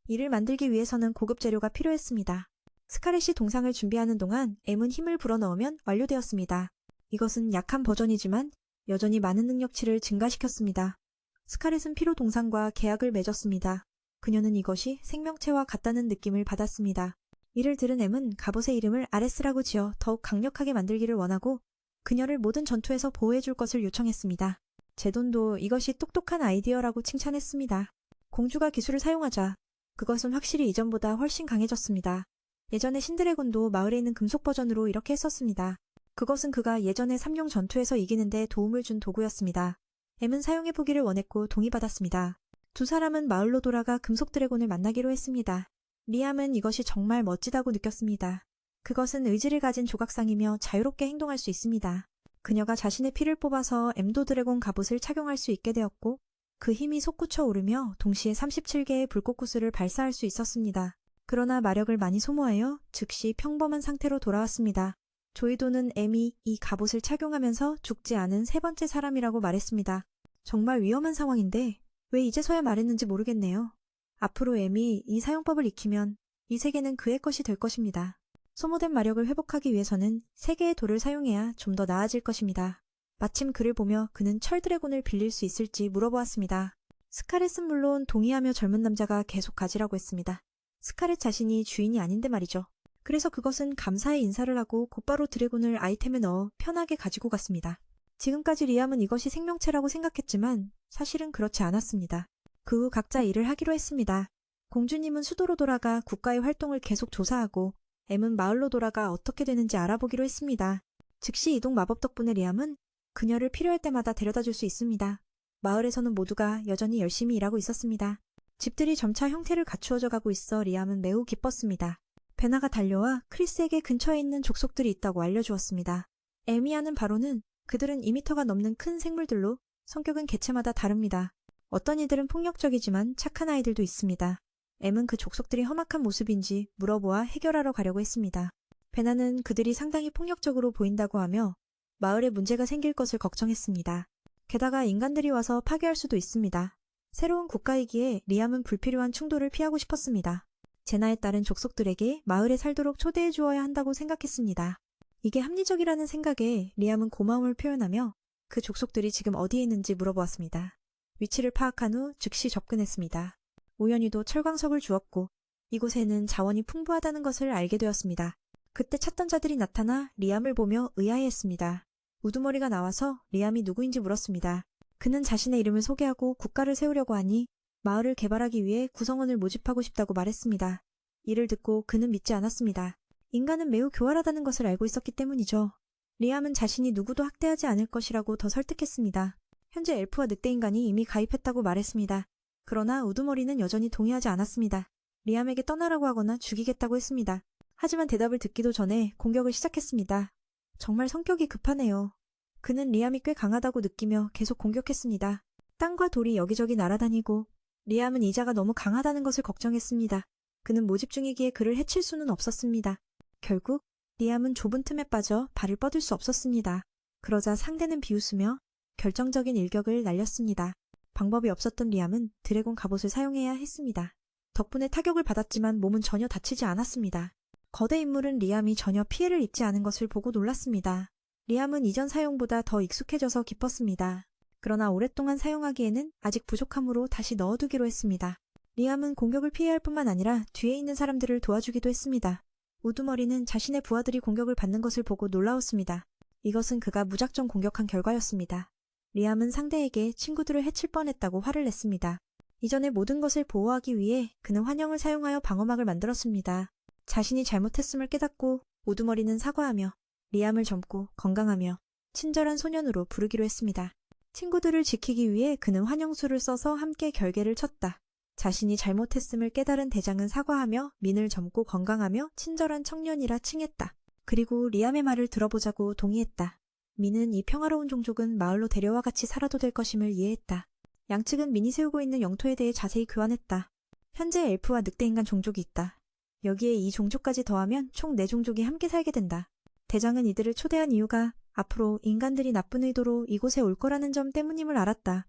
[SPEAKER 1] 이를 만들기 위해서는 고급 재료가 필요했습니다. 스칼렛이 동상을 준비하는 동안 M은 힘을 불어넣으면 완료되었습니다. 이것은 약한 버전이지만 여전히 많은 능력치를 증가시켰습니다. 스칼렛은 피로 동상과 계약을 맺었습니다. 그녀는 이것이 생명체와 같다는 느낌을 받았습니다. 이를 들은 M은 갑옷의 이름을 아레스라고 지어 더욱 강력하게 만들기를 원하고 그녀를 모든 전투에서 보호해줄 것을 요청했습니다. 제돈도 이것이 똑똑한 아이디어라고 칭찬했습니다. 공주가 기술을 사용하자 그것은 확실히 이전보다 훨씬 강해졌습니다. 예전에 신드래곤도 마을에 있는 금속 버전으로 이렇게 했었습니다. 그것은 그가 예전에 삼룡 전투에서 이기는 데 도움을 준 도구였습니다. M은 사용해보기를 원했고 동의받았습니다. 두 사람은 마을로 돌아가 금속 드래곤을 만나기로 했습니다. 리암은 이것이 정말 멋지다고 느꼈습니다. 그것은 의지를 가진 조각상이며 자유롭게 행동할 수 있습니다. 그녀가 자신의 피를 뽑아서 엠도 드래곤 갑옷을 착용할 수 있게 되었고 그 힘이 솟구쳐 오르며 동시에 37개의 불꽃구슬을 발사할 수 있었습니다. 그러나 마력을 많이 소모하여 즉시 평범한 상태로 돌아왔습니다. 조이도는 M이 이 갑옷을 착용하면서 죽지 않은 세 번째 사람이라고 말했습니다. 정말 위험한 상황인데 왜 이제서야 말했는지 모르겠네요. 앞으로 M이 이 사용법을 익히면 이 세계는 그의 것이 될 것입니다. 소모된 마력을 회복하기 위해서는 3개의 돌을 사용해야 좀 더 나아질 것입니다. 마침 그를 보며 그는 철 드래곤을 빌릴 수 있을지 물어보았습니다. 스칼렛은 물론 동의하며 젊은 남자가 계속 가지라고 했습니다. 스카렛 자신이 주인이 아닌데 말이죠. 그래서 그것은 감사의 인사를 하고 곧바로 드래곤을 아이템에 넣어 편하게 가지고 갔습니다. 지금까지 리암은 이것이 생명체라고 생각했지만 사실은 그렇지 않았습니다. 그 후 각자 일을 하기로 했습니다. 공주님은 수도로 돌아가 국가의 활동을 계속 조사하고 M은 마을로 돌아가 어떻게 되는지 알아보기로 했습니다. 즉시 이동 마법 덕분에 리암은 그녀를 필요할 때마다 데려다 줄 수 있습니다. 마을에서는 모두가 여전히 열심히 일하고 있었습니다. 집들이 점차 형태를 갖추어져 가고 있어 리암은 매우 기뻤습니다. 베나가 달려와 크리스에게 근처에 있는 족속들이 있다고 알려주었습니다. 에미아는 바로는 그들은 2m가 넘는 큰 생물들로 성격은 개체마다 다릅니다. 어떤 이들은 폭력적이지만 착한 아이들도 있습니다. M은 그 족속들이 험악한 모습인지 물어보아 해결하러 가려고 했습니다. 베나는 그들이 상당히 폭력적으로 보인다고 하며 마을에 문제가 생길 것을 걱정했습니다. 게다가 인간들이 와서 파괴할 수도 있습니다. 새로운 국가이기에 리암은 불필요한 충돌을 피하고 싶었습니다. 제나에 따른 족속들에게 마을에 살도록 초대해 주어야 한다고 생각했습니다. 이게 합리적이라는 생각에 리암은 고마움을 표현하며 그 족속들이 지금 어디에 있는지 물어보았습니다. 위치를 파악한 후 즉시 접근했습니다. 우연히도 철광석을 주었고 이곳에는 자원이 풍부하다는 것을 알게 되었습니다. 그때 찾던 자들이 나타나 리암을 보며 의아해했습니다. 우두머리가 나와서 리암이 누구인지 물었습니다. 그는 자신의 이름을 소개하고 국가를 세우려고 하니 마을을 개발하기 위해 구성원을 모집하고 싶다고 말했습니다. 이를 듣고 그는 믿지 않았습니다. 인간은 매우 교활하다는 것을 알고 있었기 때문이죠. 리암은 자신이 누구도 학대하지 않을 것이라고 더 설득했습니다. 현재 엘프와 늑대인간이 이미 가입했다고 말했습니다. 그러나 우두머리는 여전히 동의하지 않았습니다. 리암에게 떠나라고 하거나 죽이겠다고 했습니다. 하지만 대답을 듣기도 전에 공격을 시작했습니다. 정말 성격이 급하네요. 그는 리암이 꽤 강하다고 느끼며 계속 공격했습니다. 땅과 돌이 여기저기 날아다니고 리암은 이자가 너무 강하다는 것을 걱정했습니다. 그는 모집 중이기에 그를 해칠 수는 없었습니다. 결국 리암은 좁은 틈에 빠져 발을 뻗을 수 없었습니다. 그러자 상대는 비웃으며 결정적인 일격을 날렸습니다. 방법이 없었던 리암은 드래곤 갑옷을 사용해야 했습니다. 덕분에 타격을 받았지만 몸은 전혀 다치지 않았습니다. 거대 인물은 리암이 전혀 피해를 입지 않은 것을 보고 놀랐습니다. 리암은 이전 사용보다 더 익숙해져서 기뻤습니다. 그러나 오랫동안 사용하기에는 아직 부족하므로 다시 넣어두기로 했습니다. 리암은 공격을 피해야 할 뿐만 아니라 뒤에 있는 사람들을 도와주기도 했습니다. 우두머리는 자신의 부하들이 공격을 받는 것을 보고 놀라웠습니다. 이것은 그가 무작정 공격한 결과였습니다. 리암은 상대에게 친구들을 해칠 뻔했다고 화를 냈습니다. 이전의 모든 것을 보호하기 위해 그는 환영을 사용하여 방어막을 만들었습니다. 자신이 잘못했음을 깨닫고 우두머리는 사과하며 리암을 젊고 건강하며 친절한 소년으로 부르기로 했습니다. 친구들을 지키기 위해 그는 환영수를 써서 함께 결계를 쳤다. 자신이 잘못했음을 깨달은 대장은 사과하며 민을 젊고 건강하며 친절한 청년이라 칭했다. 그리고 리암의 말을 들어보자고 동의했다. 민은 이 평화로운 종족은 마을로 데려와 같이 살아도 될 것임을 이해했다. 양측은 민이 세우고 있는 영토에 대해 자세히 교환했다. 현재 엘프와 늑대인간 종족이 있다. 여기에 이 종족까지 더하면 총 4종족이 함께 살게 된다. 대장은 이들을 초대한 이유가 앞으로 인간들이 나쁜 의도로 이곳에 올 거라는 점 때문임을 알았다.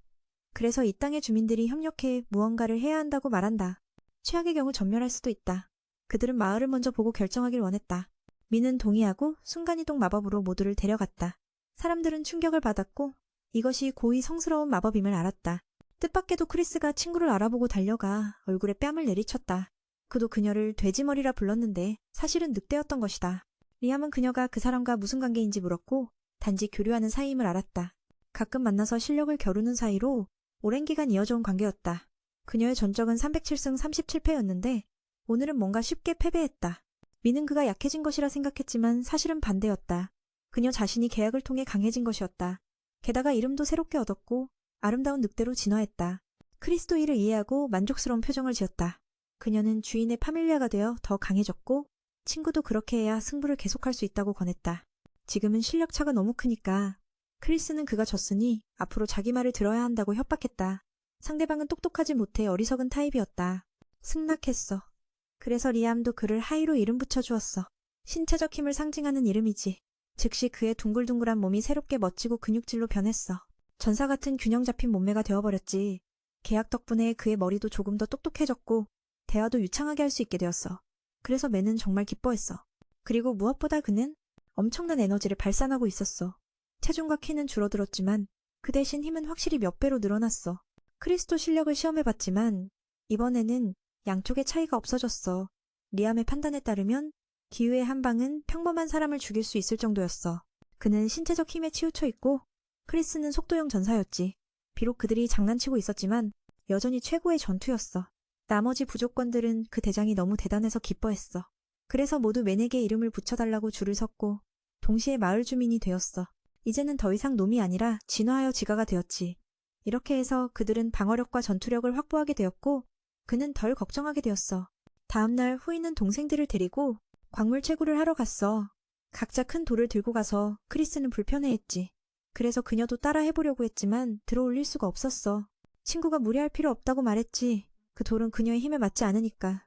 [SPEAKER 1] 그래서 이 땅의 주민들이 협력해 무언가를 해야 한다고 말한다. 최악의 경우 전멸할 수도 있다. 그들은 마을을 먼저 보고 결정하길 원했다. 민은 동의하고 순간이동 마법으로 모두를 데려갔다. 사람들은 충격을 받았고 이것이 고의 성스러운 마법임을 알았다. 뜻밖에도 크리스가 친구를 알아보고 달려가 얼굴에 뺨을 내리쳤다. 그도 그녀를 돼지머리라 불렀는데 사실은 늑대였던 것이다. 리암은 그녀가 그 사람과 무슨 관계인지 물었고 단지 교류하는 사이임을 알았다. 가끔 만나서 실력을 겨루는 사이로 오랜 기간 이어져온 관계였다. 그녀의 전적은 307승 37패였는데 오늘은 뭔가 쉽게 패배했다. 미는 그가 약해진 것이라 생각했지만 사실은 반대였다. 그녀 자신이 계약을 통해 강해진 것이었다. 게다가 이름도 새롭게 얻었고 아름다운 늑대로 진화했다. 크리스도 이를 이해하고 만족스러운 표정을 지었다. 그녀는 주인의 파밀리아가 되어 더 강해졌고 친구도 그렇게 해야 승부를 계속할 수 있다고 권했다. 지금은 실력 차가 너무 크니까 크리스는 그가 졌으니 앞으로 자기 말을 들어야 한다고 협박했다. 상대방은 똑똑하지 못해 어리석은 타입이었다. 승낙했어. 그래서 리암도 그를 하이로 이름 붙여주었어. 신체적 힘을 상징하는 이름이지. 즉시 그의 둥글둥글한 몸이 새롭게 멋지고 근육질로 변했어. 전사 같은 균형 잡힌 몸매가 되어버렸지. 계약 덕분에 그의 머리도 조금 더 똑똑해졌고 대화도 유창하게 할 수 있게 되었어. 그래서 맨은 정말 기뻐했어. 그리고 무엇보다 그는 엄청난 에너지를 발산하고 있었어. 체중과 키는 줄어들었지만 그 대신 힘은 확실히 몇 배로 늘어났어. 크리스도 실력을 시험해봤지만 이번에는 양쪽의 차이가 없어졌어. 리암의 판단에 따르면 기우의 한 방은 평범한 사람을 죽일 수 있을 정도였어. 그는 신체적 힘에 치우쳐 있고 크리스는 속도형 전사였지. 비록 그들이 장난치고 있었지만 여전히 최고의 전투였어. 나머지 부족권들은 그 대장이 너무 대단해서 기뻐했어. 그래서 모두 맨에게 이름을 붙여달라고 줄을 섰고 동시에 마을 주민이 되었어. 이제는 더 이상 놈이 아니라 진화하여 지가가 되었지. 이렇게 해서 그들은 방어력과 전투력을 확보하게 되었고 그는 덜 걱정하게 되었어. 다음날 후이는 동생들을 데리고 광물 채굴을 하러 갔어. 각자 큰 돌을 들고 가서 크리스는 불편해했지. 그래서 그녀도 따라 해보려고 했지만 들어올릴 수가 없었어. 친구가 무리할 필요 없다고 말했지. 그 돌은 그녀의 힘에 맞지 않으니까.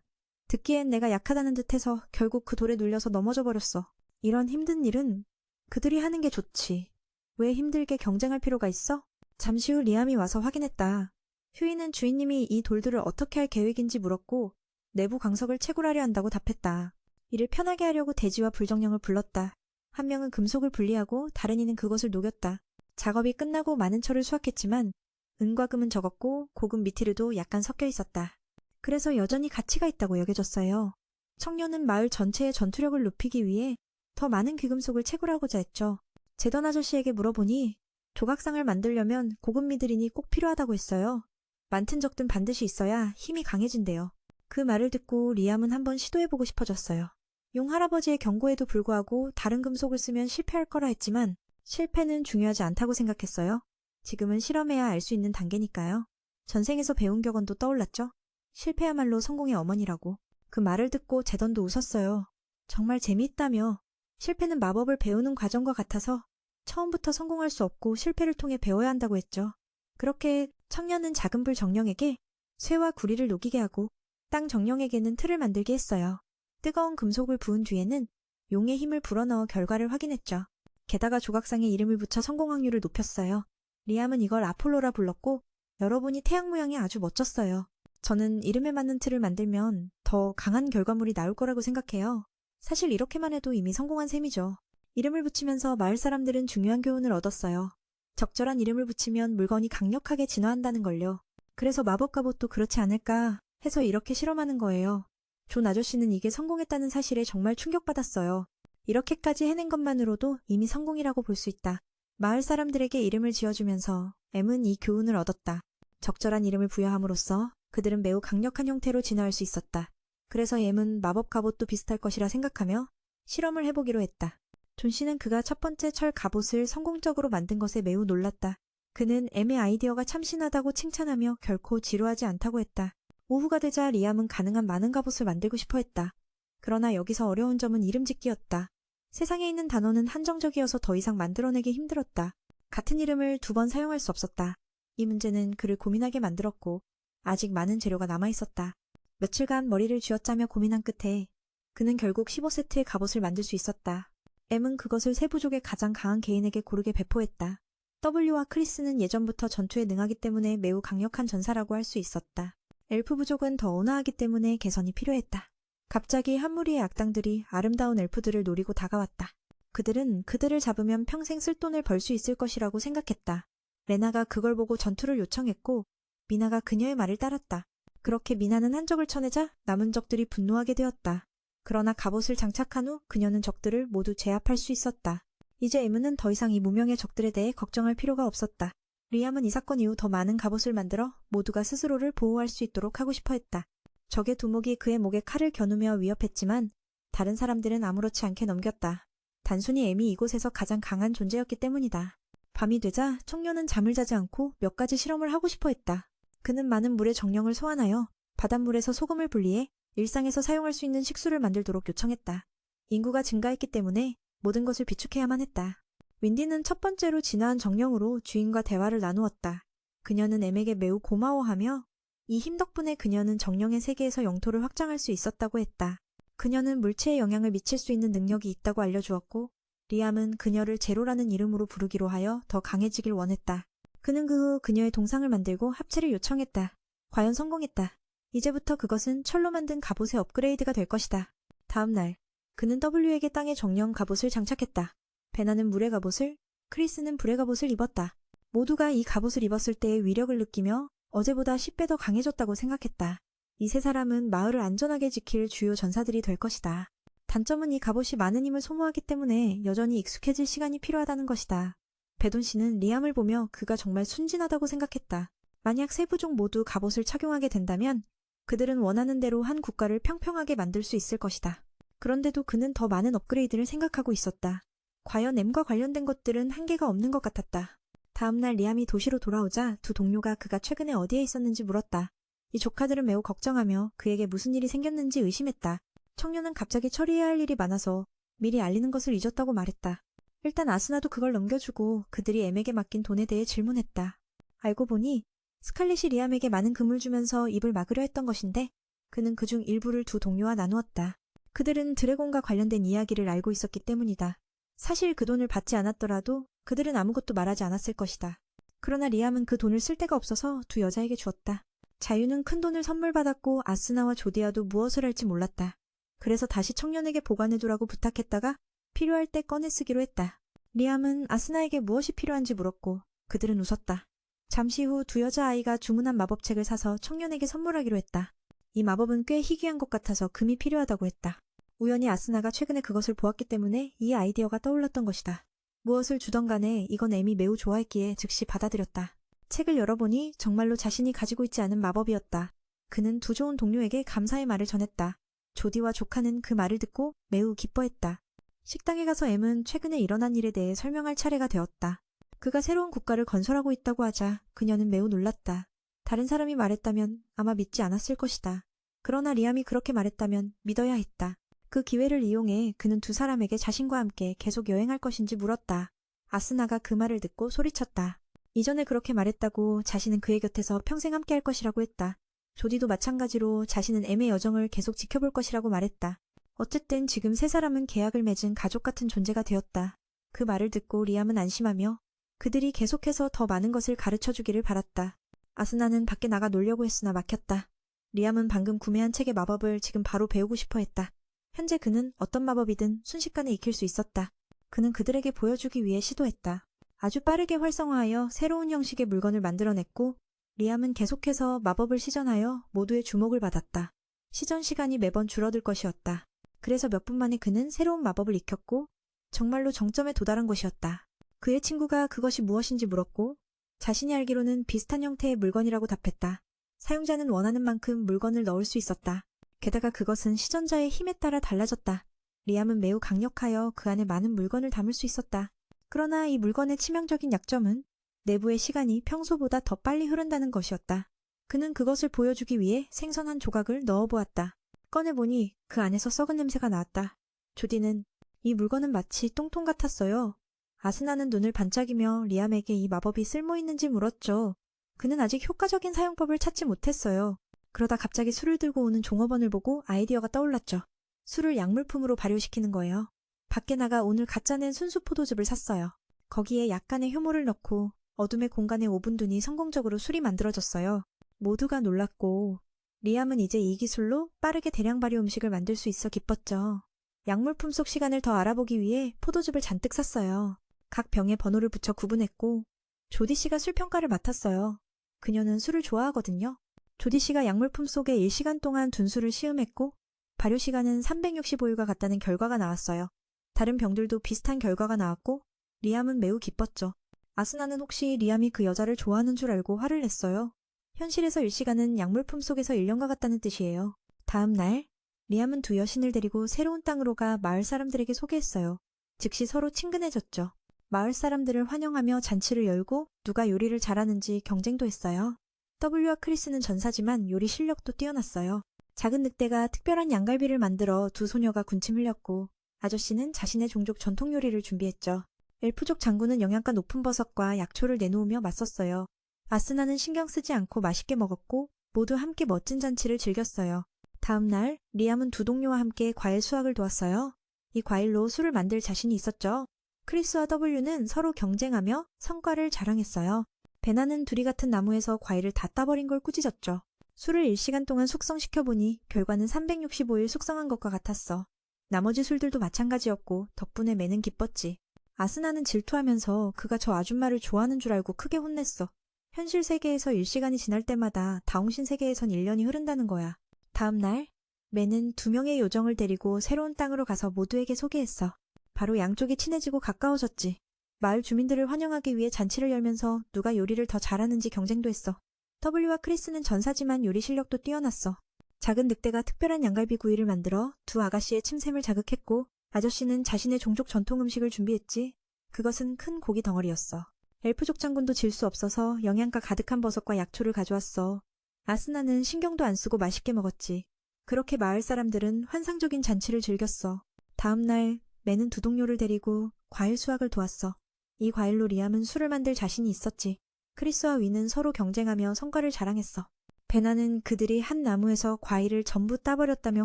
[SPEAKER 1] 듣기엔 내가 약하다는 듯해서 결국 그 돌에 눌려서 넘어져 버렸어. 이런 힘든 일은 그들이 하는 게 좋지. 왜 힘들게 경쟁할 필요가 있어? 잠시 후 리암이 와서 확인했다. 휴이는 주인님이 이 돌들을 어떻게 할 계획인지 물었고 내부 광석을 채굴하려 한다고 답했다. 이를 편하게 하려고 대지와 불정령을 불렀다. 한 명은 금속을 분리하고 다른 이는 그것을 녹였다. 작업이 끝나고 많은 철을 수확했지만 은과 금은 적었고 고급 미티르도 약간 섞여 있었다. 그래서 여전히 가치가 있다고 여겨졌어요. 청년은 마을 전체의 전투력을 높이기 위해 더 많은 귀금속을 채굴하고자 했죠. 제던 아저씨에게 물어보니 조각상을 만들려면 고급 미드린이 꼭 필요하다고 했어요. 많든 적든 반드시 있어야 힘이 강해진대요. 그 말을 듣고 리암은 한번 시도해보고 싶어졌어요. 용 할아버지의 경고에도 불구하고 다른 금속을 쓰면 실패할 거라 했지만 실패는 중요하지 않다고 생각했어요. 지금은 실험해야 알 수 있는 단계니까요. 전생에서 배운 격언도 떠올랐죠. 실패야말로 성공의 어머니라고. 그 말을 듣고 제던도 웃었어요. 정말 재미있다며. 실패는 마법을 배우는 과정과 같아서 처음부터 성공할 수 없고 실패를 통해 배워야 한다고 했죠. 그렇게 청년은 작은 불 정령에게 쇠와 구리를 녹이게 하고 땅 정령에게는 틀을 만들게 했어요. 뜨거운 금속을 부은 뒤에는 용의 힘을 불어넣어 결과를 확인했죠. 게다가 조각상에 이름을 붙여 성공 확률을 높였어요. 리암은 이걸 아폴로라 불렀고 여러분이 태양 모양이 아주 멋졌어요. 저는 이름에 맞는 틀을 만들면 더 강한 결과물이 나올 거라고 생각해요. 사실 이렇게만 해도 이미 성공한 셈이죠. 이름을 붙이면서 마을 사람들은 중요한 교훈을 얻었어요. 적절한 이름을 붙이면 물건이 강력하게 진화한다는 걸요. 그래서 마법 갑옷도 그렇지 않을까 해서 이렇게 실험하는 거예요. 존 아저씨는 이게 성공했다는 사실에 정말 충격받았어요. 이렇게까지 해낸 것만으로도 이미 성공이라고 볼 수 있다. 마을 사람들에게 이름을 지어주면서 M은 이 교훈을 얻었다. 적절한 이름을 부여함으로써 그들은 매우 강력한 형태로 진화할 수 있었다. 그래서 M은 마법 갑옷도 비슷할 것이라 생각하며 실험을 해보기로 했다. 존 씨는 그가 첫 번째 철 갑옷을 성공적으로 만든 것에 매우 놀랐다. 그는 M의 아이디어가 참신하다고 칭찬하며 결코 지루하지 않다고 했다. 오후가 되자 리암은 가능한 많은 갑옷을 만들고 싶어 했다. 그러나 여기서 어려운 점은 이름 짓기였다. 세상에 있는 단어는 한정적이어서 더 이상 만들어내기 힘들었다. 같은 이름을 두 번 사용할 수 없었다. 이 문제는 그를 고민하게 만들었고 아직 많은 재료가 남아있었다. 며칠간 머리를 쥐어짜며 고민한 끝에 그는 결국 15세트의 갑옷을 만들 수 있었다. M은 그것을 세 부족의 가장 강한 개인에게 고르게 배포했다. W와 크리스는 예전부터 전투에 능하기 때문에 매우 강력한 전사라고 할 수 있었다. 엘프 부족은 더 온화하기 때문에 개선이 필요했다. 갑자기 한 무리의 악당들이 아름다운 엘프들을 노리고 다가왔다. 그들은 그들을 잡으면 평생 쓸 돈을 벌 수 있을 것이라고 생각했다. 레나가 그걸 보고 전투를 요청했고 미나가 그녀의 말을 따랐다. 그렇게 미나는 한 적을 쳐내자 남은 적들이 분노하게 되었다. 그러나 갑옷을 장착한 후 그녀는 적들을 모두 제압할 수 있었다. 이제 에무는 더 이상 이 무명의 적들에 대해 걱정할 필요가 없었다. 리암은 이 사건 이후 더 많은 갑옷을 만들어 모두가 스스로를 보호할 수 있도록 하고 싶어 했다. 적의 두목이 그의 목에 칼을 겨누며 위협했지만 다른 사람들은 아무렇지 않게 넘겼다. 단순히 에미 이곳에서 가장 강한 존재였기 때문이다. 밤이 되자 청년은 잠을 자지 않고 몇 가지 실험을 하고 싶어 했다. 그는 많은 물의 정령을 소환하여 바닷물에서 소금을 분리해 일상에서 사용할 수 있는 식수를 만들도록 요청했다. 인구가 증가했기 때문에 모든 것을 비축해야만 했다. 윈디는 첫 번째로 진화한 정령으로 주인과 대화를 나누었다. 그녀는 M에게 매우 고마워하며 이 힘 덕분에 그녀는 정령의 세계에서 영토를 확장할 수 있었다고 했다. 그녀는 물체에 영향을 미칠 수 있는 능력이 있다고 알려주었고 리암은 그녀를 제로라는 이름으로 부르기로 하여 더 강해지길 원했다. 그는 그 후 그녀의 동상을 만들고 합체를 요청했다. 과연 성공했다. 이제부터 그것은 철로 만든 갑옷의 업그레이드가 될 것이다. 다음 날 그는 W에게 땅의 정령 갑옷을 장착했다. 베나는 물의 갑옷을, 크리스는 불의 갑옷을 입었다. 모두가 이 갑옷을 입었을 때의 위력을 느끼며 어제보다 10배 더 강해졌다고 생각했다. 이 세 사람은 마을을 안전하게 지킬 주요 전사들이 될 것이다. 단점은 이 갑옷이 많은 힘을 소모하기 때문에 여전히 익숙해질 시간이 필요하다는 것이다. 배돈 씨는 리암을 보며 그가 정말 순진하다고 생각했다. 만약 세 부족 모두 갑옷을 착용하게 된다면 그들은 원하는 대로 한 국가를 평평하게 만들 수 있을 것이다. 그런데도 그는 더 많은 업그레이드를 생각하고 있었다. 과연 M과 관련된 것들은 한계가 없는 것 같았다. 다음날 리암이 도시로 돌아오자 두 동료가 그가 최근에 어디에 있었는지 물었다. 이 조카들은 매우 걱정하며 그에게 무슨 일이 생겼는지 의심했다. 청년은 갑자기 처리해야 할 일이 많아서 미리 알리는 것을 잊었다고 말했다. 일단 아스나도 그걸 넘겨주고 그들이 M에게 맡긴 돈에 대해 질문했다. 알고 보니 스칼렛이 리암에게 많은 금을 주면서 입을 막으려 했던 것인데 그는 그중 일부를 두 동료와 나누었다. 그들은 드래곤과 관련된 이야기를 알고 있었기 때문이다. 사실 그 돈을 받지 않았더라도 그들은 아무것도 말하지 않았을 것이다. 그러나 리암은 그 돈을 쓸 데가 없어서 두 여자에게 주었다. 자유는 큰 돈을 선물 받았고 아스나와 조디아도 무엇을 할지 몰랐다. 그래서 다시 청년에게 보관해두라고 부탁했다가 필요할 때 꺼내 쓰기로 했다. 리암은 아스나에게 무엇이 필요한지 물었고 그들은 웃었다. 잠시 후 두 여자아이가 주문한 마법책을 사서 청년에게 선물하기로 했다. 이 마법은 꽤 희귀한 것 같아서 금이 필요하다고 했다. 우연히 아스나가 최근에 그것을 보았기 때문에 이 아이디어가 떠올랐던 것이다. 무엇을 주던 간에 이건 M이 매우 좋아했기에 즉시 받아들였다. 책을 열어보니 정말로 자신이 가지고 있지 않은 마법이었다. 그는 두 좋은 동료에게 감사의 말을 전했다. 조디와 조카는 그 말을 듣고 매우 기뻐했다. 식당에 가서 M은 최근에 일어난 일에 대해 설명할 차례가 되었다. 그가 새로운 국가를 건설하고 있다고 하자 그녀는 매우 놀랐다. 다른 사람이 말했다면 아마 믿지 않았을 것이다. 그러나 리암이 그렇게 말했다면 믿어야 했다. 그 기회를 이용해 그는 두 사람에게 자신과 함께 계속 여행할 것인지 물었다. 아스나가 그 말을 듣고 소리쳤다. 이전에 그렇게 말했다고 자신은 그의 곁에서 평생 함께 할 것이라고 했다. 조디도 마찬가지로 자신은 M의 여정을 계속 지켜볼 것이라고 말했다. 어쨌든 지금 세 사람은 계약을 맺은 가족 같은 존재가 되었다. 그 말을 듣고 리암은 안심하며 그들이 계속해서 더 많은 것을 가르쳐주기를 바랐다. 아스나는 밖에 나가 놀려고 했으나 막혔다. 리암은 방금 구매한 책의 마법을 지금 바로 배우고 싶어 했다. 현재 그는 어떤 마법이든 순식간에 익힐 수 있었다. 그는 그들에게 보여주기 위해 시도했다. 아주 빠르게 활성화하여 새로운 형식의 물건을 만들어냈고 리암은 계속해서 마법을 시전하여 모두의 주목을 받았다. 시전 시간이 매번 줄어들 것이었다. 그래서 몇 분 만에 그는 새로운 마법을 익혔고 정말로 정점에 도달한 것이었다. 그의 친구가 그것이 무엇인지 물었고 자신이 알기로는 비슷한 형태의 물건이라고 답했다. 사용자는 원하는 만큼 물건을 넣을 수 있었다. 게다가 그것은 시전자의 힘에 따라 달라졌다. 리암은 매우 강력하여 그 안에 많은 물건을 담을 수 있었다. 그러나 이 물건의 치명적인 약점은 내부의 시간이 평소보다 더 빨리 흐른다는 것이었다. 그는 그것을 보여주기 위해 생선한 조각을 넣어보았다. 꺼내보니 그 안에서 썩은 냄새가 나왔다. 조디는 이 물건은 마치 똥통 같았어요. 아스나는 눈을 반짝이며 리암에게 이 마법이 쓸모있는지 물었죠. 그는 아직 효과적인 사용법을 찾지 못했어요. 그러다 갑자기 술을 들고 오는 종업원을 보고 아이디어가 떠올랐죠. 술을 약물품으로 발효시키는 거예요. 밖에 나가 오늘 가짜 낸 순수 포도즙을 샀어요. 거기에 약간의 효모를 넣고 어둠의 공간에 5분 두니 성공적으로 술이 만들어졌어요. 모두가 놀랐고 리암은 이제 이 기술로 빠르게 대량 발효 음식을 만들 수 있어 기뻤죠. 약물품 속 시간을 더 알아보기 위해 포도즙을 잔뜩 샀어요. 각 병에 번호를 붙여 구분했고 조디 씨가 술 평가를 맡았어요. 그녀는 술을 좋아하거든요. 조디 씨가 약물품 속에 1시간 동안 둔 술을 시음했고 발효 시간은 365일과 같다는 결과가 나왔어요. 다른 병들도 비슷한 결과가 나왔고 리암은 매우 기뻤죠. 아스나는 혹시 리암이 그 여자를 좋아하는 줄 알고 화를 냈어요. 현실에서 1시간은 약물품 속에서 1년과 같다는 뜻이에요. 다음 날 리암은 두 여신을 데리고 새로운 땅으로 가 마을 사람들에게 소개했어요. 즉시 서로 친근해졌죠. 마을 사람들을 환영하며 잔치를 열고 누가 요리를 잘하는지 경쟁도 했어요. W와 크리스는 전사지만 요리 실력도 뛰어났어요. 작은 늑대가 특별한 양갈비를 만들어 두 소녀가 군침 흘렸고 아저씨는 자신의 종족 전통 요리를 준비했죠. 엘프족 장군은 영양가 높은 버섯과 약초를 내놓으며 맞섰어요. 아스나는 신경 쓰지 않고 맛있게 먹었고 모두 함께 멋진 잔치를 즐겼어요. 다음 날 리암은 두 동료와 함께 과일 수확을 도왔어요. 이 과일로 술을 만들 자신이 있었죠. 크리스와 W는 서로 경쟁하며 성과를 자랑했어요. 베나는 둘이 같은 나무에서 과일을 다 따버린 걸 꾸짖었죠. 술을 1시간 동안 숙성시켜보니 결과는 365일 숙성한 것과 같았어. 나머지 술들도 마찬가지였고 덕분에 매는 기뻤지. 아스나는 질투하면서 그가 저 아줌마를 좋아하는 줄 알고 크게 혼냈어. 현실 세계에서 1시간이 지날 때마다 다홍신 세계에선 1년이 흐른다는 거야. 다음 날, 맨은 2명의 요정을 데리고 새로운 땅으로 가서 모두에게 소개했어. 바로 양쪽이 친해지고 가까워졌지. 마을 주민들을 환영하기 위해 잔치를 열면서 누가 요리를 더 잘하는지 경쟁도 했어. W와 크리스는 전사지만 요리 실력도 뛰어났어. 작은 늑대가 특별한 양갈비 구이를 만들어 2 아가씨의 침샘을 자극했고, 아저씨는 자신의 종족 전통 음식을 준비했지. 그것은 큰 고기 덩어리였어. 엘프족 장군도 질 수 없어서 영양가 가득한 버섯과 약초를 가져왔어. 아스나는 신경도 안 쓰고 맛있게 먹었지. 그렇게 마을 사람들은 환상적인 잔치를 즐겼어. 다음 날, 맨은 2 동료를 데리고 과일 수확을 도왔어. 이 과일로 리암은 술을 만들 자신이 있었지. 크리스와 윈은 서로 경쟁하며 성과를 자랑했어. 베나는 그들이 한 나무에서 과일을 전부 따버렸다며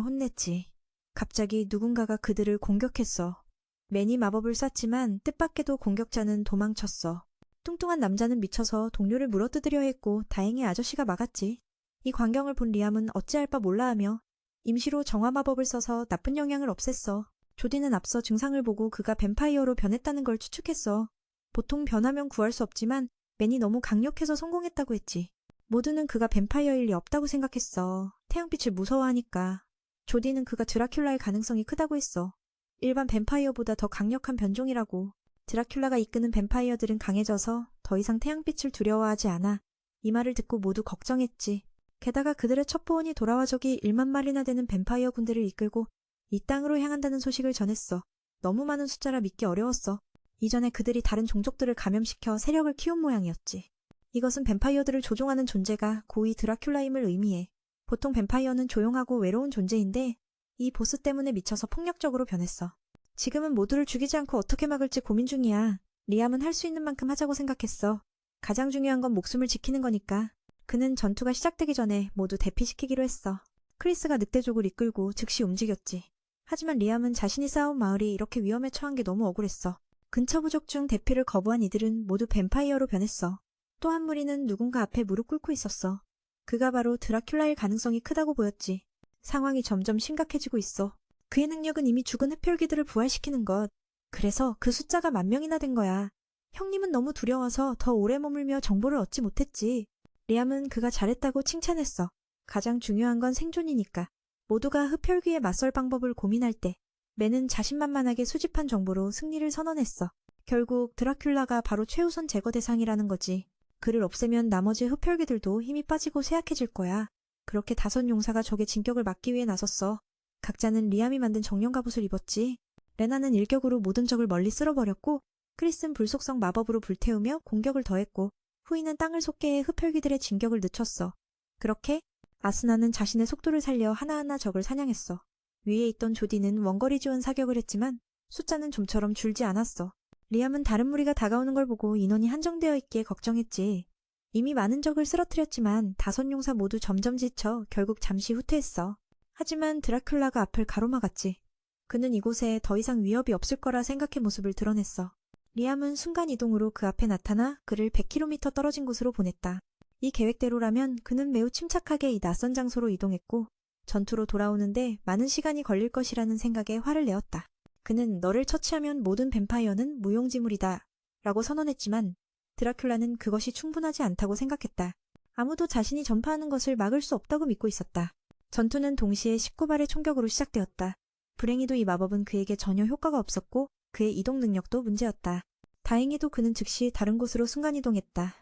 [SPEAKER 1] 혼냈지. 갑자기 누군가가 그들을 공격했어. 맨이 마법을 쐈지만 뜻밖에도 공격자는 도망쳤어. 뚱뚱한 남자는 미쳐서 동료를 물어뜯으려 했고 다행히 아저씨가 막았지. 이 광경을 본 리암은 어찌할 바 몰라하며 임시로 정화 마법을 써서 나쁜 영향을 없앴어. 조디는 앞서 증상을 보고 그가 뱀파이어로 변했다는 걸 추측했어. 보통 변하면 구할 수 없지만 맨이 너무 강력해서 성공했다고 했지. 모두는 그가 뱀파이어일 리 없다고 생각했어. 태양빛을 무서워하니까. 조디는 그가 드라큘라일 가능성이 크다고 했어. 일반 뱀파이어보다 더 강력한 변종이라고. 드라큘라가 이끄는 뱀파이어들은 강해져서 더 이상 태양빛을 두려워하지 않아. 이 말을 듣고 모두 걱정했지. 게다가 그들의 첩보원이 돌아와 적이 1만 마리나 되는 뱀파이어 군대를 이끌고 이 땅으로 향한다는 소식을 전했어. 너무 많은 숫자라 믿기 어려웠어. 이전에 그들이 다른 종족들을 감염시켜 세력을 키운 모양이었지. 이것은 뱀파이어들을 조종하는 존재가 고위 드라큘라임을 의미해. 보통 뱀파이어는 조용하고 외로운 존재인데 이 보스 때문에 미쳐서 폭력적으로 변했어. 지금은 모두를 죽이지 않고 어떻게 막을지 고민 중이야. 리암은 할 수 있는 만큼 하자고 생각했어. 가장 중요한 건 목숨을 지키는 거니까. 그는 전투가 시작되기 전에 모두 대피시키기로 했어. 크리스가 늑대족을 이끌고 즉시 움직였지. 하지만 리암은 자신이 쌓아온 마을이 이렇게 위험에 처한 게 너무 억울했어. 근처 부족 중 대피를 거부한 이들은 모두 뱀파이어로 변했어. 또 한 무리는 누군가 앞에 무릎 꿇고 있었어. 그가 바로 드라큘라일 가능성이 크다고 보였지. 상황이 점점 심각해지고 있어. 그의 능력은 이미 죽은 흡혈귀들을 부활시키는 것. 그래서 그 숫자가 10,000명이나 된 거야. 형님은 너무 두려워서 더 오래 머물며 정보를 얻지 못했지. 리암은 그가 잘했다고 칭찬했어. 가장 중요한 건 생존이니까. 모두가 흡혈귀에 맞설 방법을 고민할 때 맨은 자신만만하게 수집한 정보로 승리를 선언했어. 결국 드라큘라가 바로 최우선 제거 대상이라는 거지. 그를 없애면 나머지 흡혈귀들도 힘이 빠지고 쇠약해질 거야. 그렇게 5 용사가 적의 진격을 막기 위해 나섰어. 각자는 리암이 만든 정령 갑옷을 입었지. 레나는 일격으로 모든 적을 멀리 쓸어버렸고 크리스는 불속성 마법으로 불태우며 공격을 더했고 후이는 땅을 솟게 해 흡혈귀들의 진격을 늦췄어. 그렇게 아스나는 자신의 속도를 살려 하나하나 적을 사냥했어. 위에 있던 조디는 원거리 지원 사격을 했지만 숫자는 좀처럼 줄지 않았어. 리암은 다른 무리가 다가오는 걸 보고 인원이 한정되어 있기에 걱정했지. 이미 많은 적을 쓰러뜨렸지만 5 용사 모두 점점 지쳐 결국 잠시 후퇴했어. 하지만 드라큘라가 앞을 가로막았지. 그는 이곳에 더 이상 위협이 없을 거라 생각해 모습을 드러냈어. 리암은 순간이동으로 그 앞에 나타나 그를 100km 떨어진 곳으로 보냈다. 이 계획대로라면 그는 매우 침착하게 이 낯선 장소로 이동했고 전투로 돌아오는데 많은 시간이 걸릴 것이라는 생각에 화를 내었다. 그는 너를 처치하면 모든 뱀파이어는 무용지물이다 라고 선언했지만 드라큘라는 그것이 충분하지 않다고 생각했다. 아무도 자신이 전파하는 것을 막을 수 없다고 믿고 있었다. 전투는 동시에 19발의 총격으로 시작되었다. 불행히도 이 마법은 그에게 전혀 효과가 없었고 그의 이동 능력도 문제였다. 다행히도 그는 즉시 다른 곳으로 순간이동했다.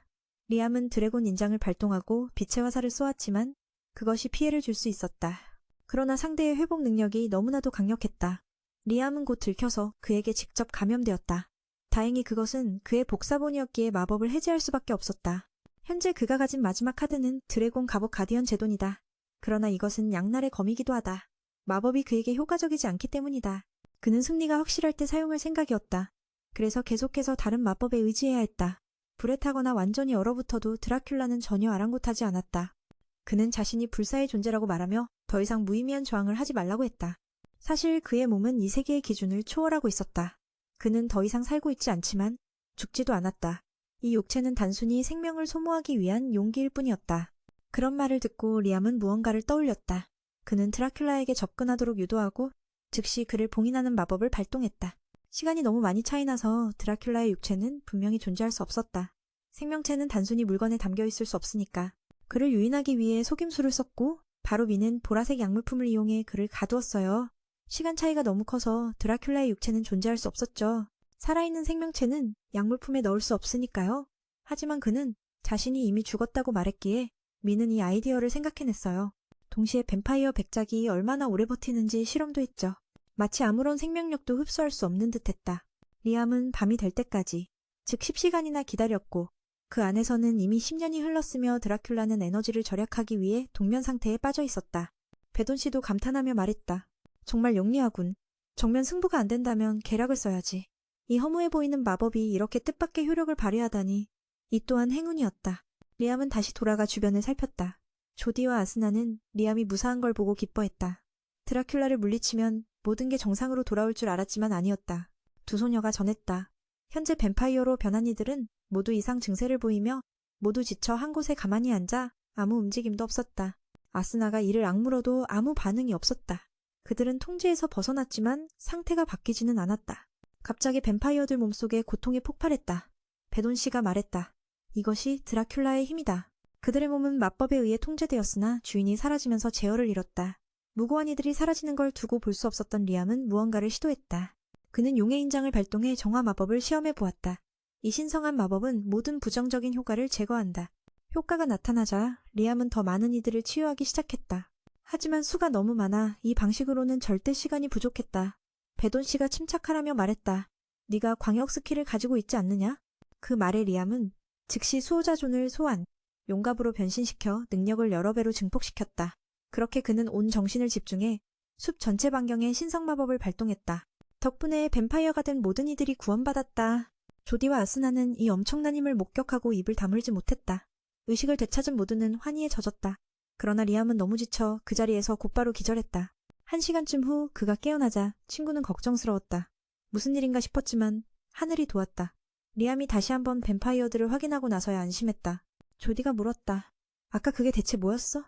[SPEAKER 1] 리암은 드래곤 인장을 발동하고 빛의 화살을 쏘았지만 그것이 피해를 줄 수 있었다. 그러나 상대의 회복 능력이 너무나도 강력했다. 리암은 곧 들켜서 그에게 직접 감염되었다. 다행히 그것은 그의 복사본이었기에 마법을 해제할 수밖에 없었다. 현재 그가 가진 마지막 카드는 드래곤 갑옷 가디언 제돈이다. 그러나 이것은 양날의 검이기도 하다. 마법이 그에게 효과적이지 않기 때문이다. 그는 승리가 확실할 때 사용할 생각이었다. 그래서 계속해서 다른 마법에 의지해야 했다. 불에 타거나 완전히 얼어붙어도 드라큘라는 전혀 아랑곳하지 않았다. 그는 자신이 불사의 존재라고 말하며 더 이상 무의미한 저항을 하지 말라고 했다. 사실 그의 몸은 이 세계의 기준을 초월하고 있었다. 그는 더 이상 살고 있지 않지만 죽지도 않았다. 이 육체는 단순히 생명을 소모하기 위한 용기일 뿐이었다. 그런 말을 듣고 리암은 무언가를 떠올렸다. 그는 드라큘라에게 접근하도록 유도하고 즉시 그를 봉인하는 마법을 발동했다. 시간이 너무 많이 차이나서 드라큘라의 육체는 분명히 존재할 수 없었다. 생명체는 단순히 물건에 담겨 있을 수 없으니까. 그를 유인하기 위해 속임수를 썼고 바로 미는 보라색 약물품을 이용해 그를 가두었어요. 시간 차이가 너무 커서 드라큘라의 육체는 존재할 수 없었죠. 살아있는 생명체는 약물품에 넣을 수 없으니까요. 하지만 그는 자신이 이미 죽었다고 말했기에 미는 이 아이디어를 생각해냈어요. 동시에 뱀파이어 백작이 얼마나 오래 버티는지 실험도 했죠. 마치 아무런 생명력도 흡수할 수 없는 듯했다. 리암은 밤이 될 때까지, 즉 10시간이나 기다렸고 그 안에서는 이미 10년이 흘렀으며 드라큘라는 에너지를 절약하기 위해 동면 상태에 빠져 있었다. 베돈 씨도 감탄하며 말했다. 정말 영리하군. 정면 승부가 안 된다면 계략을 써야지. 이 허무해 보이는 마법이 이렇게 뜻밖의 효력을 발휘하다니. 이 또한 행운이었다. 리암은 다시 돌아가 주변을 살폈다. 조디와 아스나는 리암이 무사한 걸 보고 기뻐했다. 드라큘라를 물리치면 모든 게 정상으로 돌아올 줄 알았지만 아니었다. 두 소녀가 전했다. 현재 뱀파이어로 변한 이들은 모두 이상 증세를 보이며 모두 지쳐 한 곳에 가만히 앉아 아무 움직임도 없었다. 아스나가 이를 악물어도 아무 반응이 없었다. 그들은 통제에서 벗어났지만 상태가 바뀌지는 않았다. 갑자기 뱀파이어들 몸속에 고통이 폭발했다. 베돈 씨가 말했다. 이것이 드라큘라의 힘이다. 그들의 몸은 마법에 의해 통제되었으나 주인이 사라지면서 제어를 잃었다. 무고한 이들이 사라지는 걸 두고 볼 수 없었던 리암은 무언가를 시도했다. 그는 용의 인장을 발동해 정화 마법을 시험해 보았다. 이 신성한 마법은 모든 부정적인 효과를 제거한다. 효과가 나타나자 리암은 더 많은 이들을 치유하기 시작했다. 하지만 수가 너무 많아 이 방식으로는 절대 시간이 부족했다. 베돈 씨가 침착하라며 말했다. 네가 광역 스킬을 가지고 있지 않느냐? 그 말에 리암은 즉시 수호자존을 소환, 용갑으로 변신시켜 능력을 여러 배로 증폭시켰다. 그렇게 그는 온 정신을 집중해 숲 전체 반경에 신성 마법을 발동했다. 덕분에 뱀파이어가 된 모든 이들이 구원받았다. 조디와 아스나는 이 엄청난 힘을 목격하고 입을 다물지 못했다. 의식을 되찾은 모두는 환희에 젖었다. 그러나 리암은 너무 지쳐 그 자리에서 곧바로 기절했다. 1시간쯤 후 그가 깨어나자 친구는 걱정스러웠다. 무슨 일인가 싶었지만 하늘이 도왔다. 리암이 다시 한번 뱀파이어들을 확인하고 나서야 안심했다. 조디가 물었다. 아까 그게 대체 뭐였어?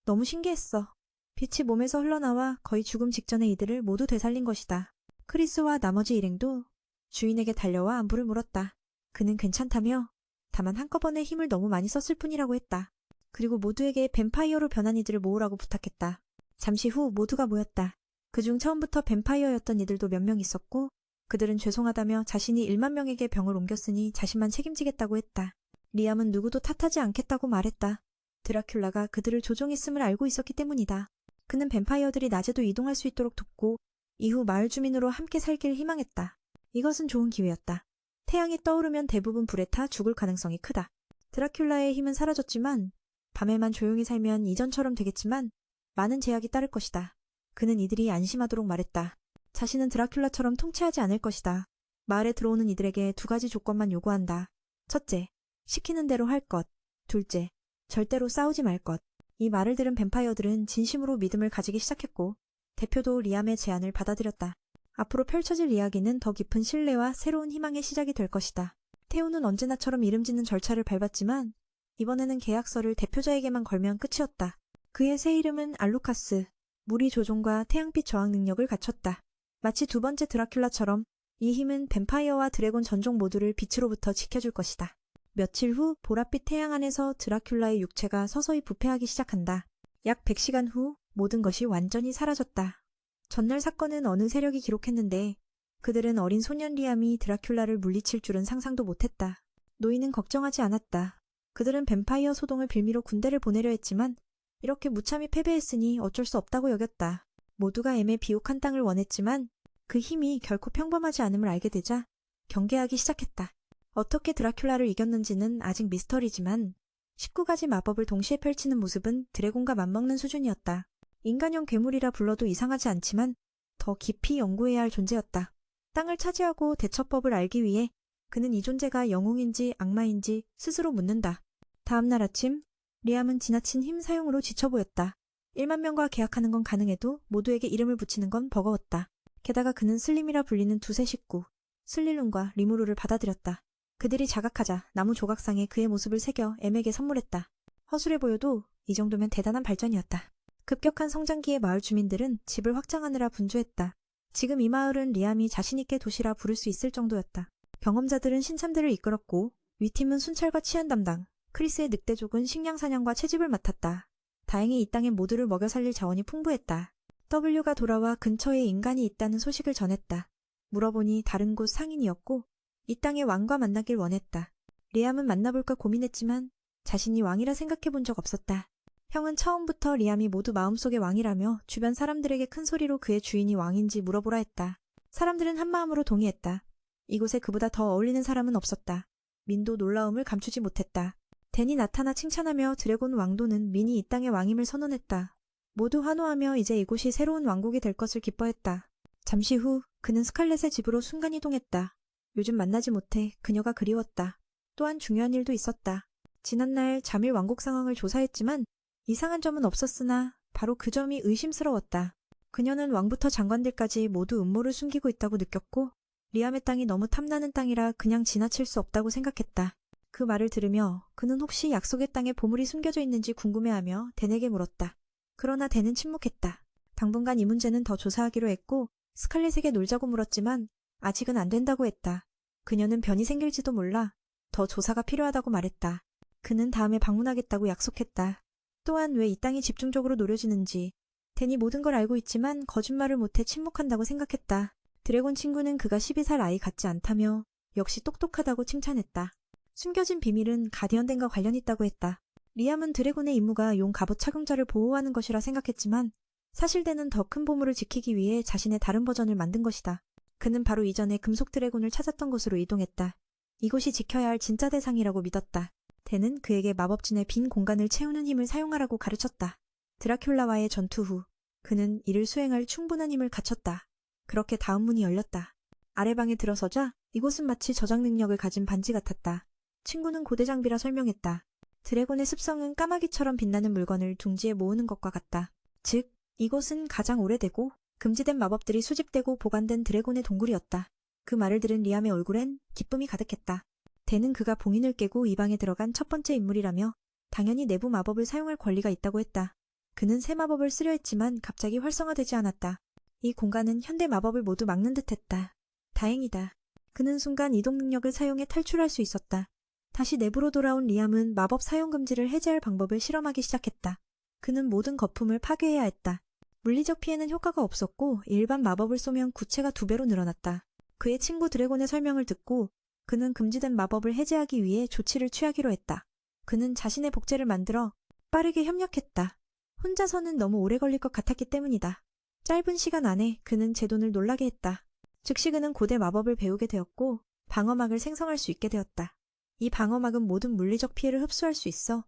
[SPEAKER 1] 너무 신기했어. 빛이 몸에서 흘러나와 거의 죽음 직전의 이들을 모두 되살린 것이다. 크리스와 나머지 일행도 주인에게 달려와 안부를 물었다. 그는 괜찮다며 다만 한꺼번에 힘을 너무 많이 썼을 뿐이라고 했다. 그리고 모두에게 뱀파이어로 변한 이들을 모으라고 부탁했다. 잠시 후 모두가 모였다. 그중 처음부터 뱀파이어였던 이들도 몇 명 있었고 그들은 죄송하다며 자신이 1만 명에게 병을 옮겼으니 자신만 책임지겠다고 했다. 리암은 누구도 탓하지 않겠다고 말했다. 드라큘라가 그들을 조종했음을 알고 있었기 때문이다. 그는 뱀파이어들이 낮에도 이동할 수 있도록 돕고 이후 마을 주민으로 함께 살기를 희망했다. 이것은 좋은 기회였다. 태양이 떠오르면 대부분 불에 타 죽을 가능성이 크다. 드라큘라의 힘은 사라졌지만 밤에만 조용히 살면 이전처럼 되겠지만 많은 제약이 따를 것이다. 그는 이들이 안심하도록 말했다. 자신은 드라큘라처럼 통치하지 않을 것이다. 마을에 들어오는 이들에게 2가지 조건만 요구한다. 첫째, 시키는 대로 할 것. 둘째, 절대로 싸우지 말 것. 이 말을 들은 뱀파이어들은 진심으로 믿음을 가지기 시작했고 대표도 리암의 제안을 받아들였다. 앞으로 펼쳐질 이야기는 더 깊은 신뢰와 새로운 희망의 시작이 될 것이다. 테오는 언제나처럼 이름 짓는 절차를 밟았지만 이번에는 계약서를 대표자에게만 걸면 끝이었다. 그의 새 이름은 알루카스, 무리 조종과 태양빛 저항 능력을 갖췄다. 마치 2번째 드라큘라처럼 이 힘은 뱀파이어와 드래곤 전종 모두를 빛으로부터 지켜줄 것이다. 며칠 후 보랏빛 태양 안에서 드라큘라의 육체가 서서히 부패하기 시작한다. 약 100시간 후 모든 것이 완전히 사라졌다. 전날 사건은 어느 세력이 기록했는데 그들은 어린 소년 리암이 드라큘라를 물리칠 줄은 상상도 못했다. 노인은 걱정하지 않았다. 그들은 뱀파이어 소동을 빌미로 군대를 보내려 했지만 이렇게 무참히 패배했으니 어쩔 수 없다고 여겼다. 모두가 애매 비옥한 땅을 원했지만 그 힘이 결코 평범하지 않음을 알게 되자 경계하기 시작했다. 어떻게 드라큘라를 이겼는지는 아직 미스터리지만 19가지 마법을 동시에 펼치는 모습은 드래곤과 맞먹는 수준이었다. 인간형 괴물이라 불러도 이상하지 않지만 더 깊이 연구해야 할 존재였다. 땅을 차지하고 대처법을 알기 위해 그는 이 존재가 영웅인지 악마인지 스스로 묻는다. 다음 날 아침 리암은 지나친 힘 사용으로 지쳐 보였다. 1만 명과 계약하는 건 가능해도 모두에게 이름을 붙이는 건 버거웠다. 게다가 그는 슬림이라 불리는 2세 식구 슬릴룬과 리무루를 받아들였다. 그들이 자각하자 나무 조각상에 그의 모습을 새겨 엠에게 선물했다. 허술해 보여도 이 정도면 대단한 발전이었다. 급격한 성장기의 마을 주민들은 집을 확장하느라 분주했다. 지금 이 마을은 리암이 자신있게 도시라 부를 수 있을 정도였다. 경험자들은 신참들을 이끌었고 윗팀은 순찰과 치안 담당, 크리스의 늑대족은 식량 사냥과 채집을 맡았다. 다행히 이 땅에 모두를 먹여 살릴 자원이 풍부했다. W가 돌아와 근처에 인간이 있다는 소식을 전했다. 물어보니 다른 곳 상인이었고 이 땅의 왕과 만나길 원했다. 리암은 만나볼까 고민했지만 자신이 왕이라 생각해본 적 없었다. 형은 처음부터 리암이 모두 마음속의 왕이라며 주변 사람들에게 큰 소리로 그의 주인이 왕인지 물어보라 했다. 사람들은 한마음으로 동의했다. 이곳에 그보다 더 어울리는 사람은 없었다. 민도 놀라움을 감추지 못했다. 댄이 나타나 칭찬하며 드래곤 왕도는 민이 이 땅의 왕임을 선언했다. 모두 환호하며 이제 이곳이 새로운 왕국이 될 것을 기뻐했다. 잠시 후 그는 스칼렛의 집으로 순간이동했다. 요즘 만나지 못해 그녀가 그리웠다. 또한 중요한 일도 있었다. 지난날 자밀 왕국 상황을 조사했지만 이상한 점은 없었으나 바로 그 점이 의심스러웠다. 그녀는 왕부터 장관들까지 모두 음모를 숨기고 있다고 느꼈고 리암의 땅이 너무 탐나는 땅이라 그냥 지나칠 수 없다고 생각했다. 그 말을 들으며 그는 혹시 약속의 땅에 보물이 숨겨져 있는지 궁금해하며 댄에게 물었다. 그러나 댄은 침묵했다. 당분간 이 문제는 더 조사하기로 했고 스칼렛에게 놀자고 물었지만 아직은 안 된다고 했다. 그녀는 변이 생길지도 몰라 더 조사가 필요하다고 말했다. 그는 다음에 방문하겠다고 약속했다. 또한 왜 이 땅이 집중적으로 노려지는지 댄이 모든 걸 알고 있지만 거짓말을 못해 침묵한다고 생각했다. 드래곤 친구는 그가 12살 아이 같지 않다며 역시 똑똑하다고 칭찬했다. 숨겨진 비밀은 가디언덴과 관련 있다고 했다. 리암은 드래곤의 임무가 용 갑옷 착용자를 보호하는 것이라 생각했지만 사실 댄은 더 큰 보물을 지키기 위해 자신의 다른 버전을 만든 것이다. 그는 바로 이전에 금속 드래곤을 찾았던 곳으로 이동했다. 이곳이 지켜야 할 진짜 대상이라고 믿었다. 댄은 그에게 마법진의 빈 공간을 채우는 힘을 사용하라고 가르쳤다. 드라큘라와의 전투 후 그는 이를 수행할 충분한 힘을 갖췄다. 그렇게 다음 문이 열렸다. 아래방에 들어서자 이곳은 마치 저장 능력을 가진 반지 같았다. 친구는 고대 장비라 설명했다. 드래곤의 습성은 까마귀처럼 빛나는 물건을 둥지에 모으는 것과 같다. 즉, 이곳은 가장 오래되고 금지된 마법들이 수집되고 보관된 드래곤의 동굴이었다. 그 말을 들은 리암의 얼굴엔 기쁨이 가득했다. 댄은 그가 봉인을 깨고 이 방에 들어간 첫 번째 인물이라며 당연히 내부 마법을 사용할 권리가 있다고 했다. 그는 새 마법을 쓰려 했지만 갑자기 활성화되지 않았다. 이 공간은 현대 마법을 모두 막는 듯했다. 다행이다. 그는 순간 이동 능력을 사용해 탈출할 수 있었다. 다시 내부로 돌아온 리암은 마법 사용 금지를 해제할 방법을 실험하기 시작했다. 그는 모든 거품을 파괴해야 했다. 물리적 피해는 효과가 없었고 일반 마법을 쏘면 구체가 2배로 늘어났다. 그의 친구 드래곤의 설명을 듣고 그는 금지된 마법을 해제하기 위해 조치를 취하기로 했다. 그는 자신의 복제를 만들어 빠르게 협력했다. 혼자서는 너무 오래 걸릴 것 같았기 때문이다. 짧은 시간 안에 그는 제돈을 놀라게 했다. 즉시 그는 고대 마법을 배우게 되었고 방어막을 생성할 수 있게 되었다. 이 방어막은 모든 물리적 피해를 흡수할 수 있어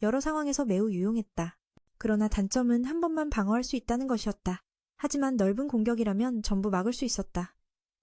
[SPEAKER 1] 여러 상황에서 매우 유용했다. 그러나 단점은 한 번만 방어할 수 있다는 것이었다. 하지만 넓은 공격이라면 전부 막을 수 있었다.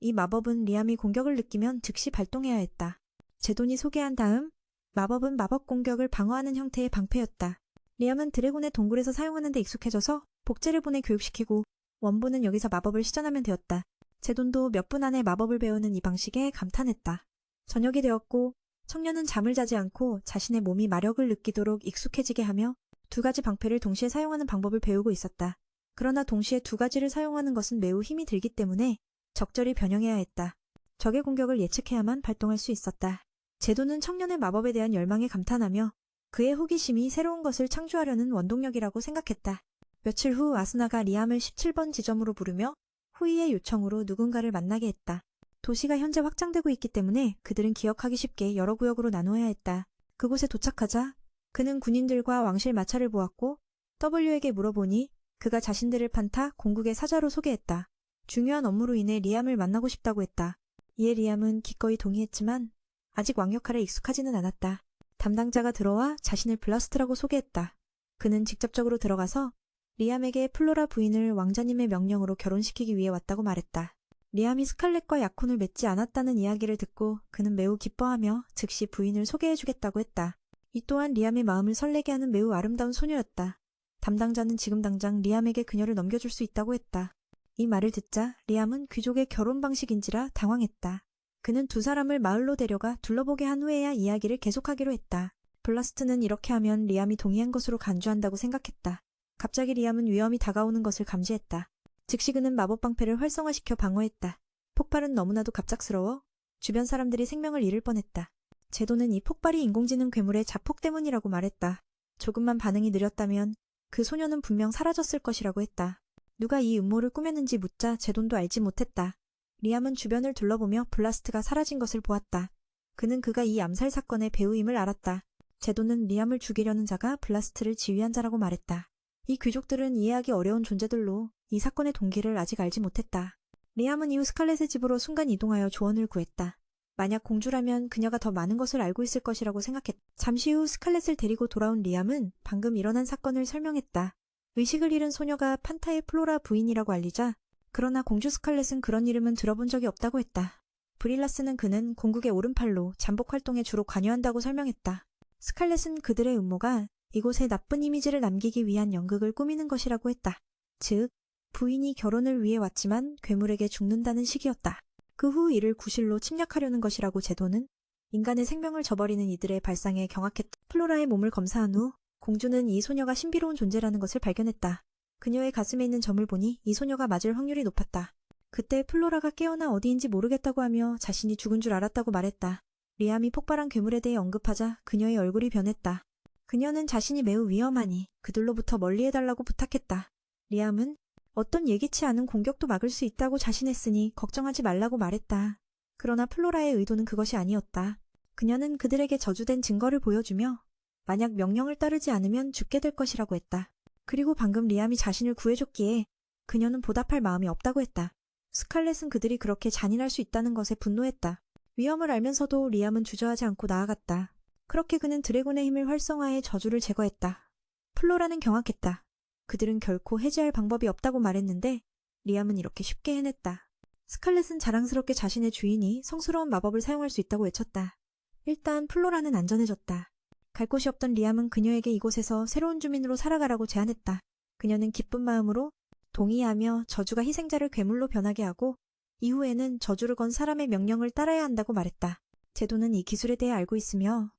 [SPEAKER 1] 이 마법은 리암이 공격을 느끼면 즉시 발동해야 했다. 제돈이 소개한 다음 마법은 마법 공격을 방어하는 형태의 방패였다. 리암은 드래곤의 동굴에서 사용하는 데 익숙해져서 복제를 보내 교육시키고 원본은 여기서 마법을 시전하면 되었다. 제돈도 몇 분 안에 마법을 배우는 이 방식에 감탄했다. 저녁이 되었고 청년은 잠을 자지 않고 자신의 몸이 마력을 느끼도록 익숙해지게 하며 2가지 방패를 동시에 사용하는 방법을 배우고 있었다. 그러나 동시에 2가지를 사용하는 것은 매우 힘이 들기 때문에 적절히 변형해야 했다. 적의 공격을 예측해야만 발동할 수 있었다. 제도는 청년의 마법에 대한 열망에 감탄하며 그의 호기심이 새로운 것을 창조하려는 원동력이라고 생각했다. 며칠 후 아스나가 리암을 17번 지점으로 부르며 후이의 요청으로 누군가를 만나게 했다. 도시가 현재 확장되고 있기 때문에 그들은 기억하기 쉽게 여러 구역으로 나누어야 했다. 그곳에 도착하자 그는 군인들과 왕실 마차를 보았고 W에게 물어보니 그가 자신들을 판타 공국의 사자로 소개했다. 중요한 업무로 인해 리암을 만나고 싶다고 했다. 이에 리암은 기꺼이 동의했지만 아직 왕 역할에 익숙하지는 않았다. 담당자가 들어와 자신을 블라스트라고 소개했다. 그는 직접적으로 들어가서 리암에게 플로라 부인을 왕자님의 명령으로 결혼시키기 위해 왔다고 말했다. 리암이 스칼렛과 약혼을 맺지 않았다는 이야기를 듣고 그는 매우 기뻐하며 즉시 부인을 소개해주겠다고 했다. 이 또한 리암의 마음을 설레게 하는 매우 아름다운 소녀였다. 담당자는 지금 당장 리암에게 그녀를 넘겨줄 수 있다고 했다. 이 말을 듣자 리암은 귀족의 결혼 방식인지라 당황했다. 그는 2사람을 마을로 데려가 둘러보게 한 후에야 이야기를 계속하기로 했다. 블라스트는 이렇게 하면 리암이 동의한 것으로 간주한다고 생각했다. 갑자기 리암은 위험이 다가오는 것을 감지했다. 즉시 그는 마법 방패를 활성화시켜 방어했다. 폭발은 너무나도 갑작스러워 주변 사람들이 생명을 잃을 뻔했다. 제도는 이 폭발이 인공지능 괴물의 자폭 때문이라고 말했다. 조금만 반응이 느렸다면 그 소녀는 분명 사라졌을 것이라고 했다. 누가 이 음모를 꾸몄는지 묻자 제돈도 알지 못했다. 리암은 주변을 둘러보며 블라스트가 사라진 것을 보았다. 그는 그가 이 암살 사건의 배우임을 알았다. 제돈은 리암을 죽이려는 자가 블라스트를 지휘한 자라고 말했다. 이 귀족들은 이해하기 어려운 존재들로 이 사건의 동기를 아직 알지 못했다. 리암은 이후 스칼렛의 집으로 순간 이동하여 조언을 구했다. 만약 공주라면 그녀가 더 많은 것을 알고 있을 것이라고 생각했다. 잠시 후 스칼렛을 데리고 돌아온 리암은 방금 일어난 사건을 설명했다. 의식을 잃은 소녀가 판타의 플로라 부인이라고 알리자 그러나 공주 스칼렛은 그런 이름은 들어본 적이 없다고 했다. 브릴라스는 그는 공국의 오른팔로 잠복 활동에 주로 관여한다고 설명했다. 스칼렛은 그들의 음모가 이곳에 나쁜 이미지를 남기기 위한 연극을 꾸미는 것이라고 했다. 즉, 부인이 결혼을 위해 왔지만 괴물에게 죽는다는 식이었다. 그 후 이를 구실로 침략하려는 것이라고 제도는 인간의 생명을 저버리는 이들의 발상에 경악했다. 플로라의 몸을 검사한 후 공주는 이 소녀가 신비로운 존재라는 것을 발견했다. 그녀의 가슴에 있는 점을 보니 이 소녀가 맞을 확률이 높았다. 그때 플로라가 깨어나 어디인지 모르겠다고 하며 자신이 죽은 줄 알았다고 말했다. 리암이 폭발한 괴물에 대해 언급하자 그녀의 얼굴이 변했다. 그녀는 자신이 매우 위험하니 그들로부터 멀리해달라고 부탁했다. 리암은 어떤 예기치 않은 공격도 막을 수 있다고 자신했으니 걱정하지 말라고 말했다. 그러나 플로라의 의도는 그것이 아니었다. 그녀는 그들에게 저주된 증거를 보여주며 만약 명령을 따르지 않으면 죽게 될 것이라고 했다. 그리고 방금 리암이 자신을 구해줬기에 그녀는 보답할 마음이 없다고 했다. 스칼렛은 그들이 그렇게 잔인할 수 있다는 것에 분노했다. 위험을 알면서도 리암은 주저하지 않고 나아갔다. 그렇게 그는 드래곤의 힘을 활성화해 저주를 제거했다. 플로라는 경악했다. 그들은 결코 해제할 방법이 없다고 말했는데 리암은 이렇게 쉽게 해냈다. 스칼렛은 자랑스럽게 자신의 주인이 성스러운 마법을 사용할 수 있다고 외쳤다. 일단 플로라는 안전해졌다. 갈 곳이 없던 리암은 그녀에게 이곳에서 새로운 주민으로 살아가라고 제안했다. 그녀는 기쁜 마음으로 동의하며 저주가 희생자를 괴물로 변하게 하고 이후에는 저주를 건 사람의 명령을 따라야 한다고 말했다. 제도는 이 기술에 대해 알고 있으며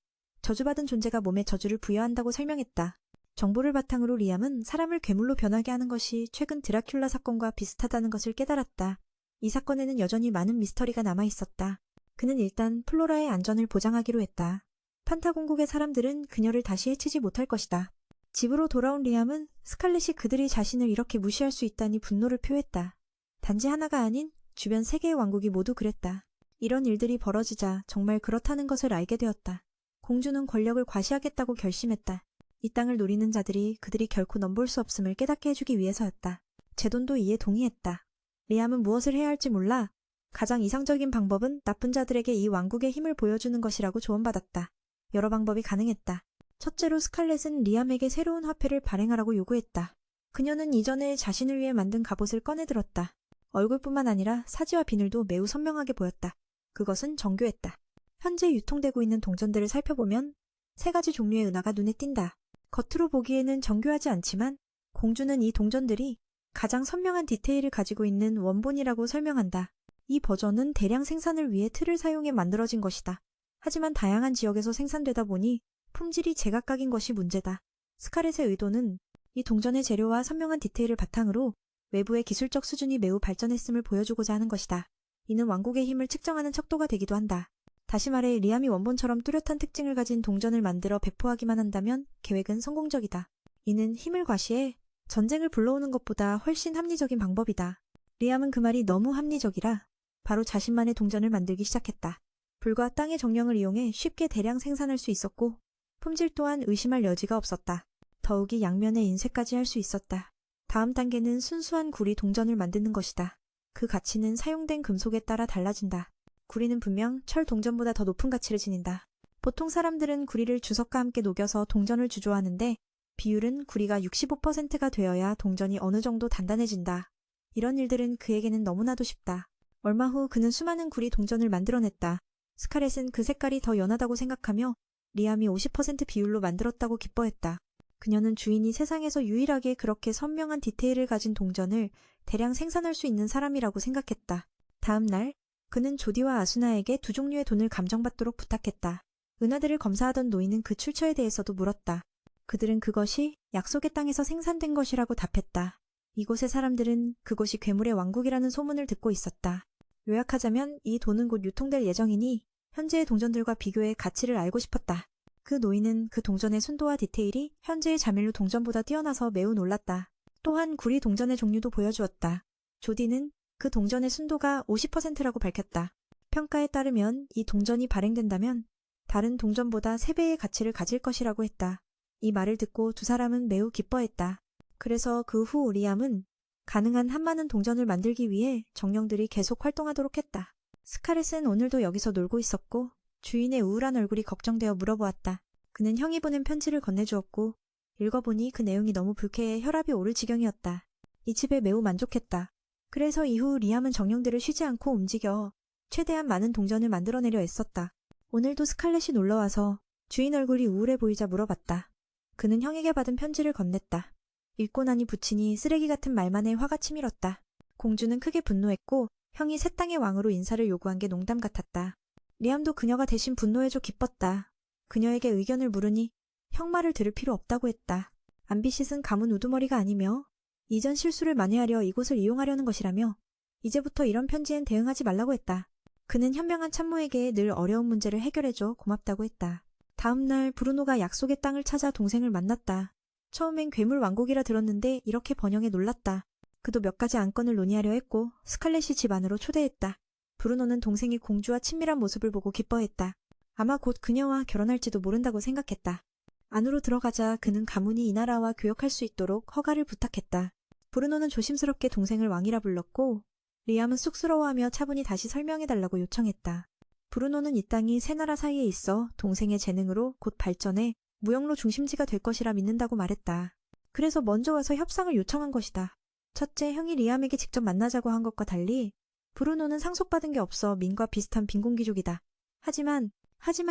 [SPEAKER 1] 저주받은 존재가 몸에 저주를 부여한다고 설명했다. 정보를 바탕으로 리암은 사람을 괴물로 변하게 하는 것이 최근 드라큘라 사건과 비슷하다는 것을 깨달았다. 이 사건에는 여전히 많은 미스터리가 남아있었다. 그는 일단 플로라의 안전을 보장하기로 했다. 판타 공국의 사람들은 그녀를 다시 해치지 못할 것이다. 집으로 돌아온 리암은 스칼렛이 그들이 자신을 이렇게 무시할 수 있다니 분노를 표했다. 단지 하나가 아닌 주변 3개의 왕국이 모두 그랬다. 이런 일들이 벌어지자 정말 그렇다는 것을 알게 되었다. 공주는 권력을 과시하겠다고 결심했다. 이 땅을 노리는 자들이 그들이 결코 넘볼 수 없음을 깨닫게 해주기 위해서였다. 제돈도 이에 동의했다. 리암은 무엇을 해야 할지 몰라 가장 이상적인 방법은 나쁜 자들에게 이 왕국의 힘을 보여주는 것이라고 조언받았다. 여러 방법이 가능했다. 첫째로 스칼렛은 리암에게 새로운 화폐를 발행하라고 요구했다. 그녀는 이전에 자신을 위해 만든 갑옷을 꺼내들었다. 얼굴뿐만 아니라 사지와 비늘도 매우 선명하게 보였다. 그것은 정교했다. 현재 유통되고 있는 동전들을 살펴보면 3가지 종류의 은하가 눈에 띈다. 겉으로 보기에는 정교하지 않지만 공주는 이 동전들이 가장 선명한 디테일을 가지고 있는 원본이라고 설명한다. 이 버전은 대량 생산을 위해 틀을 사용해 만들어진 것이다. 하지만 다양한 지역에서 생산되다 보니 품질이 제각각인 것이 문제다. 스칼렛의 의도는 이 동전의 재료와 선명한 디테일을 바탕으로 외부의 기술적 수준이 매우 발전했음을 보여주고자 하는 것이다. 이는 왕국의 힘을 측정하는 척도가 되기도 한다. 다시 말해 리암이 원본처럼 뚜렷한 특징을 가진 동전을 만들어 배포하기만 한다면 계획은 성공적이다. 이는 힘을 과시해 전쟁을 불러오는 것보다 훨씬 합리적인 방법이다. 리암은 그 말이 너무 합리적이라 바로 자신만의 동전을 만들기 시작했다. 불과 땅의 정령을 이용해 쉽게 대량 생산할 수 있었고 품질 또한 의심할 여지가 없었다. 더욱이 양면의 인쇄까지 할 수 있었다. 다음 단계는 순수한 구리 동전을 만드는 것이다. 그 가치는 사용된 금속에 따라 달라진다. 구리는 분명 철 동전보다 더 높은 가치를 지닌다. 보통 사람들은 구리를 주석과 함께 녹여서 동전을 주조하는데 비율은 구리가 65%가 되어야 동전이 어느 정도 단단해진다. 이런 일들은 그에게는 너무나도 쉽다. 얼마 후 그는 수많은 구리 동전을 만들어냈다. 스칼렛은 그 색깔이 더 연하다고 생각하며 리암이 50% 비율로 만들었다고 기뻐했다. 그녀는 주인이 세상에서 유일하게 그렇게 선명한 디테일을 가진 동전을 대량 생산할 수 있는 사람이라고 생각했다. 다음 날 그는 조디와 아수나에게 2종류의 돈을 감정받도록 부탁했다. 은하들을 검사하던 노인은 그 출처에 대해서도 물었다. 그들은 그것이 약속의 땅에서 생산된 것이라고 답했다. 이곳의 사람들은 그곳이 괴물의 왕국이라는 소문을 듣고 있었다. 요약하자면 이 돈은 곧 유통될 예정이니 현재의 동전들과 비교해 가치를 알고 싶었다. 그 노인은 그 동전의 순도와 디테일이 현재의 자밀로 동전보다 뛰어나서 매우 놀랐다. 또한 구리 동전의 종류도 보여주었다. 조디는 그 동전의 순도가 50%라고 밝혔다. 평가에 따르면 이 동전이 발행된다면 다른 동전보다 3배의 가치를 가질 것이라고 했다. 이 말을 듣고 두 사람은 매우 기뻐했다. 그래서 그 후 리암은 가능한 한 많은 동전을 만들기 위해 정령들이 계속 활동하도록 했다. 스카렛은 오늘도 여기서 놀고 있었고 주인의 우울한 얼굴이 걱정되어 물어보았다. 그는 형이 보낸 편지를 건네주었고 읽어보니 그 내용이 너무 불쾌해 혈압이 오를 지경이었다. 이 집에 매우 만족했다. 그래서 이후 리암은 정령들을 쉬지 않고 움직여 최대한 많은 동전을 만들어내려 애썼다. 오늘도 스칼렛이 놀러와서 주인 얼굴이 우울해 보이자 물어봤다. 그는 형에게 받은 편지를 건넸다. 읽고 나니 부친이 쓰레기 같은 말만 해 화가 치밀었다. 공주는 크게 분노했고 형이 새 땅의 왕으로 인사를 요구한 게 농담 같았다. 리암도 그녀가 대신 분노해줘 기뻤다. 그녀에게 의견을 물으니 형 말을 들을 필요 없다고 했다. 암비싯은 가문 우두머리가 아니며 이전 실수를 만회하려 이곳을 이용하려는 것이라며 이제부터 이런 편지엔 대응하지 말라고 했다. 그는 현명한 참모에게 늘 어려운 문제를 해결해줘 고맙다고 했다. 다음 날 브루노가 약속의 땅을 찾아 동생을 만났다. 처음엔 괴물 왕국이라 들었는데 이렇게 번영에 놀랐다. 그도 몇 가지 안건을 논의하려 했고 스칼렛이 집 안으로 초대했다. 브루노는 동생이 공주와 친밀한 모습을 보고 기뻐했다. 아마 곧 그녀와 결혼할지도 모른다고 생각했다. 안으로 들어가자 그는 가문이 이 나라와 교역할 수 있도록 허가를 부탁했다. 브루노는 조심스럽게 동생을 왕이라 불렀고 리암은 쑥스러워하며 차분히 다시 설명해달라고 요청했다. 브루노는 이 땅이 세 나라 사이에 있어 동생의 재능으로 곧 발전해 무역로 중심지가 될 것이라 믿는다고 말했다. 그래서 먼저 와서 협상을 요청한 것이다. 첫째, 형이 리암에게 직접 만나자고 한 것과 달리 브루노는 상속받은 게 없어 민과 비슷한 빈곤귀족이다. 하지만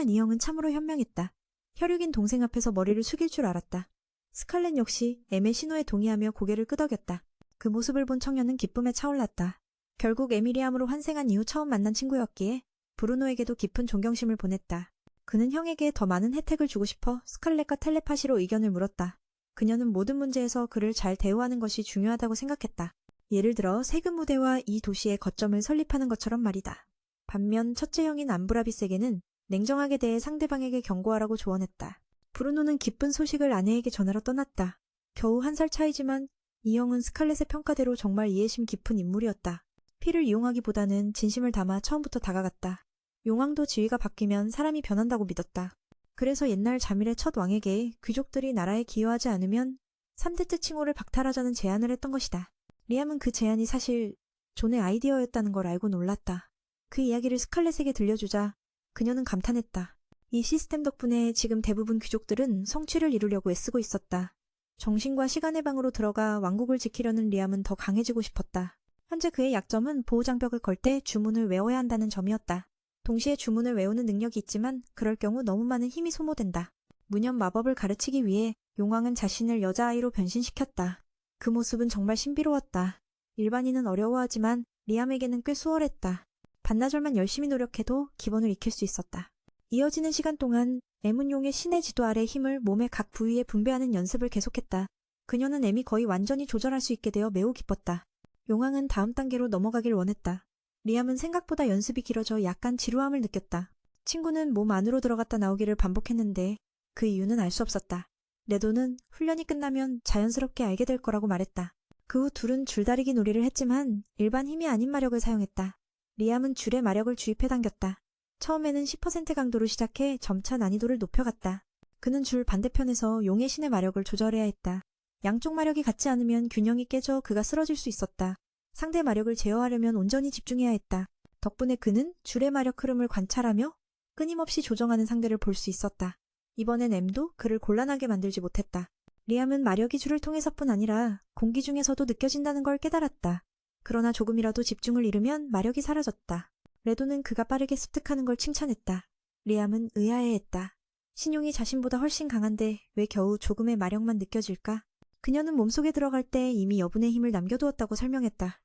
[SPEAKER 1] 이 형은 참으로 현명했다. 혈육인 동생 앞에서 머리를 숙일 줄 알았다. 스칼렛 역시 엠의 신호에 동의하며 고개를 끄덕였다. 그 모습을 본 청년은 기쁨에 차올랐다. 결국 에미리암으로 환생한 이후 처음 만난 친구였기에 브루노에게도 깊은 존경심을 보냈다. 그는 형에게 더 많은 혜택을 주고 싶어 스칼렛과 텔레파시로 의견을 물었다. 그녀는 모든 문제에서 그를 잘 대우하는 것이 중요하다고 생각했다. 예를 들어 세금 무대와 이 도시의 거점을 설립하는 것처럼 말이다. 반면 첫째 형인 암브라비스에게는 냉정하게 대해 상대방에게 경고하라고 조언했다. 브루노는 기쁜 소식을 아내에게 전하러 떠났다. 겨우 1살 차이지만 이 형은 스칼렛의 평가대로 정말 이해심 깊은 인물이었다. 피를 이용하기보다는 진심을 담아 처음부터 다가갔다. 용왕도 지위가 바뀌면 사람이 변한다고 믿었다. 그래서 옛날 자밀의 첫 왕에게 귀족들이 나라에 기여하지 않으면 3대째 칭호를 박탈하자는 제안을 했던 것이다. 리암은 그 제안이 사실 존의 아이디어였다는 걸 알고 놀랐다. 그 이야기를 스칼렛에게 들려주자 그녀는 감탄했다. 이 시스템 덕분에 지금 대부분 귀족들은 성취를 이루려고 애쓰고 있었다. 정신과 시간의 방으로 들어가 왕국을 지키려는 리암은 더 강해지고 싶었다. 현재 그의 약점은 보호장벽을 걸 때 주문을 외워야 한다는 점이었다. 동시에 주문을 외우는 능력이 있지만 그럴 경우 너무 많은 힘이 소모된다. 무념 마법을 가르치기 위해 용왕은 자신을 여자아이로 변신시켰다. 그 모습은 정말 신비로웠다. 일반인은 어려워하지만 리암에게는 꽤 수월했다. 반나절만 열심히 노력해도 기본을 익힐 수 있었다. 이어지는 시간 동안 M은 용의 신의 지도 아래 힘을 몸의 각 부위에 분배하는 연습을 계속했다. 그녀는 M이 거의 완전히 조절할 수 있게 되어 매우 기뻤다. 용왕은 다음 단계로 넘어가길 원했다. 리암은 생각보다 연습이 길어져 약간 지루함을 느꼈다. 친구는 몸 안으로 들어갔다 나오기를 반복했는데 그 이유는 알 수 없었다. 레도는 훈련이 끝나면 자연스럽게 알게 될 거라고 말했다. 그 후 둘은 줄다리기 놀이를 했지만 일반 힘이 아닌 마력을 사용했다. 리암은 줄에 마력을 주입해 당겼다. 처음에는 10% 강도로 시작해 점차 난이도를 높여갔다. 그는 줄 반대편에서 용의 신의 마력을 조절해야 했다. 양쪽 마력이 같지 않으면 균형이 깨져 그가 쓰러질 수 있었다. 상대 마력을 제어하려면 온전히 집중해야 했다. 덕분에 그는 줄의 마력 흐름을 관찰하며 끊임없이 조정하는 상대를 볼 수 있었다. 이번엔 M도 그를 곤란하게 만들지 못했다. 리암은 마력이 줄을 통해서뿐 아니라 공기 중에서도 느껴진다는 걸 깨달았다. 그러나 조금이라도 집중을 잃으면 마력이 사라졌다. 레도는 그가 빠르게 습득하는 걸 칭찬했다. 리암은 의아해했다. 신용이 자신보다 훨씬 강한데 왜 겨우 조금의 마력만 느껴질까? 그녀는 몸속에 들어갈 때 이미 여분의 힘을 남겨두었다고 설명했다.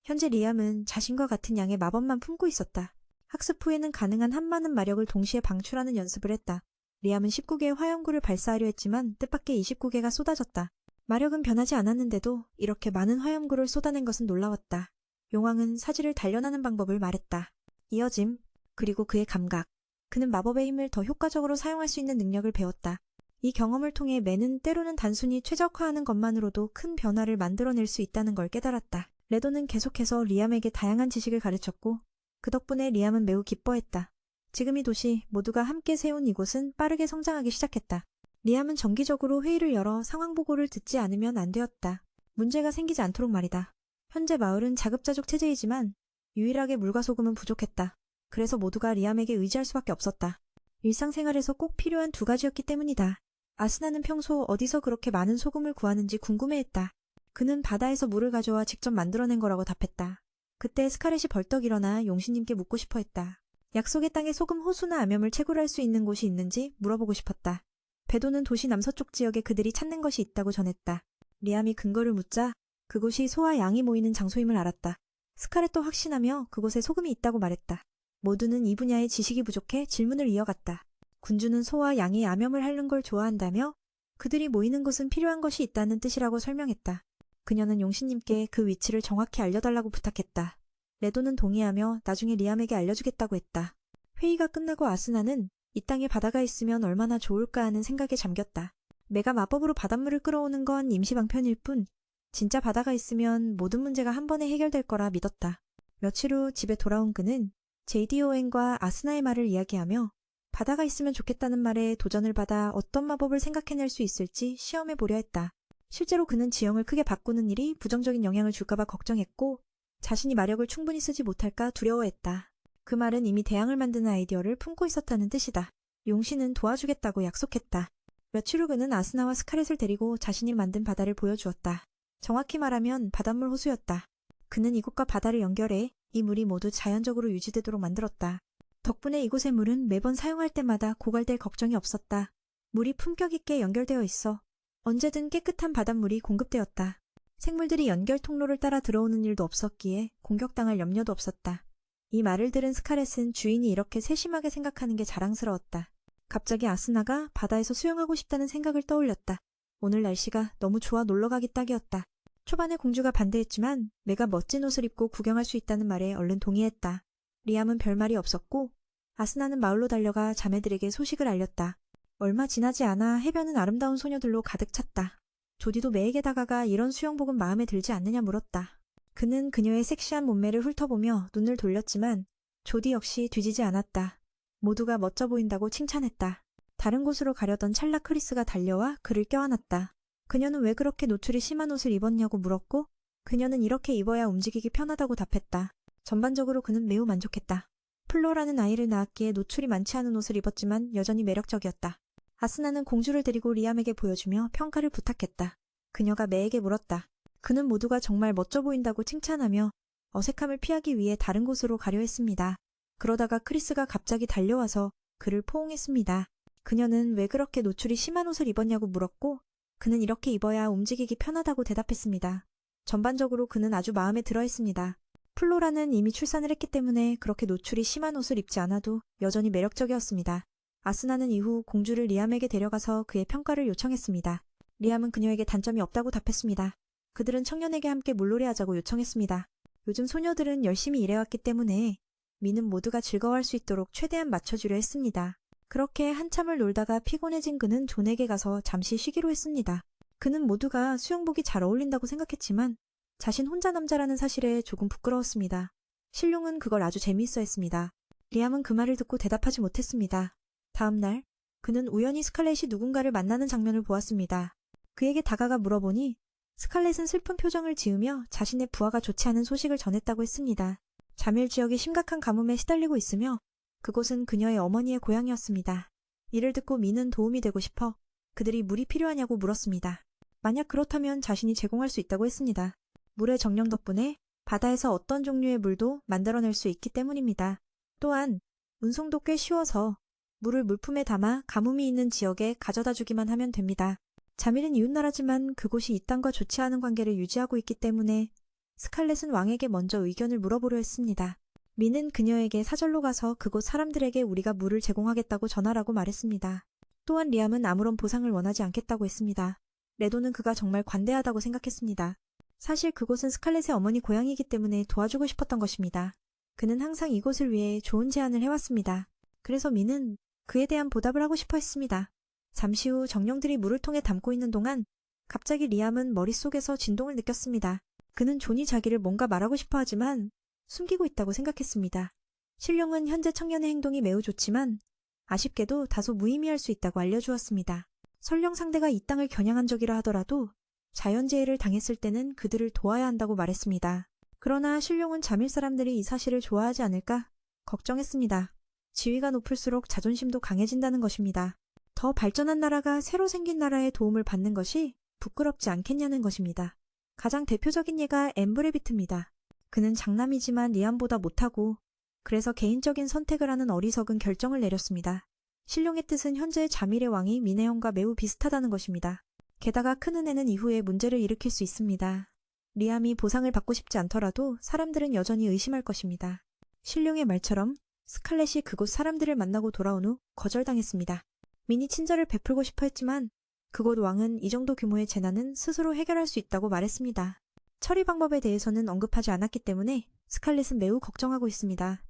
[SPEAKER 1] 현재 리암은 자신과 같은 양의 마법만 품고 있었다. 학습 후에는 가능한 한 많은 마력을 동시에 방출하는 연습을 했다. 리암은 19개의 화염구를 발사하려 했지만 뜻밖의 29개가 쏟아졌다. 마력은 변하지 않았는데도 이렇게 많은 화염구를 쏟아낸 것은 놀라웠다. 용왕은 사지를 단련하는 방법을 말했다. 이어짐, 그리고 그의 감각. 그는 마법의 힘을 더 효과적으로 사용할 수 있는 능력을 배웠다. 이 경험을 통해 매는 때로는 단순히 최적화하는 것만으로도 큰 변화를 만들어낼 수 있다는 걸 깨달았다. 레도는 계속해서 리암에게 다양한 지식을 가르쳤고 그 덕분에 리암은 매우 기뻐했다. 지금 이 도시 모두가 함께 세운 이곳은 빠르게 성장하기 시작했다. 리암은 정기적으로 회의를 열어 상황 보고를 듣지 않으면 안 되었다. 문제가 생기지 않도록 말이다. 현재 마을은 자급자족 체제이지만 유일하게 물과 소금은 부족했다. 그래서 모두가 리암에게 의지할 수밖에 없었다. 일상생활에서 꼭 필요한 두 가지였기 때문이다. 아스나는 평소 어디서 그렇게 많은 소금을 구하는지 궁금해했다. 그는 바다에서 물을 가져와 직접 만들어낸 거라고 답했다. 그때 스카렛이 벌떡 일어나 용신님께 묻고 싶어 했다. 약속의 땅에 소금 호수나 암염을 채굴할 수 있는 곳이 있는지 물어보고 싶었다. 베도는 도시 남서쪽 지역에 그들이 찾는 것이 있다고 전했다. 리암이 근거를 묻자 그곳이 소와 양이 모이는 장소임을 알았다. 스카렛도 확신하며 그곳에 소금이 있다고 말했다. 모두는 이 분야의 지식이 부족해 질문을 이어갔다. 군주는 소와 양이 암염을 핥는 걸 좋아한다며 그들이 모이는 곳은 필요한 것이 있다는 뜻이라고 설명했다. 그녀는 용신님께 그 위치를 정확히 알려달라고 부탁했다. 레도는 동의하며 나중에 리암에게 알려주겠다고 했다. 회의가 끝나고 아스나는 이 땅에 바다가 있으면 얼마나 좋을까 하는 생각에 잠겼다. 매가 마법으로 바닷물을 끌어오는 건 임시방편일 뿐 진짜 바다가 있으면 모든 문제가 한 번에 해결될 거라 믿었다. 며칠 후 집에 돌아온 그는 JDON과 아스나의 말을 이야기하며 바다가 있으면 좋겠다는 말에 도전을 받아 어떤 마법을 생각해낼 수 있을지 시험해 보려 했다. 실제로 그는 지형을 크게 바꾸는 일이 부정적인 영향을 줄까봐 걱정했고 자신이 마력을 충분히 쓰지 못할까 두려워했다. 그 말은 이미 대항을 만드는 아이디어를 품고 있었다는 뜻이다. 용신은 도와주겠다고 약속했다. 며칠 후 그는 아스나와 스카렛을 데리고 자신이 만든 바다를 보여주었다. 정확히 말하면 바닷물 호수였다. 그는 이곳과 바다를 연결해 이 물이 모두 자연적으로 유지되도록 만들었다. 덕분에 이곳의 물은 매번 사용할 때마다 고갈될 걱정이 없었다. 물이 품격 있게 연결되어 있어 언제든 깨끗한 바닷물이 공급되었다. 생물들이 연결 통로를 따라 들어오는 일도 없었기에 공격당할 염려도 없었다. 이 말을 들은 스카렛은 주인이 이렇게 세심하게 생각하는 게 자랑스러웠다. 갑자기 아스나가 바다에서 수영하고 싶다는 생각을 떠올렸다. 오늘 날씨가 너무 좋아 놀러가기 딱이었다. 초반에 공주가 반대했지만 매가 멋진 옷을 입고 구경할 수 있다는 말에 얼른 동의했다. 리암은 별말이 없었고 아스나는 마을로 달려가 자매들에게 소식을 알렸다. 얼마 지나지 않아 해변은 아름다운 소녀들로 가득 찼다. 조디도 매에게 다가가 이런 수영복은 마음에 들지 않느냐 물었다. 그는 그녀의 섹시한 몸매를 훑어보며 눈을 돌렸지만 조디 역시 뒤지지 않았다. 모두가 멋져 보인다고 칭찬했다. 다른 곳으로 가려던 찰나 크리스가 달려와 그를 껴안았다. 그녀는 왜 그렇게 노출이 심한 옷을 입었냐고 물었고 그녀는 이렇게 입어야 움직이기 편하다고 답했다. 전반적으로 그는 매우 만족했다. 플로라는 아이를 낳았기에 노출이 많지 않은 옷을 입었지만 여전히 매력적이었다. 아스나는 공주를 데리고 리암에게 보여주며 평가를 부탁했다. 그녀가 매에게 물었다. 그는 모두가 정말 멋져 보인다고 칭찬하며 어색함을 피하기 위해 다른 곳으로 가려 했습니다. 그러다가 크리스가 갑자기 달려와서 그를 포옹했습니다. 그녀는 왜 그렇게 노출이 심한 옷을 입었냐고 물었고 그는 이렇게 입어야 움직이기 편하다고 대답했습니다. 전반적으로 그는 아주 마음에 들어 했습니다. 플로라는 이미 출산을 했기 때문에 그렇게 노출이 심한 옷을 입지 않아도 여전히 매력적이었습니다. 아스나는 이후 공주를 리암에게 데려가서 그의 평가를 요청했습니다. 리암은 그녀에게 단점이 없다고 답했습니다. 그들은 청년에게 함께 물놀이하자고 요청했습니다. 요즘 소녀들은 열심히 일해왔기 때문에 미는 모두가 즐거워할 수 있도록 최대한 맞춰주려 했습니다. 그렇게 한참을 놀다가 피곤해진 그는 존에게 가서 잠시 쉬기로 했습니다. 그는 모두가 수영복이 잘 어울린다고 생각했지만 자신 혼자 남자라는 사실에 조금 부끄러웠습니다. 신룡은 그걸 아주 재미있어 했습니다. 리암은 그 말을 듣고 대답하지 못했습니다. 다음 날 그는 우연히 스칼렛이 누군가를 만나는 장면을 보았습니다. 그에게 다가가 물어보니 스칼렛은 슬픈 표정을 지으며 자신의 부하가 좋지 않은 소식을 전했다고 했습니다. 자멜 지역이 심각한 가뭄에 시달리고 있으며 그곳은 그녀의 어머니의 고향이었습니다. 이를 듣고 미는 도움이 되고 싶어 그들이 물이 필요하냐고 물었습니다. 만약 그렇다면 자신이 제공할 수 있다고 했습니다. 물의 정령 덕분에 바다에서 어떤 종류의 물도 만들어낼 수 있기 때문입니다. 또한 운송도 꽤 쉬워서 물을 물품에 담아 가뭄이 있는 지역에 가져다 주기만 하면 됩니다. 자밀은 이웃나라지만 그곳이 이 땅과 좋지 않은 관계를 유지하고 있기 때문에 스칼렛은 왕에게 먼저 의견을 물어보려 했습니다. 미는 그녀에게 사절로 가서 그곳 사람들에게 우리가 물을 제공하겠다고 전하라고 말했습니다. 또한 리암은 아무런 보상을 원하지 않겠다고 했습니다. 레도는 그가 정말 관대하다고 생각했습니다. 사실 그곳은 스칼렛의 어머니 고향이기 때문에 도와주고 싶었던 것입니다. 그는 항상 이곳을 위해 좋은 제안을 해왔습니다. 그래서 미는 그에 대한 보답을 하고 싶어 했습니다. 잠시 후 정령들이 물을 통에 담고 있는 동안 갑자기 리암은 머릿속에서 진동을 느꼈습니다. 그는 존이 자기를 뭔가 말하고 싶어 하지만 숨기고 있다고 생각했습니다. 신룡은 현재 청년의 행동이 매우 좋지만 아쉽게도 다소 무의미할 수 있다고 알려주었습니다. 설령 상대가 이 땅을 겨냥한 적이라 하더라도 자연재해를 당했을 때는 그들을 도와야 한다고 말했습니다. 그러나 신룡은 잠일 사람들이 이 사실을 좋아하지 않을까 걱정했습니다. 지위가 높을수록 자존심도 강해진다는 것입니다. 더 발전한 나라가 새로 생긴 나라의 도움을 받는 것이 부끄럽지 않겠냐는 것입니다. 가장 대표적인 예가 엠브레비트입니다. 그는 장남이지만 리암보다 못하고 그래서 개인적인 선택을 하는 어리석은 결정을 내렸습니다. 신룡의 뜻은 현재의 자밀의 왕이 민의 형과 매우 비슷하다는 것입니다. 게다가 큰 은혜는 이후에 문제를 일으킬 수 있습니다. 리암이 보상을 받고 싶지 않더라도 사람들은 여전히 의심할 것입니다. 신룡의 말처럼 스칼렛이 그곳 사람들을 만나고 돌아온 후 거절당했습니다. 민이 친절을 베풀고 싶어 했지만 그곳 왕은 이 정도 규모의 재난은 스스로 해결할 수 있다고 말했습니다. 처리 방법에 대해서는 언급하지 않았기 때문에 스칼렛은 매우 걱정하고 있습니다.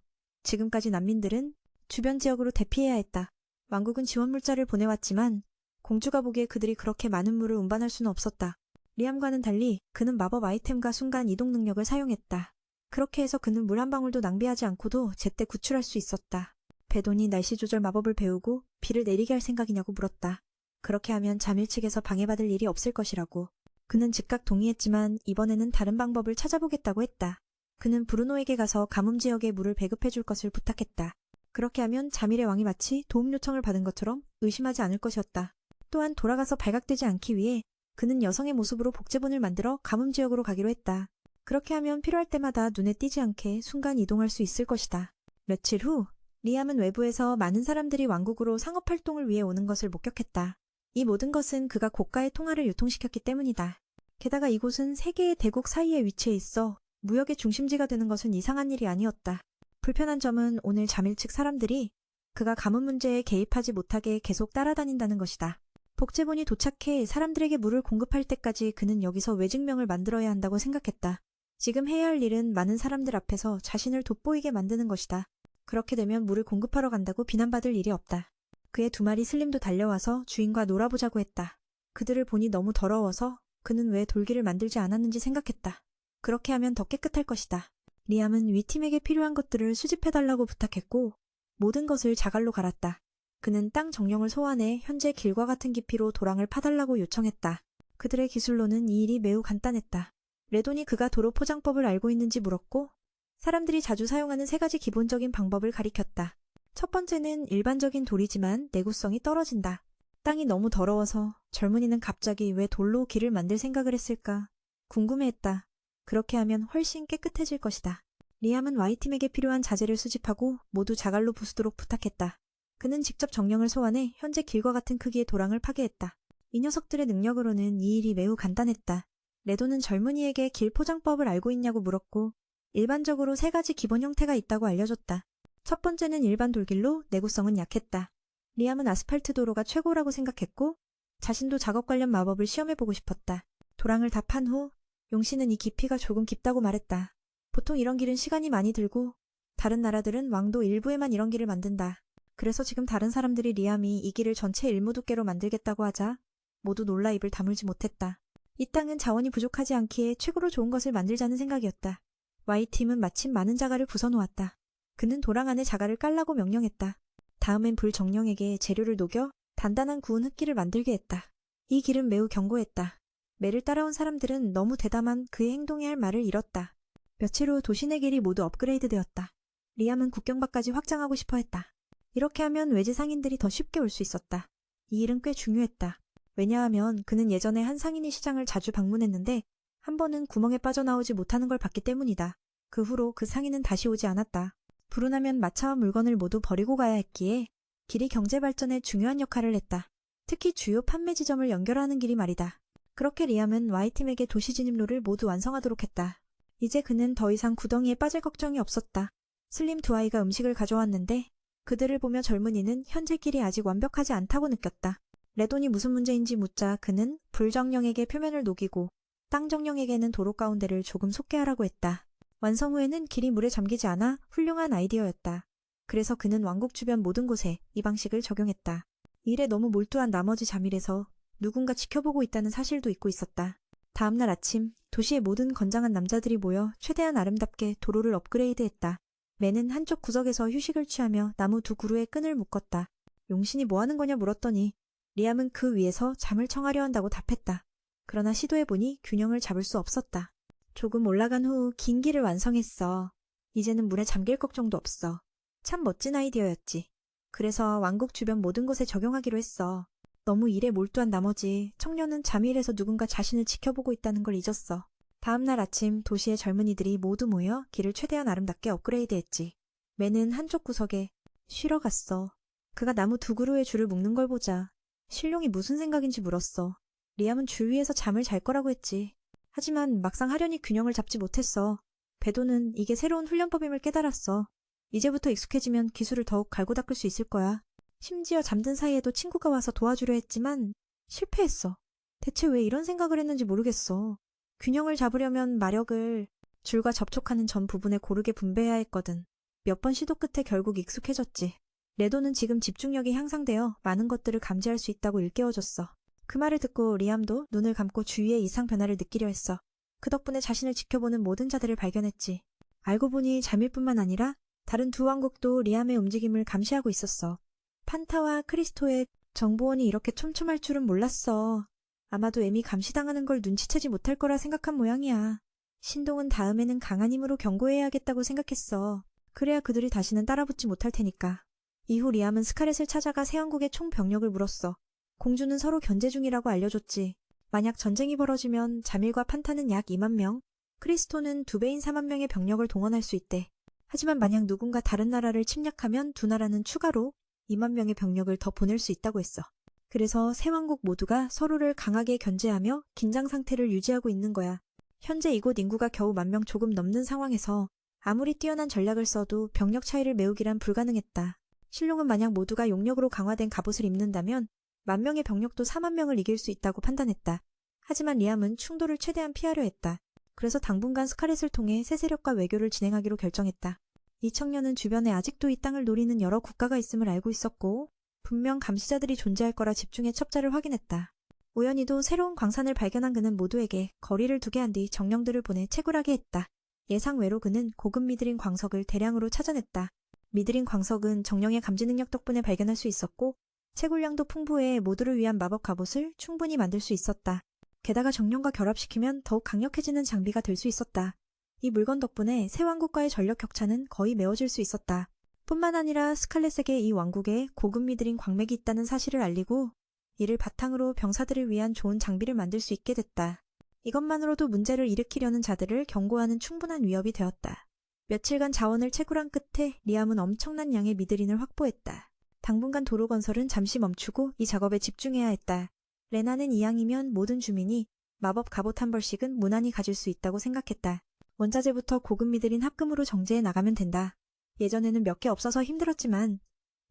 [SPEAKER 1] 지금까지 난민들은 주변 지역으로 대피해야 했다. 왕국은 지원 물자를 보내왔지만 공주가 보기에 그들이 그렇게 많은 물을 운반할 수는 없었다. 리암과는 달리 그는 마법 아이템과 순간 이동 능력을 사용했다. 그렇게 해서 그는 물 한 방울도 낭비하지 않고도 제때 구출할 수 있었다. 베돈이 날씨 조절 마법을 배우고 비를 내리게 할 생각이냐고 물었다. 그렇게 하면 자밀 측에서 방해받을 일이 없을 것이라고. 그는 즉각 동의했지만 이번에는 다른 방법을 찾아보겠다고 했다. 그는 브루노에게 가서 가뭄 지역에 물을 배급해줄 것을 부탁했다. 그렇게 하면 자밀의 왕이 마치 도움 요청을 받은 것처럼 의심하지 않을 것이었다. 또한 돌아가서 발각되지 않기 위해 그는 여성의 모습으로 복제본을 만들어 가뭄 지역으로 가기로 했다. 그렇게 하면 필요할 때마다 눈에 띄지 않게 순간 이동할 수 있을 것이다. 며칠 후 리암은 외부에서 많은 사람들이 왕국으로 상업활동을 위해 오는 것을 목격했다. 이 모든 것은 그가 고가의 통화를 유통시켰기 때문이다. 게다가 이곳은 세 개의 대국 사이에 위치해 있어 무역의 중심지가 되는 것은 이상한 일이 아니었다. 불편한 점은 오늘 자밀 측 사람들이 그가 가뭄 문제에 개입하지 못하게 계속 따라다닌다는 것이다. 복제본이 도착해 사람들에게 물을 공급할 때까지 그는 여기서 외증명을 만들어야 한다고 생각했다. 지금 해야 할 일은 많은 사람들 앞에서 자신을 돋보이게 만드는 것이다. 그렇게 되면 물을 공급하러 간다고 비난받을 일이 없다. 그의 두 마리 슬림도 달려와서 주인과 놀아보자고 했다. 그들을 보니 너무 더러워서 그는 왜 돌기를 만들지 않았는지 생각했다. 그렇게 하면 더 깨끗할 것이다. 리암은 위 팀에게 필요한 것들을 수집해달라고 부탁했고 모든 것을 자갈로 갈았다. 그는 땅 정령을 소환해 현재 길과 같은 깊이로 도랑을 파달라고 요청했다. 그들의 기술로는 이 일이 매우 간단했다. 레돈이 그가 도로 포장법을 알고 있는지 물었고 사람들이 자주 사용하는 세 가지 기본적인 방법을 가리켰다. 첫 번째는 일반적인 돌이지만 내구성이 떨어진다. 땅이 너무 더러워서 젊은이는 갑자기 왜 돌로 길을 만들 생각을 했을까 궁금해했다. 그렇게 하면 훨씬 깨끗해질 것이다. 리암은 Y팀에게 필요한 자재를 수집하고 모두 자갈로 부수도록 부탁했다. 그는 직접 정령을 소환해 현재 길과 같은 크기의 도랑을 파괴했다. 이 녀석들의 능력으로는 이 일이 매우 간단했다. 레도는 젊은이에게 길 포장법을 알고 있냐고 물었고 일반적으로 세 가지 기본 형태가 있다고 알려줬다. 첫 번째는 일반 돌길로 내구성은 약했다. 리암은 아스팔트 도로가 최고라고 생각했고 자신도 작업 관련 마법을 시험해보고 싶었다. 도랑을 다 판 후 용신은 이 깊이가 조금 깊다고 말했다. 보통 이런 길은 시간이 많이 들고 다른 나라들은 왕도 일부에만 이런 길을 만든다. 그래서 지금 다른 사람들이 리암이 이 길을 전체 일무 두께로 만들겠다고 하자 모두 놀라 입을 다물지 못했다. 이 땅은 자원이 부족하지 않기에 최고로 좋은 것을 만들자는 생각이었다. Y팀은 마침 많은 자갈을 부숴놓았다. 그는 도랑 안에 자갈을 깔라고 명령했다. 다음엔 불정령에게 재료를 녹여 단단한 구운 흙길을 만들게 했다. 이 길은 매우 견고했다. 매를 따라온 사람들은 너무 대담한 그의 행동에 할 말을 잃었다. 며칠 후 도시내 길이 모두 업그레이드되었다. 리암은 국경밖까지 확장하고 싶어 했다. 이렇게 하면 외지 상인들이 더 쉽게 올 수 있었다. 이 일은 꽤 중요했다. 왜냐하면 그는 예전에 한 상인이 시장을 자주 방문했는데 한 번은 구멍에 빠져나오지 못하는 걸 봤기 때문이다. 그 후로 그 상인은 다시 오지 않았다. 불운하면 마차와 물건을 모두 버리고 가야 했기에 길이 경제 발전에 중요한 역할을 했다. 특히 주요 판매 지점을 연결하는 길이 말이다. 그렇게 리암은 Y팀에게 도시 진입로를 모두 완성하도록 했다. 이제 그는 더 이상 구덩이에 빠질 걱정이 없었다. 슬림 두 아이가 음식을 가져왔는데 그들을 보며 젊은이는 현재 길이 아직 완벽하지 않다고 느꼈다. 레돈이 무슨 문제인지 묻자 그는 불정령에게 표면을 녹이고 땅정령에게는 도로 가운데를 조금 솟게 하라고 했다. 완성 후에는 길이 물에 잠기지 않아 훌륭한 아이디어였다. 그래서 그는 왕국 주변 모든 곳에 이 방식을 적용했다. 일에 너무 몰두한 나머지 자밀에서 누군가 지켜보고 있다는 사실도 잊고 있었다. 다음날 아침 도시의 모든 건장한 남자들이 모여 최대한 아름답게 도로를 업그레이드했다. 맨은 한쪽 구석에서 휴식을 취하며 나무 두 그루에 끈을 묶었다. 용신이 뭐 하는 거냐 물었더니 리암은 그 위에서 잠을 청하려 한다고 답했다. 그러나 시도해보니 균형을 잡을 수 없었다. 조금 올라간 후 긴 길을 완성했어. 이제는 물에 잠길 걱정도 없어. 참 멋진 아이디어였지. 그래서 왕국 주변 모든 곳에 적용하기로 했어. 너무 일에 몰두한 나머지 청년은 잠일에서 누군가 자신을 지켜보고 있다는 걸 잊었어. 다음날 아침 도시의 젊은이들이 모두 모여 길을 최대한 아름답게 업그레이드했지. 맨은 한쪽 구석에 쉬러 갔어. 그가 나무 두 그루의 줄을 묶는 걸 보자 신룡이 무슨 생각인지 물었어. 리암은 줄 위에서 잠을 잘 거라고 했지. 하지만 막상 하려니 균형을 잡지 못했어. 배도는 이게 새로운 훈련법임을 깨달았어. 이제부터 익숙해지면 기술을 더욱 갈고 닦을 수 있을 거야. 심지어 잠든 사이에도 친구가 와서 도와주려 했지만 실패했어. 대체 왜 이런 생각을 했는지 모르겠어. 균형을 잡으려면 마력을 줄과 접촉하는 전 부분에 고르게 분배해야 했거든. 몇 번 시도 끝에 결국 익숙해졌지. 레도는 지금 집중력이 향상되어 많은 것들을 감지할 수 있다고 일깨워줬어. 그 말을 듣고 리암도 눈을 감고 주위의 이상 변화를 느끼려 했어. 그 덕분에 자신을 지켜보는 모든 자들을 발견했지. 알고 보니 잠일뿐만 아니라 다른 두 왕국도 리암의 움직임을 감시하고 있었어. 판타와 크리스토의 정보원이 이렇게 촘촘할 줄은 몰랐어. 아마도 애미 감시당하는 걸 눈치채지 못할 거라 생각한 모양이야. 신동은 다음에는 강한 힘으로 경고해야겠다고 생각했어. 그래야 그들이 다시는 따라붙지 못할 테니까. 이후 리암은 스카렛을 찾아가 새 왕국의 총 병력을 물었어. 공주는 서로 견제 중이라고 알려줬지. 만약 전쟁이 벌어지면 자밀과 판타는 약 2만 명, 크리스토는 2배인 4만 명의 병력을 동원할 수 있대. 하지만 만약 누군가 다른 나라를 침략하면 두 나라는 추가로 2만 명의 병력을 더 보낼 수 있다고 했어. 그래서 세 왕국 모두가 서로를 강하게 견제하며 긴장 상태를 유지하고 있는 거야. 현재 이곳 인구가 겨우 1만 명 조금 넘는 상황에서 아무리 뛰어난 전략을 써도 병력 차이를 메우기란 불가능했다. 신룡은 만약 모두가 용력으로 강화된 갑옷을 입는다면 1만 명의 병력도 4만 명을 이길 수 있다고 판단했다. 하지만 리암은 충돌을 최대한 피하려 했다. 그래서 당분간 스카렛을 통해 새 세력과 외교를 진행하기로 결정했다. 이 청년은 주변에 아직도 이 땅을 노리는 여러 국가가 있음을 알고 있었고 분명 감시자들이 존재할 거라 집중해 첩자를 확인했다. 우연히도 새로운 광산을 발견한 그는 모두에게 거리를 두게 한 뒤 정령들을 보내 채굴하게 했다. 예상외로 그는 고급 미드린 광석을 대량으로 찾아냈다. 미드린 광석은 정령의 감지 능력 덕분에 발견할 수 있었고 채굴량도 풍부해 모두를 위한 마법 갑옷을 충분히 만들 수 있었다. 게다가 정령과 결합시키면 더욱 강력해지는 장비가 될 수 있었다. 이 물건 덕분에 새 왕국과의 전력 격차는 거의 메워질 수 있었다. 뿐만 아니라 스칼렛에게 이 왕국에 고급 미드린 광맥이 있다는 사실을 알리고 이를 바탕으로 병사들을 위한 좋은 장비를 만들 수 있게 됐다. 이것만으로도 문제를 일으키려는 자들을 경고하는 충분한 위협이 되었다. 며칠간 자원을 채굴한 끝에 리암은 엄청난 양의 미드린을 확보했다. 당분간 도로 건설은 잠시 멈추고 이 작업에 집중해야 했다. 레나는 이왕이면 모든 주민이 마법 갑옷 한 벌씩은 무난히 가질 수 있다고 생각했다. 원자재부터 고급 미드린 합금으로 정제해 나가면 된다. 예전에는 몇 개 없어서 힘들었지만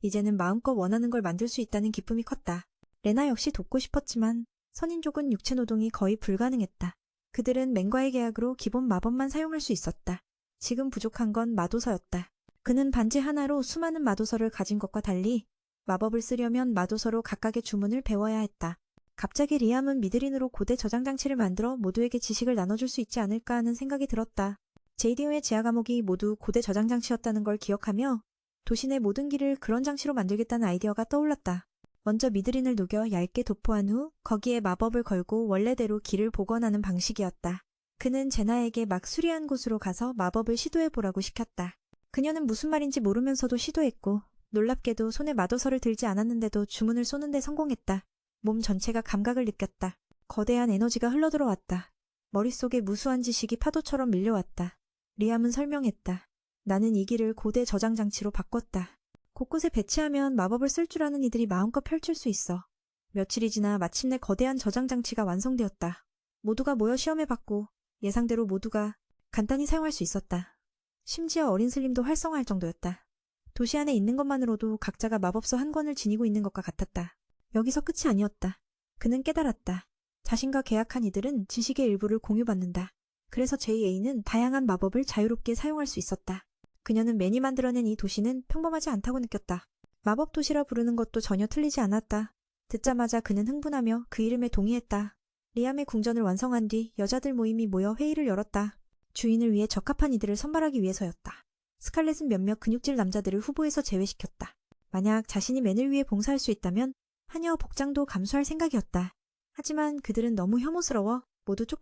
[SPEAKER 1] 이제는 마음껏 원하는 걸 만들 수 있다는 기쁨이 컸다. 레나 역시 돕고 싶었지만 선인족은 육체 노동이 거의 불가능했다. 그들은 맹과의 계약으로 기본 마법만 사용할 수 있었다. 지금 부족한 건 마도서였다. 그는 반지 하나로 수많은 마도서를 가진 것과 달리 마법을 쓰려면 마도서로 각각의 주문을 배워야 했다. 갑자기 리암은 미드린으로 고대 저장 장치를 만들어 모두에게 지식을 나눠줄 수 있지 않을까 하는 생각이 들었다. 제이디오의 지하 감옥이 모두 고대 저장 장치였다는 걸 기억하며 도시 내 모든 길을 그런 장치로 만들겠다는 아이디어가 떠올랐다. 먼저 미드린을 녹여 얇게 도포한 후 거기에 마법을 걸고 원래대로 길을 복원하는 방식이었다. 그는 제나에게 막 수리한 곳으로 가서 마법을 시도해보라고 시켰다. 그녀는 무슨 말인지 모르면서도 시도했고 놀랍게도 손에 마도서를 들지 않았는데도 주문을 쏘는 데 성공했다. 몸 전체가 감각을 느꼈다. 거대한 에너지가 흘러들어왔다. 머릿속에 무수한 지식이 파도처럼 밀려왔다. 리암은 설명했다. 나는 이 길을 고대 저장 장치로 바꿨다. 곳곳에 배치하면 마법을 쓸 줄 아는 이들이 마음껏 펼칠 수 있어. 며칠이 지나 마침내 거대한 저장 장치가 완성되었다. 모두가 모여 시험해봤고 예상대로 모두가 간단히 사용할 수 있었다. 심지어 어린 슬림도 활성화할 정도였다. 도시 안에 있는 것만으로도 각자가 마법서 한 권을 지니고 있는 것과 같았다. 여기서 끝이 아니었다. 그는 깨달았다. 자신과 계약한 이들은 지식의 일부를 공유받는다. 그래서 JA는 다양한 마법을 자유롭게 사용할 수 있었다. 그녀는 맨이 만들어낸 이 도시는 평범하지 않다고 느꼈다. 마법 도시라 부르는 것도 전혀 틀리지 않았다. 듣자마자 그는 흥분하며 그 이름에 동의했다. 리암의 궁전을 완성한 뒤 여자들 모임이 모여 회의를 열었다. 주인을 위해 적합한 이들을 선발하기 위해서였다. 스칼렛은 몇몇 근육질 남자들을 후보에서 제외시켰다. 만약 자신이 맨을 위해 봉사할 수 있다면 하녀 복장도 감수할 생각이었다. 하지만 그들은 너무 혐오스러워 모두 쫓겨